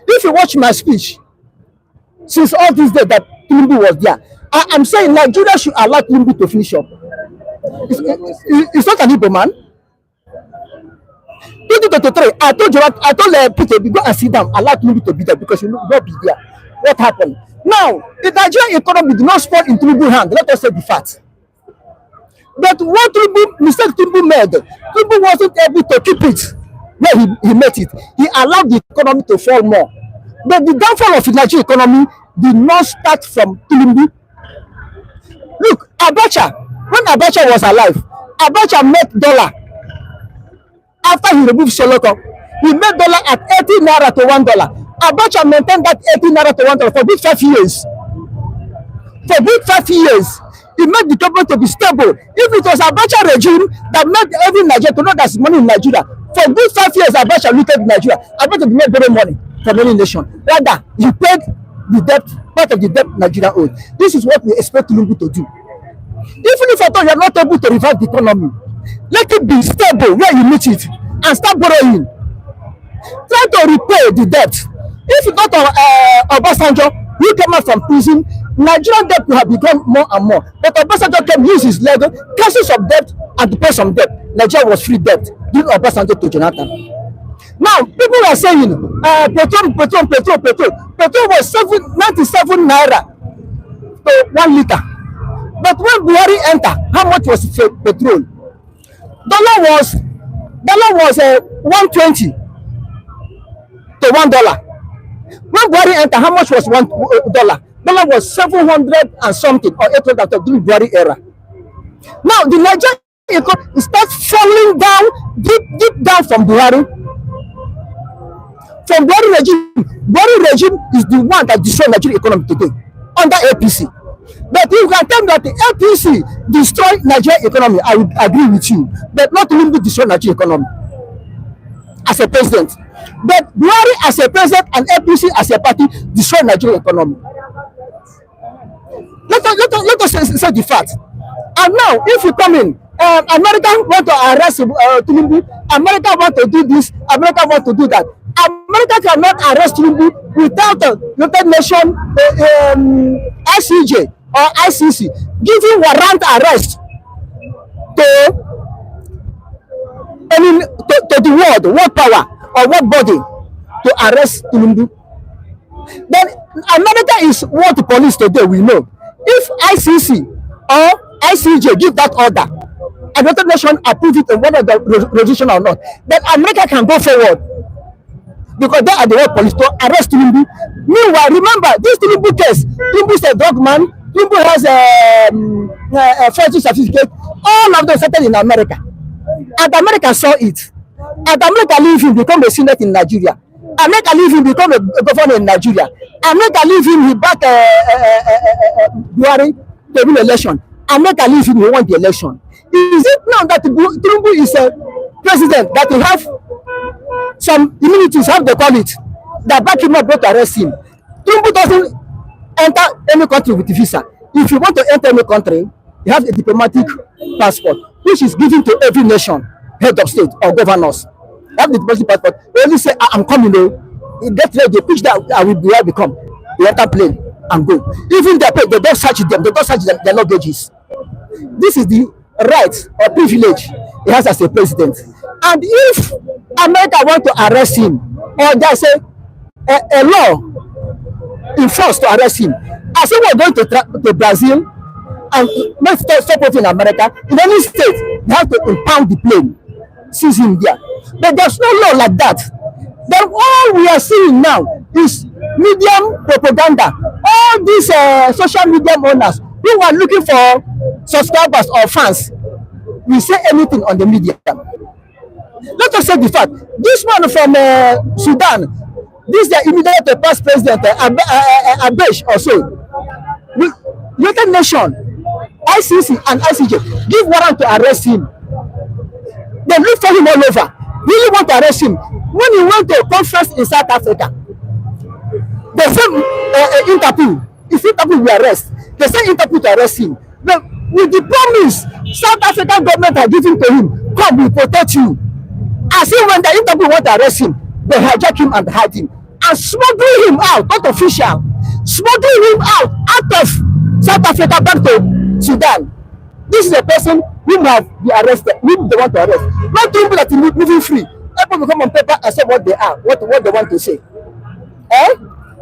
If you watch my speech, since all these days that Tinubu was there, I'm saying Nigeria should allow Tinubu to finish up. It's not an Igbo man. 2023, I told Peter, go and sit down, allow Tinubu to be there because you will not be there. What happened? Now, the Nigerian economy did not fall in Tinubu's hand. Let us say the fact. But what mistake Tinubu made, Tinubu wasn't able to keep it where he made it. He allowed the economy to fall more. But the downfall of the Nigerian economy did not start from Tinubu. Look, Abacha, when Abacha was alive, Abacha made dollar. After he removed Sholoko, he made dollar at 80 naira to $1. Abacha maintained that 80 naira to $1 for good 5 years. For good 5 years, he made the government to be stable. If it was Abacha regime that made every Nigeria to know there's money in Nigeria, for good 5 years, Abacha looted Nigeria. Abacha did not borrow money from any nation. Rather, he paid the debt, part of the debt Nigeria owed. This is what we expect Tinubu to do. Even if at all you are not able to revive the economy, let it be stable where you meet it and start borrowing. Try to repay the debt. If you go to Obasanjo, who came out from prison, Nigerian debt will have become more and more. But Obasanjo can use his leg, cancel some debt, and to pay some debt. Nigeria was free debt during Obasanjo to Jonathan. Now, people are saying, petrol was 97 naira to 1 liter. But when Buhari entered, how much was petrol? Dollar was 120 to $1. When Buhari entered, how much was $1? Dollar was 700 and something or 800 during Buhari era. Now the Nigerian economy starts falling down, deep down from Buhari. From Buhari regime is the one that destroyed Nigerian economy today under APC. But you can tell me that the APC destroyed Nigerian economy, I would agree with you. But not Tinubu destroyed Nigerian economy as a president. But Buhari as a president and APC as a party destroyed Nigerian economy. Let us say the fact. And now, if you come in, America want to arrest Tinubu, America want to do this, America want to do that. America cannot arrest Tinubu without a United Nations ICJ or ICC giving warrant arrest to the world power or world body to arrest Tinubu. Then America is what the police today we know. If ICC or ICJ give that order, and United Nations approve it in one of the resolution or not, then America can go forward because they are the world police to arrest Tinubu. Meanwhile, remember this Tinubu case. Tinubu is a dog man. Tinubu has a forgery certificate. All of them settled in America, and America saw it. And America leave him become a senator in Nigeria. America leave him become a governor in Nigeria. America leave him he back Duarte to win election. America leave him he won the election. Is it now that Tinubu is a president that he have some immunities, how they call it, that back him up to arrest him? Tinubu doesn't enter any country with visa. If you want to enter any country, you have a diplomatic passport, which is given to every nation, head of state or governors. You have the diplomatic passport. They only say, I'm coming. You get ready, they pitch that I will be where I become. You enter plane and go. Even they don't search them, they don't search their luggages. This is the right or privilege he has as a president. And if America want to arrest him, or there's a law enforced to arrest him, I say we're going to Brazil and let's stop off in America. In any state, they have to impound the plane, seize him there. But there's no law like that. Then all we are seeing now is medium propaganda. All these social media owners who are looking for subscribers or fans will say anything on the media. Let us say the fact. This man from Sudan, this is the immediate past president, Areias or so. United Nations, ICC and ICJ give warrant to arrest him. They look for him all over. Really want to arrest him. When he went to a conference in South Africa, they sent Interpol. If Interpol will arrest, they sent Interpol to arrest him. But with the promise South African government had given to him, come, we protect you. As if when the Interpol want to arrest him, they hijack him and hide him and smuggling him out, not official, smuggling him out of South Africa back to Sudan. This is a person who have been arrested, whom they want to arrest. Not people that are moving free. People come on paper and say what they are, what they want to say.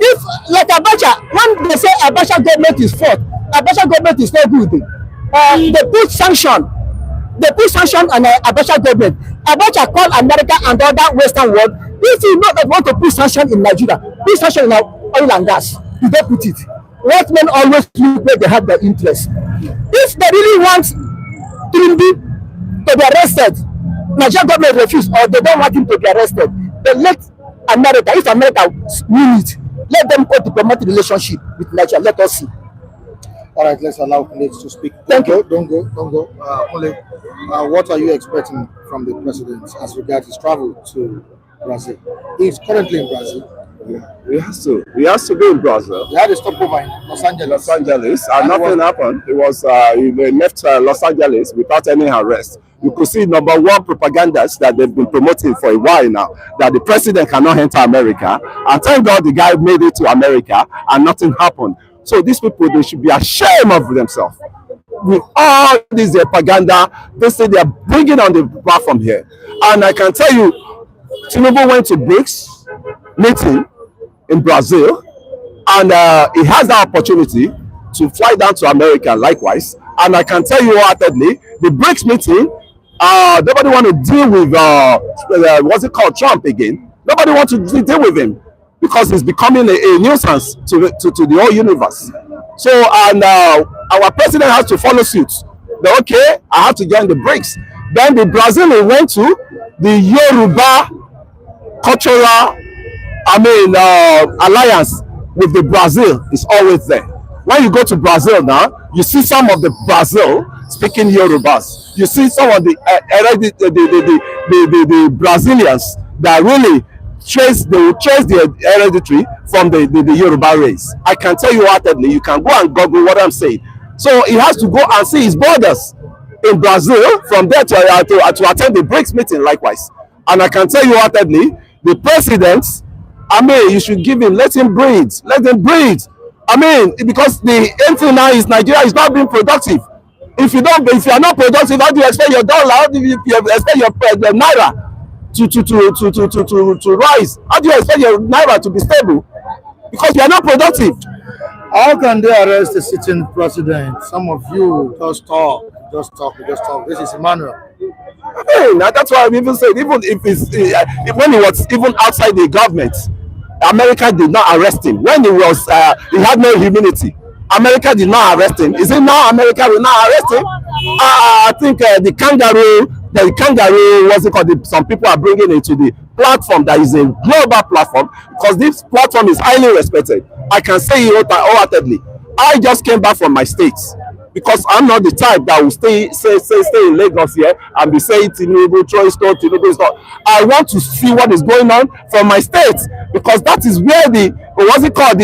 If like Abacha, when they say Abacha government is fault, Abacha government is not good. They put sanction on Abacha government. Abacha call America and other Western world. If you know that want to put sanction in Nigeria, put sanction in oil and gas. You don't put it. White men always look where they have their interest. If they really want Tinubu to be arrested, Nigerian government refuse or they don't want him to be arrested, then let America, if America win it, let them go diplomatic relationship with Nigeria. Let us see. All right, let's allow colleagues to speak. Thank you. Don't go. Ole, what are you expecting from the president as regards his travel to Brazil? He's currently in Brazil. He has to be in Brazil. He had a stopover in Los Angeles. And nothing happened. It was they left Los Angeles without any arrest. You could see number one propagandas that they've been promoting for a while now, that the president cannot enter America. And thank God the guy made it to America and nothing happened. So these people, they should be ashamed of themselves. With all this propaganda, they say they are bringing on the platform here. And I can tell you, Tinubu went to BRICS meeting in Brazil, and he has the opportunity to fly down to America likewise. And I can tell you wholeheartedly, the BRICS meeting, nobody want to deal with what's it called, Trump again. Nobody want to deal with him because he's becoming a nuisance to the whole universe. So, and our president has to follow suit. that, okay, I have to join the BRICS. Then the Brazilian went to the Yoruba cultural, alliance with the Brazil is always there. When you go to Brazil now, you see some of the Brazil speaking Yorubas. You see some of the Brazilians that really they will trace their hereditary from the Yoruba race. I can tell you heartedly, you can go and Google what I'm saying. So he has to go and see his brothers in Brazil from there to attend the BRICS meeting likewise. And I can tell you heartedly, the president, you should give him, let him breathe. Let him breathe. Because the end thing now is Nigeria is not being productive. If you are not productive, how do you expect your dollar? How do you expect your naira to rise? How do you expect your naira to be stable? Because you are not productive. How can they arrest the sitting president? Some of you just talk. This is Emmanuel. That's why I've even said, even if when he was even outside the government, America did not arrest him. When he had no immunity, America did not arrest him. Is it now America will not arrest him? I think the kangaroo, what's it called? Some people are bringing it to the platform that is a global platform, because this platform is highly respected. I can say it wholeheartedly. I just came back from my states, because I'm not the type that will stay in Lagos here and be saying Tinubu, Tinubu is not. I want to see what is going on from my state, because that is where the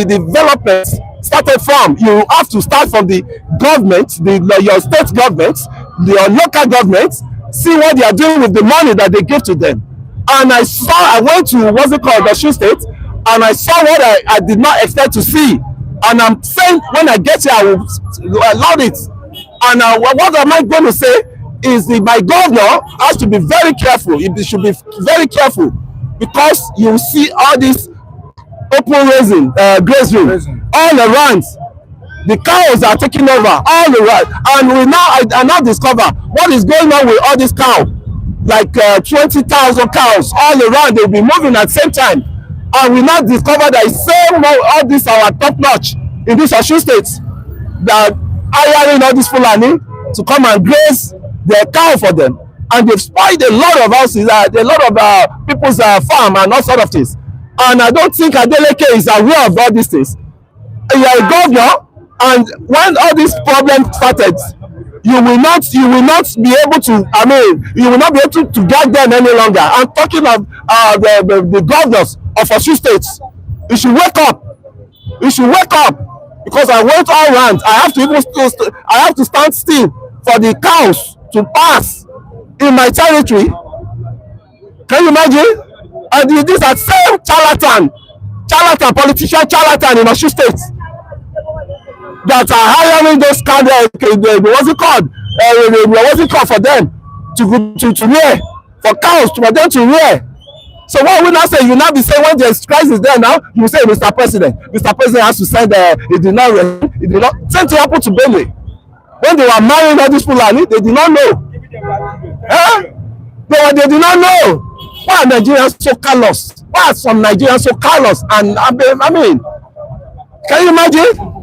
development started from. You have to start from the government, your state government, your local government, see what they are doing with the money that they give to them. And I went to the Osun State, and I saw what I did not expect to see. And I'm saying, when I get here, I will allow it. And what am I going to say is my governor has to be very careful. He should be very careful, because you see all this open grazing all around. The cows are taking over all around, and I now discover what is going on with all these cows. Like 20,000 cows all around, they'll be moving at the same time. And we now discover that all this our top notch in this Osun State, that hiring all this Fulani to come and graze their cow for them, and they've spoiled a lot of houses, a lot of people's farm and all sort of things. And I don't think Adeleke is aware of all these things. You are a governor, and when all these problems started, you will not be able to. You will not be able to guide them any longer. I'm talking of the governors of Osun State. You should wake up. You should wake up, because I went all around. I have to stand still for the cows to pass in my territory. Can you imagine? And these are same charlatan politician in Osun State that are hiring those kind of what's it called for them to rear, for cows for them to rear. So what we now say, you now be saying when there's crisis there now, you say Mr. President has to send it did not same thing happened to Benue. When they were marrying all these Fulani, they did not know. They did not know. Why are Nigerians so callous? Why are some Nigerians so callous? And can you imagine?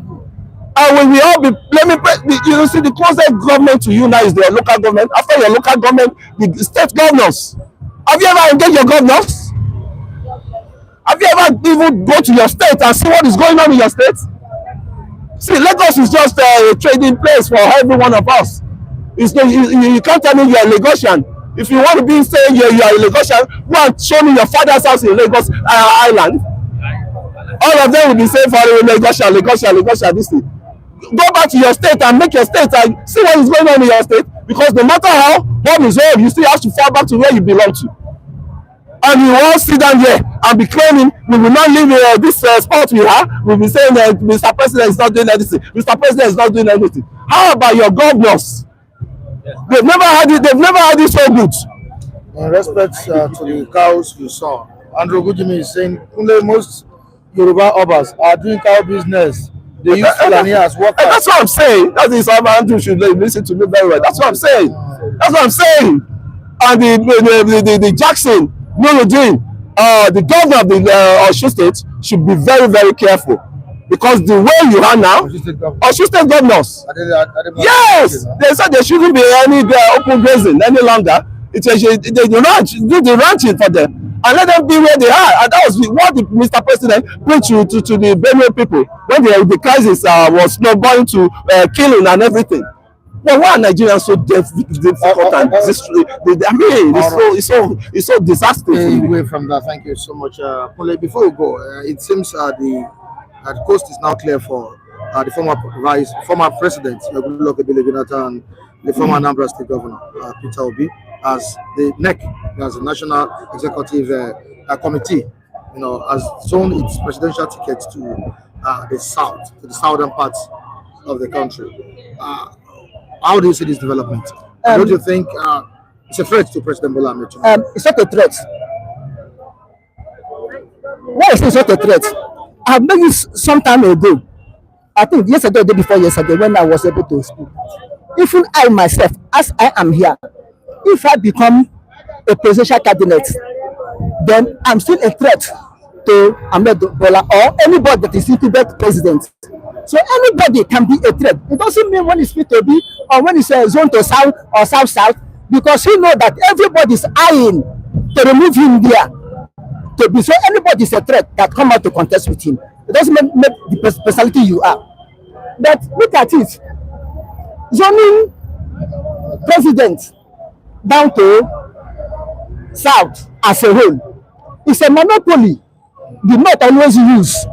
And when we all be you see, the closest government to you now is the local government. After your local government, the state governors. Have you ever engaged your governors? Have you ever even go to your state and see what is going on in your state? See, Lagos is just a trading place for every one of us. You can't tell me you are a Lagosian. If you want to be saying you are a Lagosian, go and show me your father's house in Lagos Island. All of them will be saying for Lagosian, this thing. Go back to your state and make your state and see what is going on in your state, because no matter how home is home, you still have to fall back to where you belong to. And you all sit down here and be claiming we will not leave this spot we have. We'll be saying that Mr. President is not doing anything. Mr. President is not doing anything. How about your governors? They've never had it. They've never had it so good. In respect to the cows you saw, Andrew Gujimi is saying most Yoruba Obas are doing cow business. They use Fulani as workers. That's what I'm saying. That is how Andrew should listen to me very well. That's what I'm saying. That's what I'm saying. And the Jackson, Nuruddin, the governor of the Osun State should be very, very careful. Because the way you are now, Osun State governors, yes, they said there shouldn't be any open grazing any longer. They ranch, do the ranching for them and let them be where they are. And that was what the Mr. President preached to the Benue people when the crisis was not going to killing and everything. But why are Nigerians so difficult and I mean, it's so disastrous. Away from that, thank you so much, Pole. Before we go, it seems the coast is now clear for the former president, and the former Anambra State Governor, Peter Obi, as the NEC, as the National Executive Committee, has shown its presidential ticket to the south, to the southern parts of the country. How do you see this development? Don't you think it's a threat to President Bola Tinubu? It's not a threat. Why is it not a threat? I have made this some time ago. I think yesterday or the day before yesterday when I was able to speak. Even I myself, as I am here, if I become a presidential cabinet, then I'm still a threat to Ahmed Bola or anybody that is incumbent president. So anybody can be a threat. It doesn't mean when it's fit to be or when it's a zone to south or south, because he knows that everybody is eyeing to remove him there. To be so anybody is a threat that come out to contest with him. It doesn't make the personality you are. But look at it. Zoning president down to south as a whole is a monopoly the North always use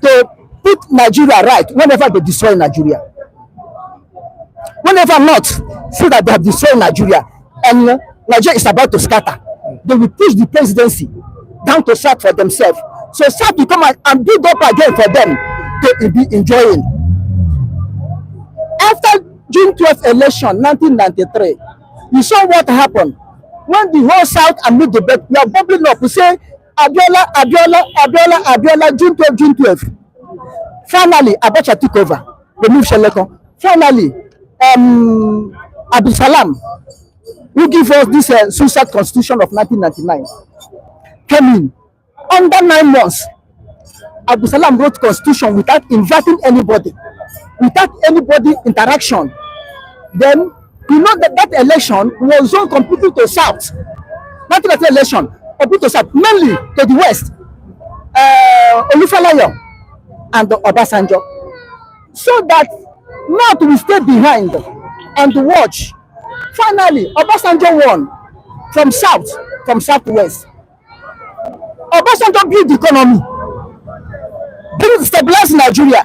to put Nigeria right whenever they destroy Nigeria. Whenever North see that they have destroyed Nigeria and Nigeria is about to scatter, they will push the presidency down to south for themselves. So south will come and build up again for them to be enjoying. After June 12th election, 1993, you saw what happened when the whole south and mid debate we are bubbling up. We say Abiola, June 12. Finally, Abacha took over, removed Sheleko. Finally, Abdul Salam, who gave us this suicide constitution of 1999, came in. Under 9 months, Abdul Salam wrote constitution without inviting anybody, without anybody interaction. Then you know that election was zoned completely to south. Not that election, completely to south, mainly to the west. Olufalayo and Obasanjo. So that North will stay behind and watch. Finally, Obasanjo won from southwest. Obasanjo build the economy, build stabilize Nigeria.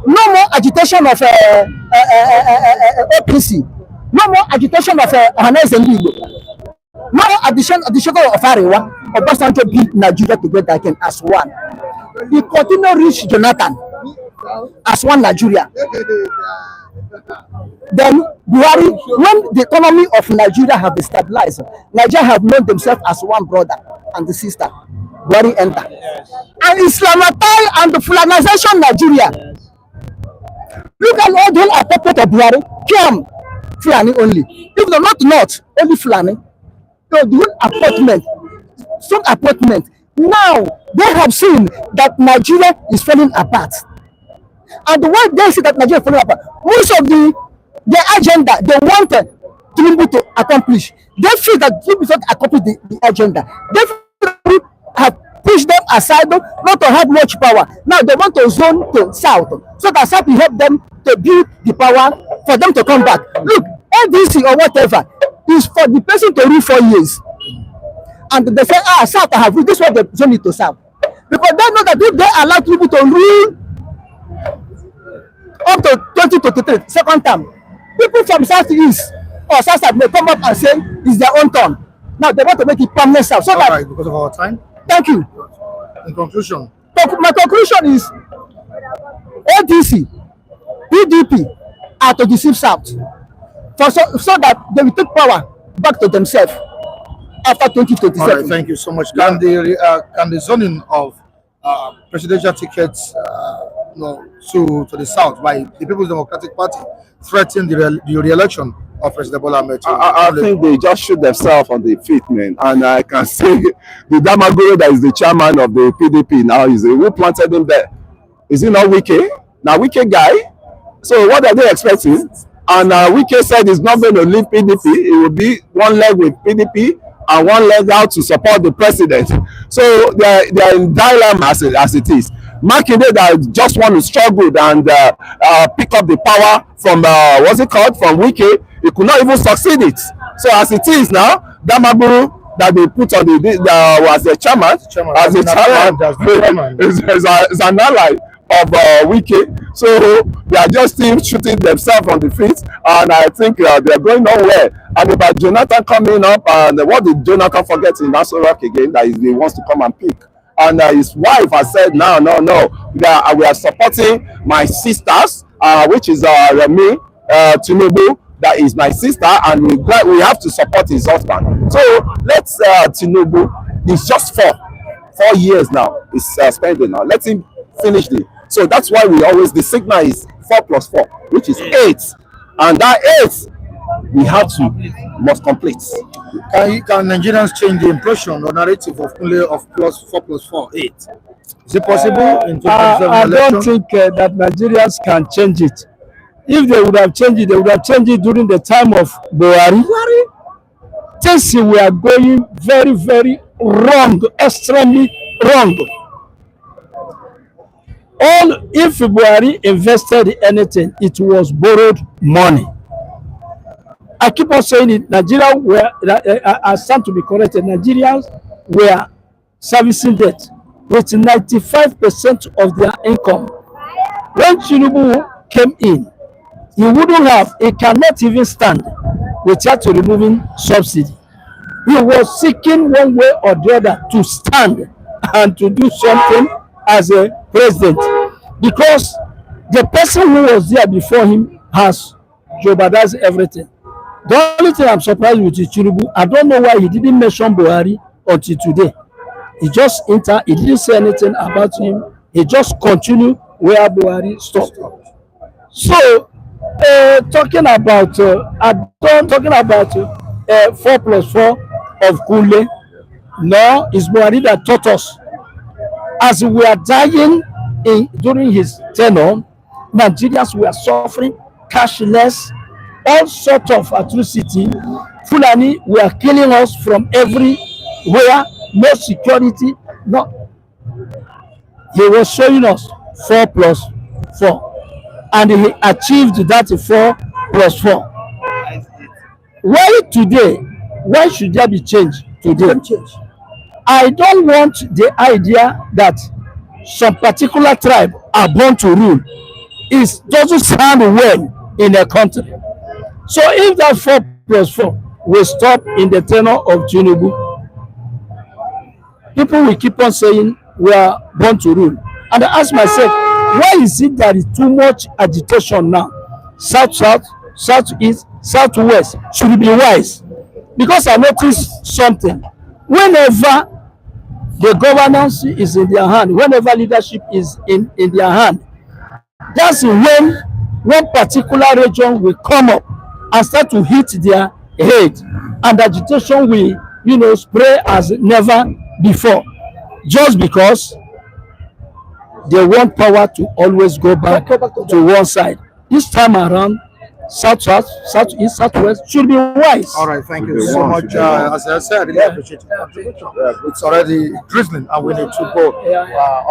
No more agitation of OPC. No more agitation of Areias and Igbo. No more addition of Arewa. Obasanjo build Nigeria together again as one. He continue to reach Jonathan as one Nigeria. Then Buhari, when the economy of Nigeria have been stabilized, Nigeria have known themselves as one brother and the sister. Buhari enter. And Islamatize and the Fulanization Nigeria. Look at all the appropriate of Buhari. Come, Fulani only. If they're not only Fulani. So the whole appointment, some appointment. Now they have seen that Nigeria is falling apart. And the way they see that Nigeria is falling apart, most of their agenda they want Tinubu to accomplish. They feel that Tinubu should accomplish the agenda. They have pushed them aside not to have much power. Now they want to zone to south, so that south will help them to build the power for them to come back. Look, NDC or whatever is for the person to rule 4 years. And they say, south I have this is what they zone it to south. Because they know that if they allow people to rule up to 2023, second term, people from southeast or south may come up and say it's their own turn. Now they want to make it permanent south. So that, because of our time. Thank you. In conclusion. My conclusion is ADC, PDP are to deceive south so that they will take power back to themselves after 2027. All right, thank you so much. Can the zoning of presidential tickets to the south by the People's Democratic Party threaten the re-election of President Bola Tinubu? I think they just shoot themselves on the feet, man. And I can say the Damagoro that is the chairman of the PDP now is who planted him there. Is it not Wike? Now Wike guy. So what are they expecting? And Wike said he's not going to leave PDP. It will be one leg with PDP and one leg out to support the president. So they're in dilemma as it is. Makinde that just want to struggle and pick up the power from what's it called, from Wike, he could not even succeed it. So as it is now, Damaguru that they put on as the chairman, is an ally of Wike. So they are just still shooting themselves on the feet, and I think they're going nowhere. And about Jonathan coming up, and what did Jonathan forget in Nassau Rock again? That he wants to come and pick. And his wife has said, no, we are supporting my sisters, which is Remi Tinubu, that is my sister, and we have to support his husband. So let's Tinubu, it's just 4 years now, he's spending now. Let him finish it. So that's why the signal is 4 plus 4, which is 8. And that 8, we must complete. Can Nigerians change the impression or narrative of only of 4 plus 4, 8? Is it possible in 2027 I election? don't think that Nigerians can change it. If they would have changed it, they would have changed it during the time of Buhari. Things were going very, very wrong, extremely wrong. If Buhari invested anything, it was borrowed money. I keep on saying it. Nigeria I stand to be corrected. Nigerians were servicing debt with 95% of their income. When Tinubu came in, he cannot even stand without removing subsidy. He was seeking one way or the other to stand and to do something as a president, because the person who was there before him has jeopardized everything. The only thing I'm surprised with is Tinubu. I don't know why he didn't mention Buhari until today. He just entered, he didn't say anything about him. He just continued where Buhari stopped. So, talking about 4 plus 4 of Kule, no, it's Buhari that taught us. As we are dying during his tenure, Nigerians were suffering cashless, all sorts of atrocity. Fulani were killing us from everywhere, no security. No, he was showing us 4 plus 4, and he achieved that 4 plus 4. Why today? Why should there be change today? I don't want the idea that some particular tribe are born to rule. It doesn't sound well in a country. So if that 4 plus 4 will stop in the tenure of Tinubu, people will keep on saying we are born to rule. And I ask myself, why is it that is too much agitation now? South-south, south-east, south-west should be wise. Because I noticed something. Whenever the governance is in their hand, whenever leadership is in their hand, that's when one particular region will come up and start to hit their head, and agitation will spray as never before, just because they want power to always go back to one side. This time around, south-south, south-east, south-west should be wise. All right, thank you so much. As I said, I really appreciate your contribution. It's already drizzling, and we need to go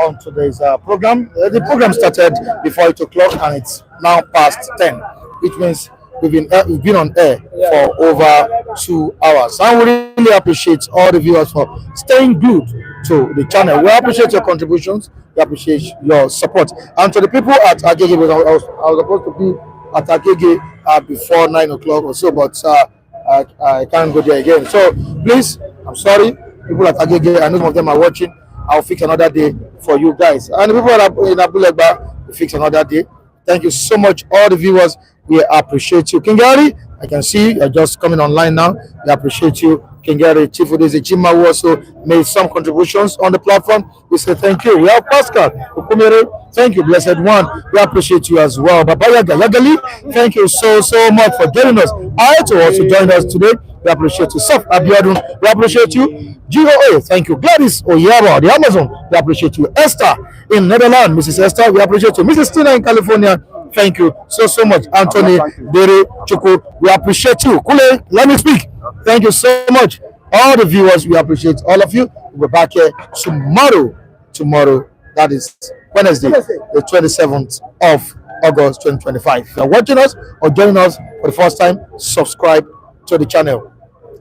on today's program. The program started before 8 o'clock, and it's now past 10, which means we've been on air for over 2 hours. And we really appreciate all the viewers for staying glued to the channel. We appreciate your contributions. We appreciate your support. And to the people at Agege, I was supposed to be at Agege before 9 o'clock or so, but I can't go there again. So please, I'm sorry, people at Agege, I know some of them are watching. I'll fix another day for you guys. And the people in Abulegba, we'll fix another day. Thank you so much, all the viewers. We appreciate you. Kingari, I can see you're just coming online now. We appreciate you. Kingari Chief Udezi Chima who also made some contributions on the platform. We say thank you. We have Pascal Ukumere. Thank you, blessed one. We appreciate you as well. Baba Yagali, thank you so much for joining us. I to also join us today. We appreciate you. Saf Abiodun, we appreciate you. GOA, thank you. Gladys Oyaba, the Amazon, we appreciate you. Esther in Netherlands, Mrs. Esther, we appreciate you. Mrs. Tina in California, thank you so much. Anthony Dere Chuku, we appreciate you. Kule, let me speak. Thank you so much. All the viewers, we appreciate all of you. We'll be back here tomorrow. Tomorrow, that is Wednesday, the 27th of August 2025. If you're watching us or joining us for the first time, subscribe to the channel.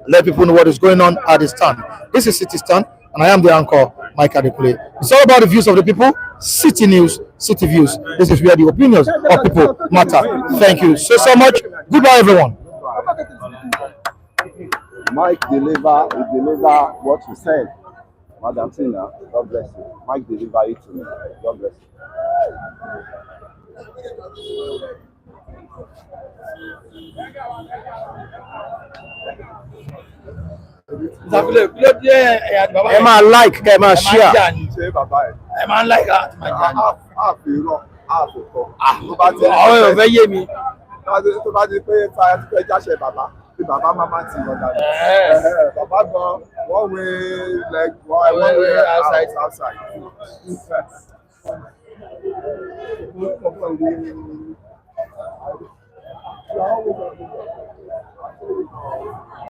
Let people know what is going on at this time. This is City Stand, and I am the anchor, Mike Adekule. It's all about the views of the people, City News, City Views. This is where the opinions of people matter. Thank you so much. Goodbye, everyone. Mike deliver what you said. Madam Tina, God bless you. Mike deliver it to me. God bless you. ẹ máa like kẹ́ ẹ máa share. Ṣé bàbá ẹ̀? ẹ máa like àti máa jà ní. Àfihàn àfòkọ. àwọn èèyàn fẹ́ yé mi. Tó bá di pé fàyà ti fẹ́ jáṣẹ bàbá tí bàbá máa ti lọ dànù. Bàbá gan one way leg one way outside.